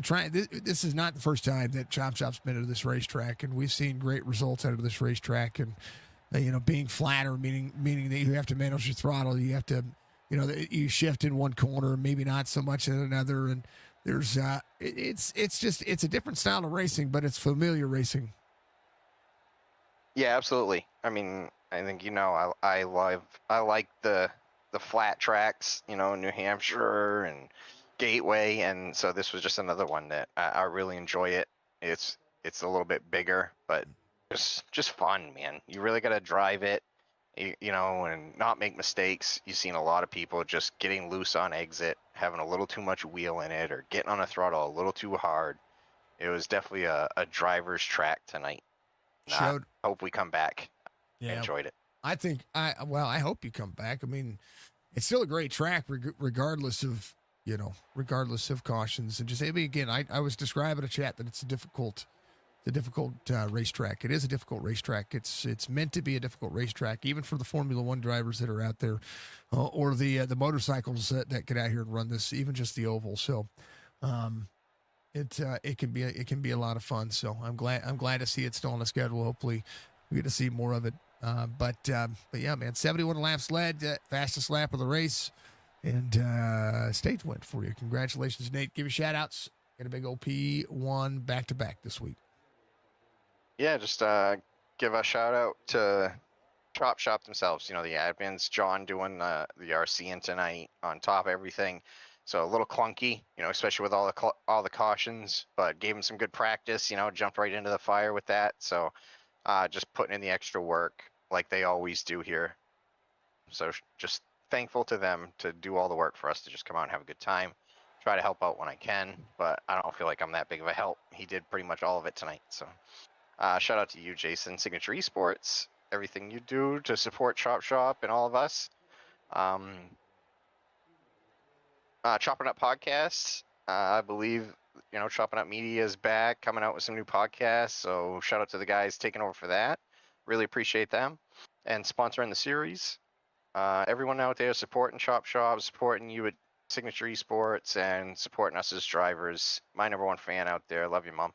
track. This is not the first time that Chop Shop's been to this racetrack, and we've seen great results out of this racetrack. And being flatter, meaning that you have to manage your throttle. You have to, you shift in one corner, maybe not so much in another. And there's it's a different style of racing, but it's familiar racing. Yeah, absolutely. I mean, I think I like the flat tracks, New Hampshire and Gateway, and so this was just another one that I really enjoy it. It's a little bit bigger, but just fun, man. You really got to drive it you know, and not make mistakes. You've seen a lot of people just getting loose on exit, having a little too much wheel in it, or getting on a throttle a little too hard. It was definitely a driver's track tonight. I Showed. hope we come back. I Yeah. enjoyed it. I hope you come back. I mean, it's still a great track, regardless of regardless of cautions. And just again, I was describing a chat that it's a difficult racetrack. It is a difficult racetrack. It's meant to be a difficult racetrack, even for the Formula One drivers that are out there, or the motorcycles that get out here and run this, even just the oval. So, it can be a lot of fun. So I'm glad to see it still on the schedule. Hopefully, we get to see more of it. But yeah, man, 71 laps led, fastest lap of the race, and stage win for you. Congratulations, Nate. Give you shout outs. Get a big old P1 back to back this week. Yeah, just give a shout out to Chop Shop themselves. You know, the admins, John doing the RCing tonight on top of everything. So a little clunky, you know, especially with all the cautions, but gave him some good practice. You know, jumped right into the fire with that. So just putting in the extra work like they always do here. So just thankful to them to do all the work for us to just come out and have a good time. Try to help out when I can, but I don't feel like I'm that big of a help. He did pretty much all of it tonight. So shout out to you, Jason, Signature Esports, everything you do to support Chop Shop and all of us. Chopp'n Up podcast. I believe, you know, Chopp'n Up Media is back, coming out with some new podcasts. So shout out to the guys taking over for that. Really appreciate them and sponsoring the series. Everyone out there supporting Chop Shop, supporting you at Signature Esports, and supporting us as drivers. My number one fan out there. Love you, Mom.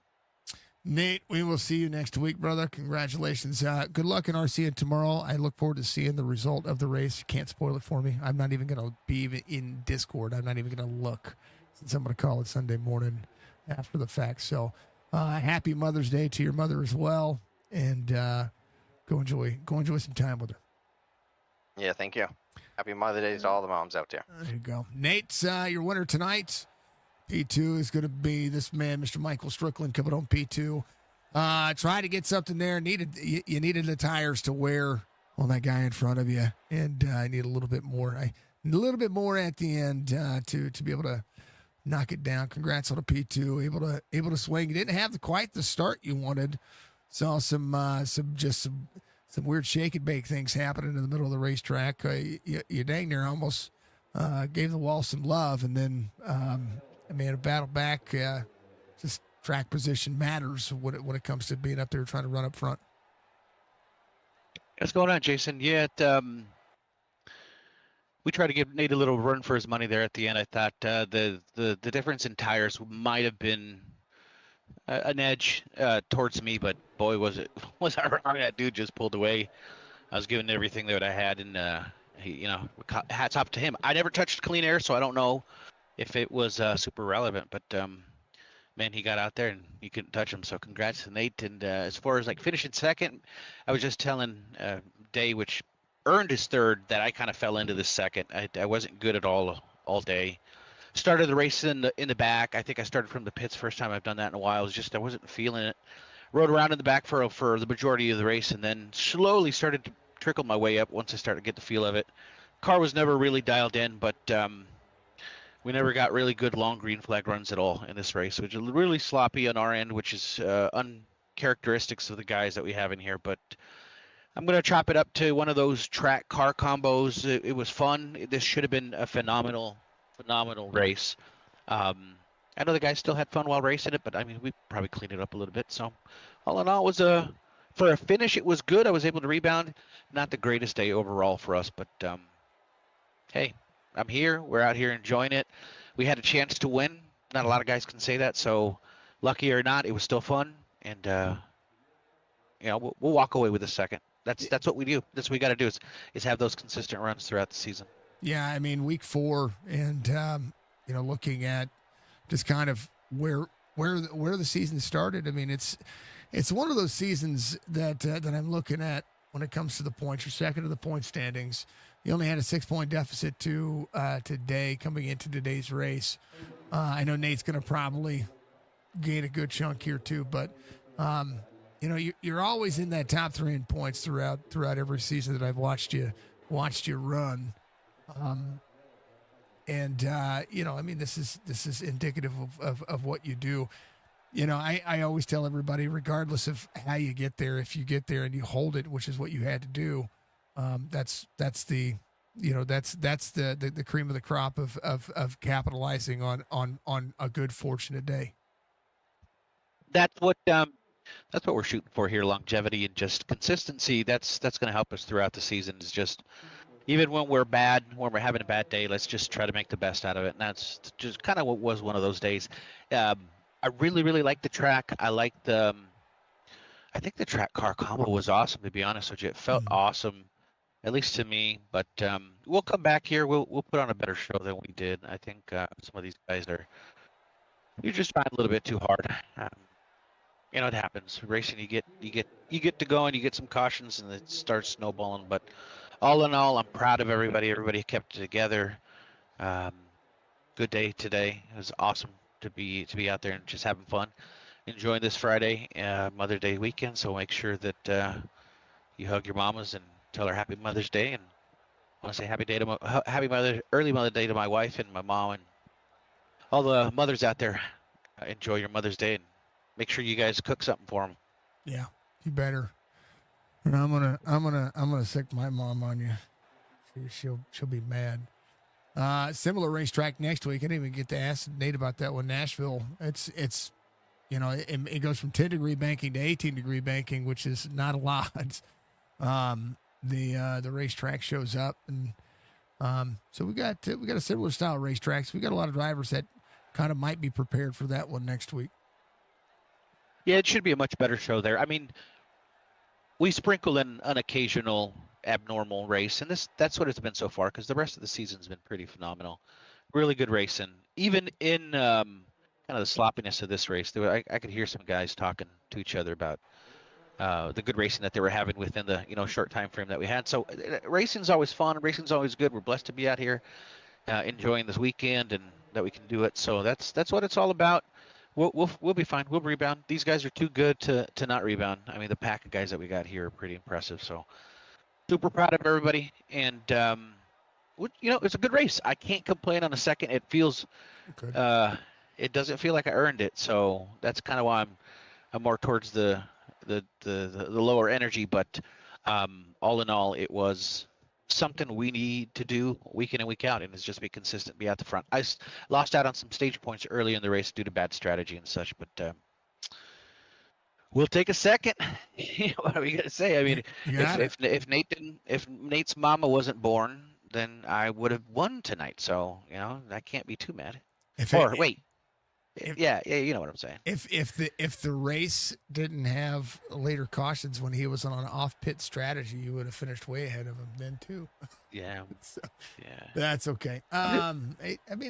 Nate, we will see you next week, brother. Congratulations. Good luck in RC tomorrow. I look forward to seeing the result of the race. Can't spoil it for me. I'm not even going to be in Discord. I'm not even going to look, since I'm going to call it Sunday morning after the fact. So happy Mother's Day to your mother as well. And go enjoy some time with her. Yeah, thank you. Happy Mother's Day to all the moms out there. There you go. Nate's your winner tonight. P2 is going to be this man, Mr. Michael Strickland, coming on P2. Try to get something there. You needed the tires to wear on that guy in front of you, and I need a little bit more. A little bit more at the end to be able to knock it down. Congrats on a P2, able to swing. You didn't have quite the start you wanted. Saw some weird shake and bake things happening in the middle of the racetrack. You dang near almost gave the wall some love, and then. A battle back, just track position matters when it comes to being up there trying to run up front. What's going on, Jason? Yeah, we tried to give Nate a little run for his money there at the end. I thought the difference in tires might have been an edge towards me, but boy, was I wrong. That dude just pulled away. I was giving everything that I had, and hats off to him. I never touched clean air, so I don't know if it was super relevant, but man, he got out there and you couldn't touch him. So congrats to Nate. And as far as like finishing second, I was just telling Day, which earned his third, that I kind of fell into the second. I wasn't good at all day. Started the race in the back. I think I started from the pits first time I've done that in a while. I wasn't feeling it. Rode around in the back for the majority of the race, and then slowly started to trickle my way up once I started to get the feel of it. Car was never really dialed in, but we never got really good long green flag runs at all in this race, which is really sloppy on our end, which is uncharacteristics of the guys that we have in here. But I'm going to chop it up to one of those track car combos. It was fun. This should have been a phenomenal race. I know the guys still had fun while racing it, but I mean, we probably cleaned it up a little bit. So all in all, it was for a finish, it was good. I was able to rebound. Not the greatest day overall for us, but hey, I'm here. We're out here enjoying it. We had a chance to win. Not a lot of guys can say that. So, lucky or not, it was still fun. And we'll walk away with a second. That's what we do. That's what we got to do is have those consistent runs throughout the season. Yeah, I mean, week 4, and looking at just kind of where the season started. I mean, it's one of those seasons that I'm looking at when it comes to the points. You're second to the point standings. You only had a 6-point deficit today coming into today's race. I know Nate's going to probably gain a good chunk here too, but you know, you're always in that top 3 in points throughout every season that I've watched you run. And you know, I mean, this is indicative of what you do. You know, I always tell everybody, regardless of how you get there, if you get there and you hold it, which is what you had to do, that's the you know that's the cream of the crop of capitalizing on a good fortunate day. That's what we're shooting for here: longevity and just consistency. That's going to help us throughout the season. Is just even when we're bad, when we're having a bad day, let's just try to make the best out of it. And that's just kind of what was one of those days. I really like the track. I like the. I think the track car combo was awesome. To be honest with you, it felt awesome, at least to me. But we'll come back here. We'll put on a better show than we did. I think some of these guys you're just trying a little bit too hard. You know, it happens. Racing, you get to go and you get some cautions and it starts snowballing. But all in all, I'm proud of everybody. Everybody kept it together. Um, good day today. It was awesome to be out there and just having fun, enjoying this Friday, Mother Day weekend. So make sure that you hug your mamas and tell her Happy Mother's Day. And I want to say early Mother Day to my wife and my mom and all the mothers out there. Enjoy your Mother's Day and make sure you guys cook something for them. Yeah, you better. And I'm gonna sick my mom on you. She'll be mad. Similar racetrack next week. I didn't even get to ask Nate about that one. Nashville. It's you know it goes from 10-degree banking to 18-degree banking, which is not a lot. The racetrack shows up, and so we got a similar style racetrack. So we got a lot of drivers that kind of might be prepared for that one next week. Yeah, it should be a much better show there. I mean, we sprinkle in an occasional abnormal race, and that's what it's been so far, because the rest of the season's been pretty phenomenal. Really good racing. Even in kind of the sloppiness of this race, I could hear some guys talking to each other about the good racing that they were having within the short time frame that we had. So racing's always fun. Racing's always good. We're blessed to be out here enjoying this weekend and that we can do it. So that's what it's all about. We'll be fine. We'll rebound. These guys are too good to not rebound. I mean, the pack of guys that we got here are pretty impressive. So super proud of everybody. And it's a good race. I can't complain on a second. It feels it doesn't feel like I earned it. So that's kind of why I'm more towards the lower energy. But all in all, it was something we need to do week in and week out, and it's just be consistent, be at the front. I lost out on some stage points early in the race due to bad strategy and such, but we'll take a second. What are we gonna say? I mean, if Nate's mama wasn't born, then I would have won tonight. So I can't be too mad. Yeah, you know what I'm saying. If the race didn't have later cautions when he was on an off pit strategy, you would have finished way ahead of him then too. Yeah. So, yeah. That's okay. I mean,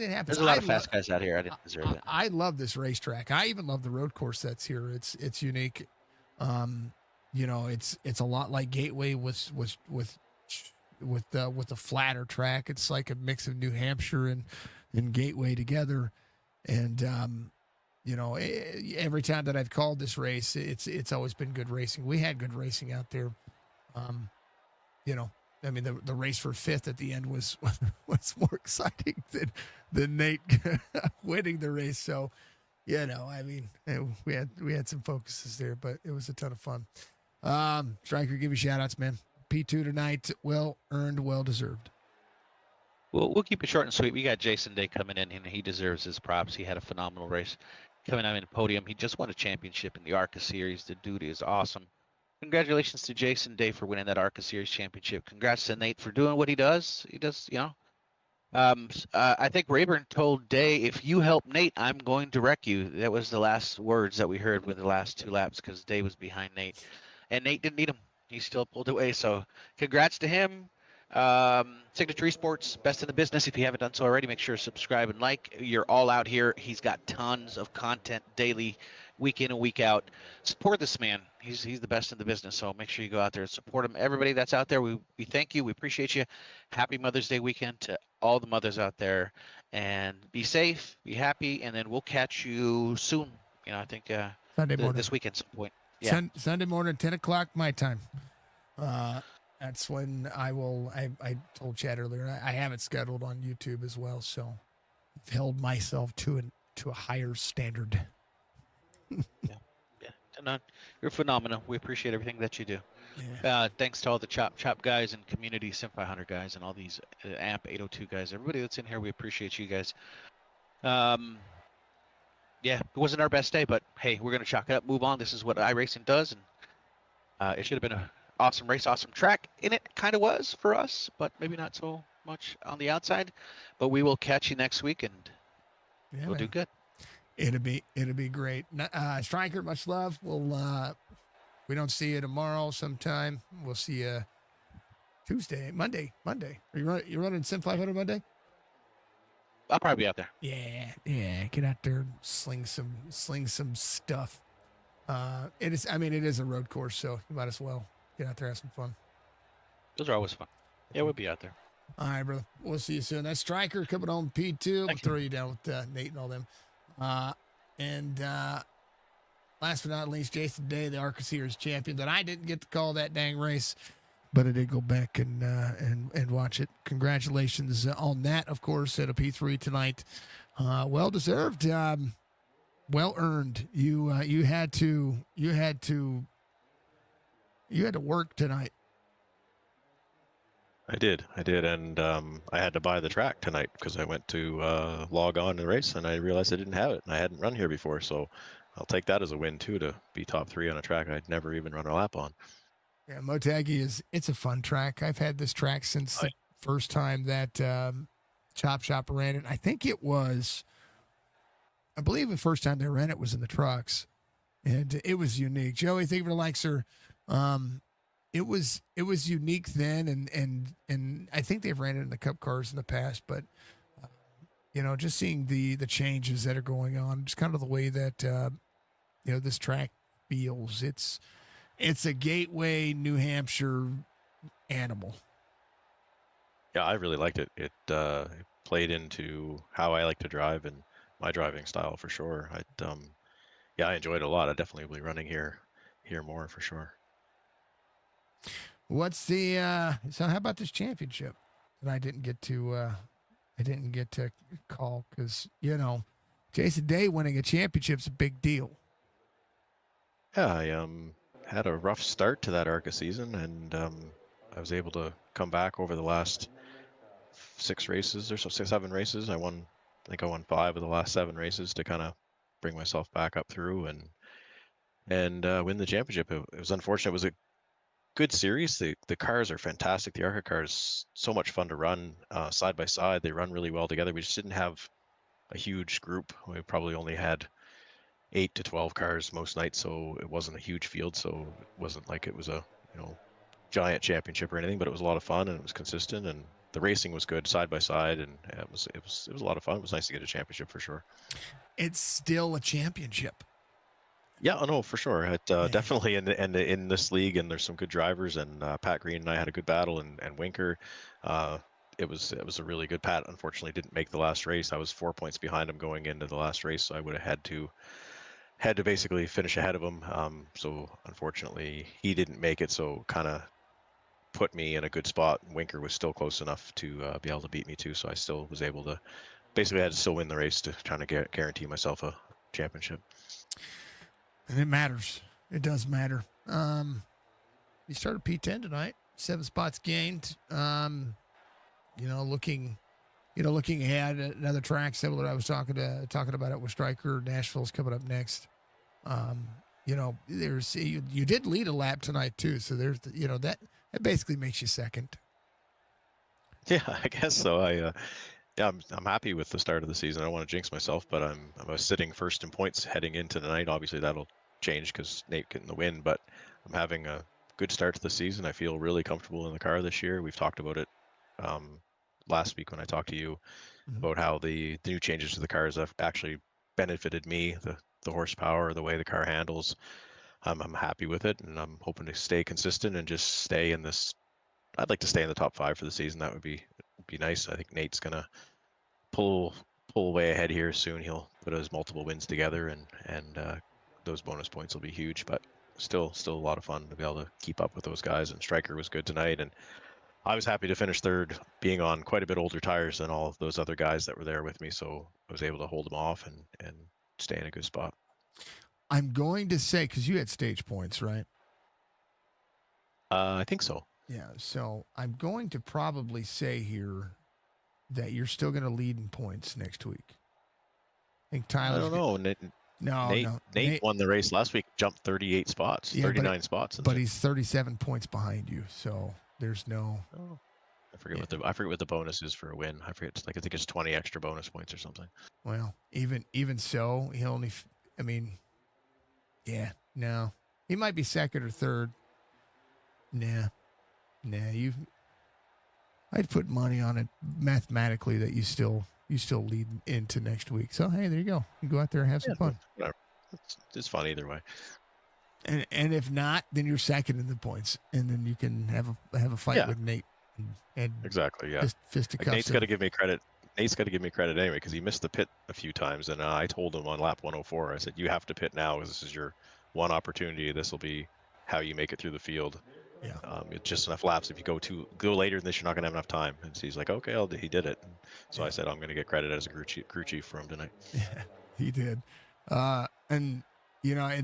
it happens. There's a lot of fast guys out here. I didn't deserve it. I love this racetrack. I even love the road course that's here. It's unique. It's a lot like Gateway with the flatter track. It's like a mix of New Hampshire and Gateway together. And every time that I've called this race, it's always been good racing. We had good racing out there. I mean, the race for fifth at the end was more exciting than Nate winning the race. So, I mean, we had some focuses there, but it was a ton of fun. Striker, give you shout outs, man. P2 tonight, well earned, well deserved. We'll keep it short and sweet. We got Jason Day coming in, and he deserves his props. He had a phenomenal race coming out in the podium. He just won a championship in the ARCA Series. The dude is awesome. Congratulations to Jason Day for winning that ARCA Series championship. Congrats to Nate for doing what he does. He does, I think Rayburn told Day, if you help Nate, I'm going to wreck you. That was the last words that we heard with the last two laps because Day was behind Nate. And Nate didn't need him. He still pulled away. So congrats to him. Signature Esports, best in the business. If you haven't done so already, make sure to subscribe and like. You're all out here. He's got tons of content daily, week in and week out. Support this man. He's the best in the business. So make sure you go out there and support him. Everybody that's out there, we thank you. We appreciate you. Happy Mother's Day weekend to all the mothers out there. And be safe, be happy, and then we'll catch you soon. I think Sunday morning. this weekend at some point. Yeah. Sunday morning, 10 o'clock my time. That's when I will. I told Chad earlier. I have it scheduled on YouTube as well, so I've held myself to a higher standard. Yeah. Yeah. No, you're phenomenal. We appreciate everything that you do. Yeah. Thanks to all the Chop guys and community Sim 500 guys and all these AMP 802 guys. Everybody that's in here, we appreciate you guys. Yeah, it wasn't our best day, but hey, we're gonna chalk it up, move on. This is what iRacing does, and it should have been an awesome race, awesome track. And it kind of was for us, but maybe not so much on the outside. But we will catch you next week, and Yeah, we'll do man. good. It'll be great. Striker, much love. We don't see you tomorrow sometime. We'll see you Monday. Are you running Sim 500 Monday? I'll probably be out there. Yeah. Get out there and sling some stuff. It is. I mean, it is a road course, so you might as well get out there, have some fun. Those are always fun. Yeah, we'll be out there. All right, brother. We'll see you soon. That's Striker coming on P2. We'll Thank you. throw you down with Nate and all them. And last but not least, Jason Day, the ARCA Series champion. That I didn't get to call that dang race, but I did go back and watch it. Congratulations on that, of course, at a P3 tonight. Well deserved, well earned. You had to work tonight. I did, and I had to buy the track tonight because I went to log on and race, and I realized I didn't have it, and I hadn't run here before, so I'll take that as a win too, to be top 3 on a track I'd never even run a lap on. Yeah, Motegi it's a fun track. I've had this track since the first time that Chop Shop ran it. I believe the first time they ran it was in the trucks, and it was unique. Joey, thank you for the like, sir. It was unique then, and I think they've ran it in the Cup cars in the past, but just seeing the changes that are going on, just kind of the way that this track feels. It's a gateway New Hampshire animal. Yeah, I really liked it. It played into how I like to drive and my driving style for sure. I enjoyed it a lot. I definitely will be running here more for sure. What's the so how about this championship that I didn't get to call, because Jason Day winning a championship's a big deal. Yeah, I had a rough start to that ARCA season, and I was able to come back over the last 6 races or so, 7 races. I think I won 5 of the last 7 races to kind of bring myself back up through and win the championship. It was unfortunate. It was a good series. The cars are fantastic. The ARCA cars, so much fun to run side by side. They run really well together. We just didn't have a huge group. We probably only had 8 to 12 cars most nights, so it wasn't a huge field. So it wasn't like it was a giant championship or anything, but it was a lot of fun, and it was consistent, and the racing was good side by side, and it was a lot of fun. It was nice to get a championship for sure. It's still a championship. Yeah, I know for sure. It definitely in this league, and there's some good drivers, and Pat Green and I had a good battle, and Winker. It was a really good. Pat unfortunately didn't make the last race. I was 4 points behind him going into the last race, so I would have had to basically finish ahead of him. So unfortunately he didn't make it, so kind of put me in a good spot. Winker was still close enough to be able to beat me too, so I still was able to. Basically, I had to still win the race to trying to guarantee myself a championship. And it matters. It does matter. You started P10 tonight, 7 spots gained. Looking ahead at another track similar. I was talking about it with Striker. Nashville's coming up next. There's you did lead a lap tonight too, so there's that basically makes you second. Yeah, I guess so. I'm happy with the start of the season. I don't want to jinx myself, but I was sitting first in points heading into the night. Obviously, that'll change because Nate getting the win, but I'm having a good start to the season. I feel really comfortable in the car this year. We've talked about it last week when I talked to you about how the new changes to the cars have actually benefited me, the horsepower, the way the car handles. I'm happy with it, and I'm hoping to stay consistent and just stay in this. I'd like to stay in the top 5 for the season. That would be nice. I think Nate's gonna pull way ahead here soon. He'll put his multiple wins together, and those bonus points will be huge. But still a lot of fun to be able to keep up with those guys. And Striker was good tonight, and I was happy to finish third, being on quite a bit older tires than all of those other guys that were there with me. So I was able to hold them off and stay in a good spot. I'm going to say, because you had stage points, right? I think so. Yeah. So I'm going to probably say here that you're still going to lead in points next week. I think I Tyler's. don't know. Nate won the race last week, jumped 38 spots, Yeah, 39 spots. But he's 37 points behind you. So there's no. Oh, I forget what the bonus is for a win. I forget. I think it's 20 extra bonus points or something. Well, even so, he only. I mean, yeah, no, he might be second or third. Nah, I'd put money on it mathematically that you still lead into next week. So hey, there you go. You go out there and have some fun. Whatever. It's fun either way. And if not, then you're second in the points, and then you can have a fight with Nate. And exactly. Yeah. Fisticuffs. Nate's got to give me credit. Nate's got to give me credit anyway because he missed the pit a few times, and I told him on lap 104. I said, "You have to pit now. This is your one opportunity. This will be how you make it through the field. Yeah. It's just enough laps. If you go later than this, you're not gonna have enough time." And so he's like, "Okay, he did it." And so I said, "I'm gonna get credit as a crew chief for him tonight." Yeah, he did. And and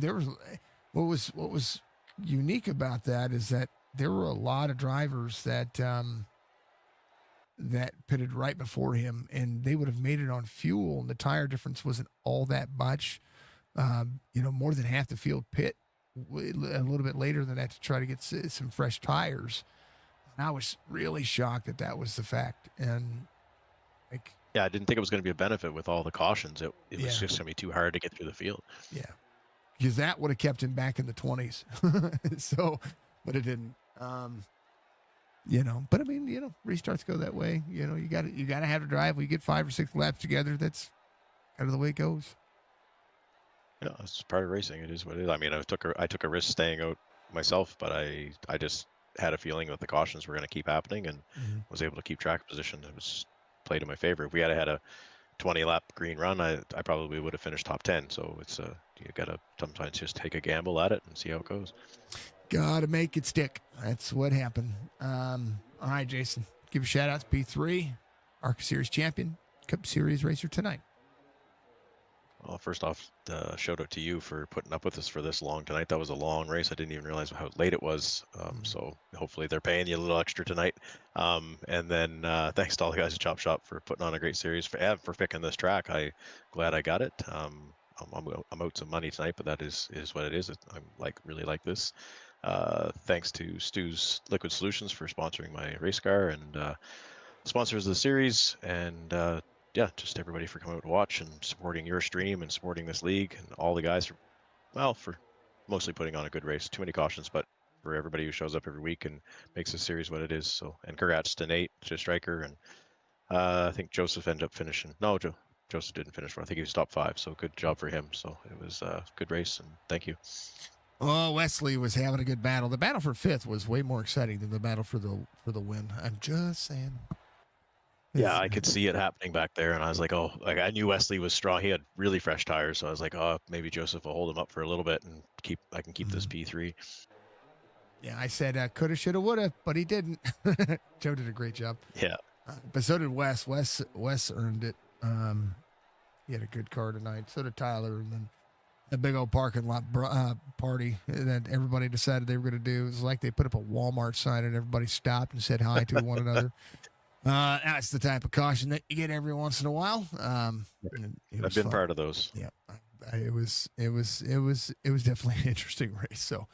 there was what was unique about that is that there were a lot of drivers that pitted right before him, and they would have made it on fuel, and the tire difference wasn't all that much. More than half the field pit a little bit later than that to try to get some fresh tires. And I was really shocked that was the fact. And yeah, I didn't think it was going to be a benefit with all the cautions. It was just going to be too hard to get through the field. Yeah, because that would have kept him back in the 20s. So, but it didn't. But I mean, restarts go that way. You got to have to drive. We get 5 or 6 laps together. That's kind of the way it goes. Yeah, it's part of racing. It is what it is. I mean, I took a risk staying out myself, but I just had a feeling that the cautions were going to keep happening, and was able to keep track of position. It was played in my favor. If we had a 20-lap green run, I probably would have finished top 10. So it's you got to sometimes just take a gamble at it and see how it goes. Gotta make it stick. That's what happened. All right, Jason, give a shout out to P3, ARCA Series champion, Cup Series racer tonight. Well, first off, shout out to you for putting up with us for this long tonight. That was a long race. I didn't even realize how late it was. So hopefully they're paying you a little extra tonight. And then thanks to all the guys at Chop Shop for putting on a great series, for picking this track. Glad I got it. I'm out some money tonight, but that is what it is. I'm really like this. Thanks to Stu's Liquid Solutions for sponsoring my race car and sponsors of the series, and just everybody for coming out to watch and supporting your stream and supporting this league, and all the guys for mostly putting on a good race. Too many cautions, but for everybody who shows up every week and makes this series what it is. So, and congrats to Nate, to Striker, and I think Joseph ended up finishing. No, Joseph didn't finish. I think he was top 5. So good job for him. So it was a good race, and thank you. Oh, Wesley was having a good battle. The battle for 5th was way more exciting than the battle for the win. I'm just saying. Yeah, I could see it happening back there, and I was like, I knew Wesley was strong. He had really fresh tires, so I was like, maybe Joseph will hold him up for a little bit and I can keep this P3. Yeah, I said coulda, shoulda, woulda, but he didn't. Joe did a great job. Yeah, but so did Wes. Wes earned it. He had a good car tonight. So did Tyler, and then a big old parking lot party that everybody decided they were going to do. It was like they put up a Walmart sign and everybody stopped and said hi to one another. That's the type of caution that you get every once in a while. I've been part of those. Yeah, it was definitely an interesting race. So,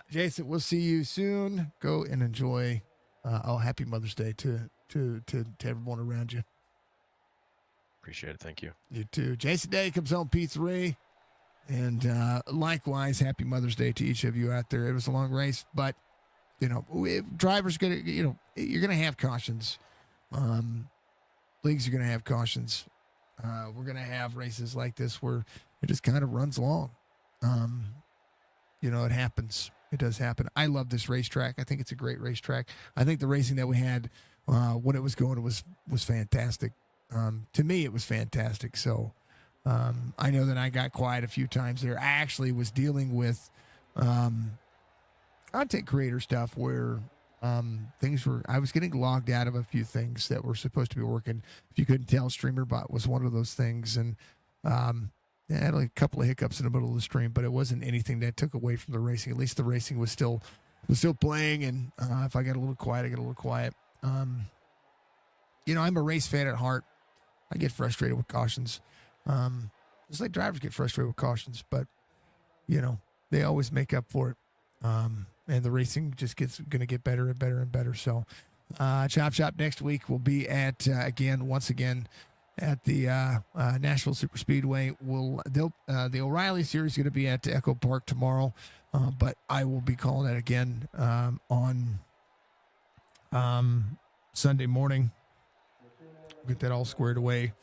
Jason, we'll see you soon. Go and enjoy. Happy Mother's Day to everyone around you. Appreciate it. Thank you. You too. Jason Day comes home P3. And likewise, happy Mother's Day to each of you out there. It was a long race, but drivers you're gonna have cautions. Leagues are gonna have cautions. We're gonna have races like this where it just kind of runs long. It happens. It does happen. I love this racetrack. I think it's a great racetrack. I think the racing that we had when it was going was fantastic. To me, it was fantastic. So. I know that I got quiet a few times there. I actually was dealing with content creator stuff where I was getting logged out of a few things that were supposed to be working. If you couldn't tell, StreamerBot was one of those things, and I had like a couple of hiccups in the middle of the stream, but it wasn't anything that took away from the racing. At least the racing was still playing, and if I got a little quiet, I get a little quiet. I'm a race fan at heart. I get frustrated with cautions. Just like drivers get frustrated with cautions, but they always make up for it. And the racing just going to get better and better and better. So, Chop Shop next week will be at once again at the Nashville Super Speedway. The O'Reilly Series is going to be at Echo Park tomorrow, but I will be calling it again on Sunday morning. Get that all squared away.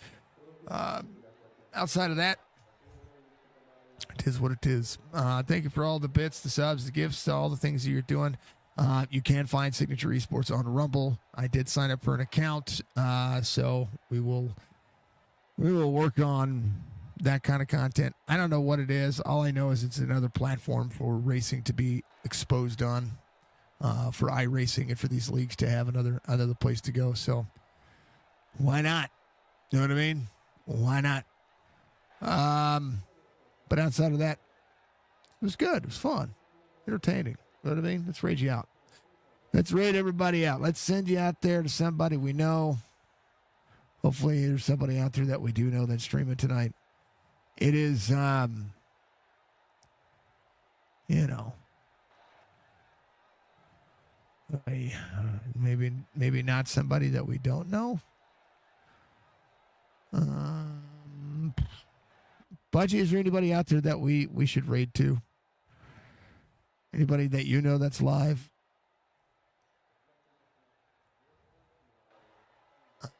Outside of that, it is what it is. Thank you for all the bits, the subs, the gifts, all the things that you're doing. You can find Signature Esports on Rumble. I did sign up for an account, so we will work on that kind of content. I don't know what it is. All I know is it's another platform for racing to be exposed on, for iRacing and for these leagues to have another place to go. So why not? You know what I mean? Why not? But outside of that, it was good. It was fun. Entertaining. You know what I mean? Let's raid you out. Let's raid everybody out. Let's send you out there to somebody we know. Hopefully there's somebody out there that we do know that's streaming tonight. It is, maybe not somebody that we don't know. Budgie, is there anybody out there that we should raid to? Anybody that you know that's live?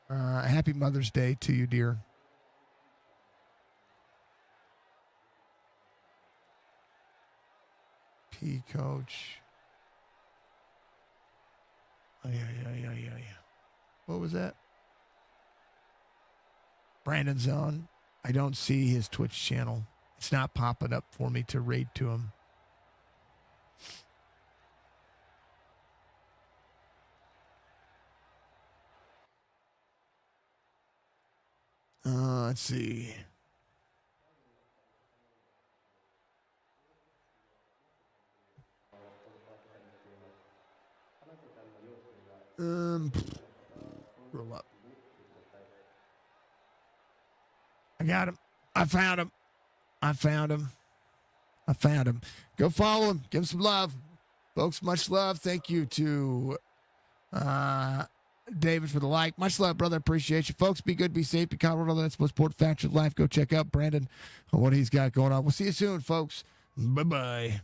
Happy Mother's Day to you, dear. P Coach. Oh, yeah. What was that? Brandon's on. I don't see his Twitch channel. It's not popping up for me to raid to him. Let's see. Roll up. I got him. I found him. Go follow him. Give him some love. Folks, much love. Thank you to David for the like. Much love, brother. Appreciate you. Folks, be good, be safe, be confident. That's most important factor of life. Go check out Brandon on what he's got going on. We'll see you soon, folks. Bye-bye.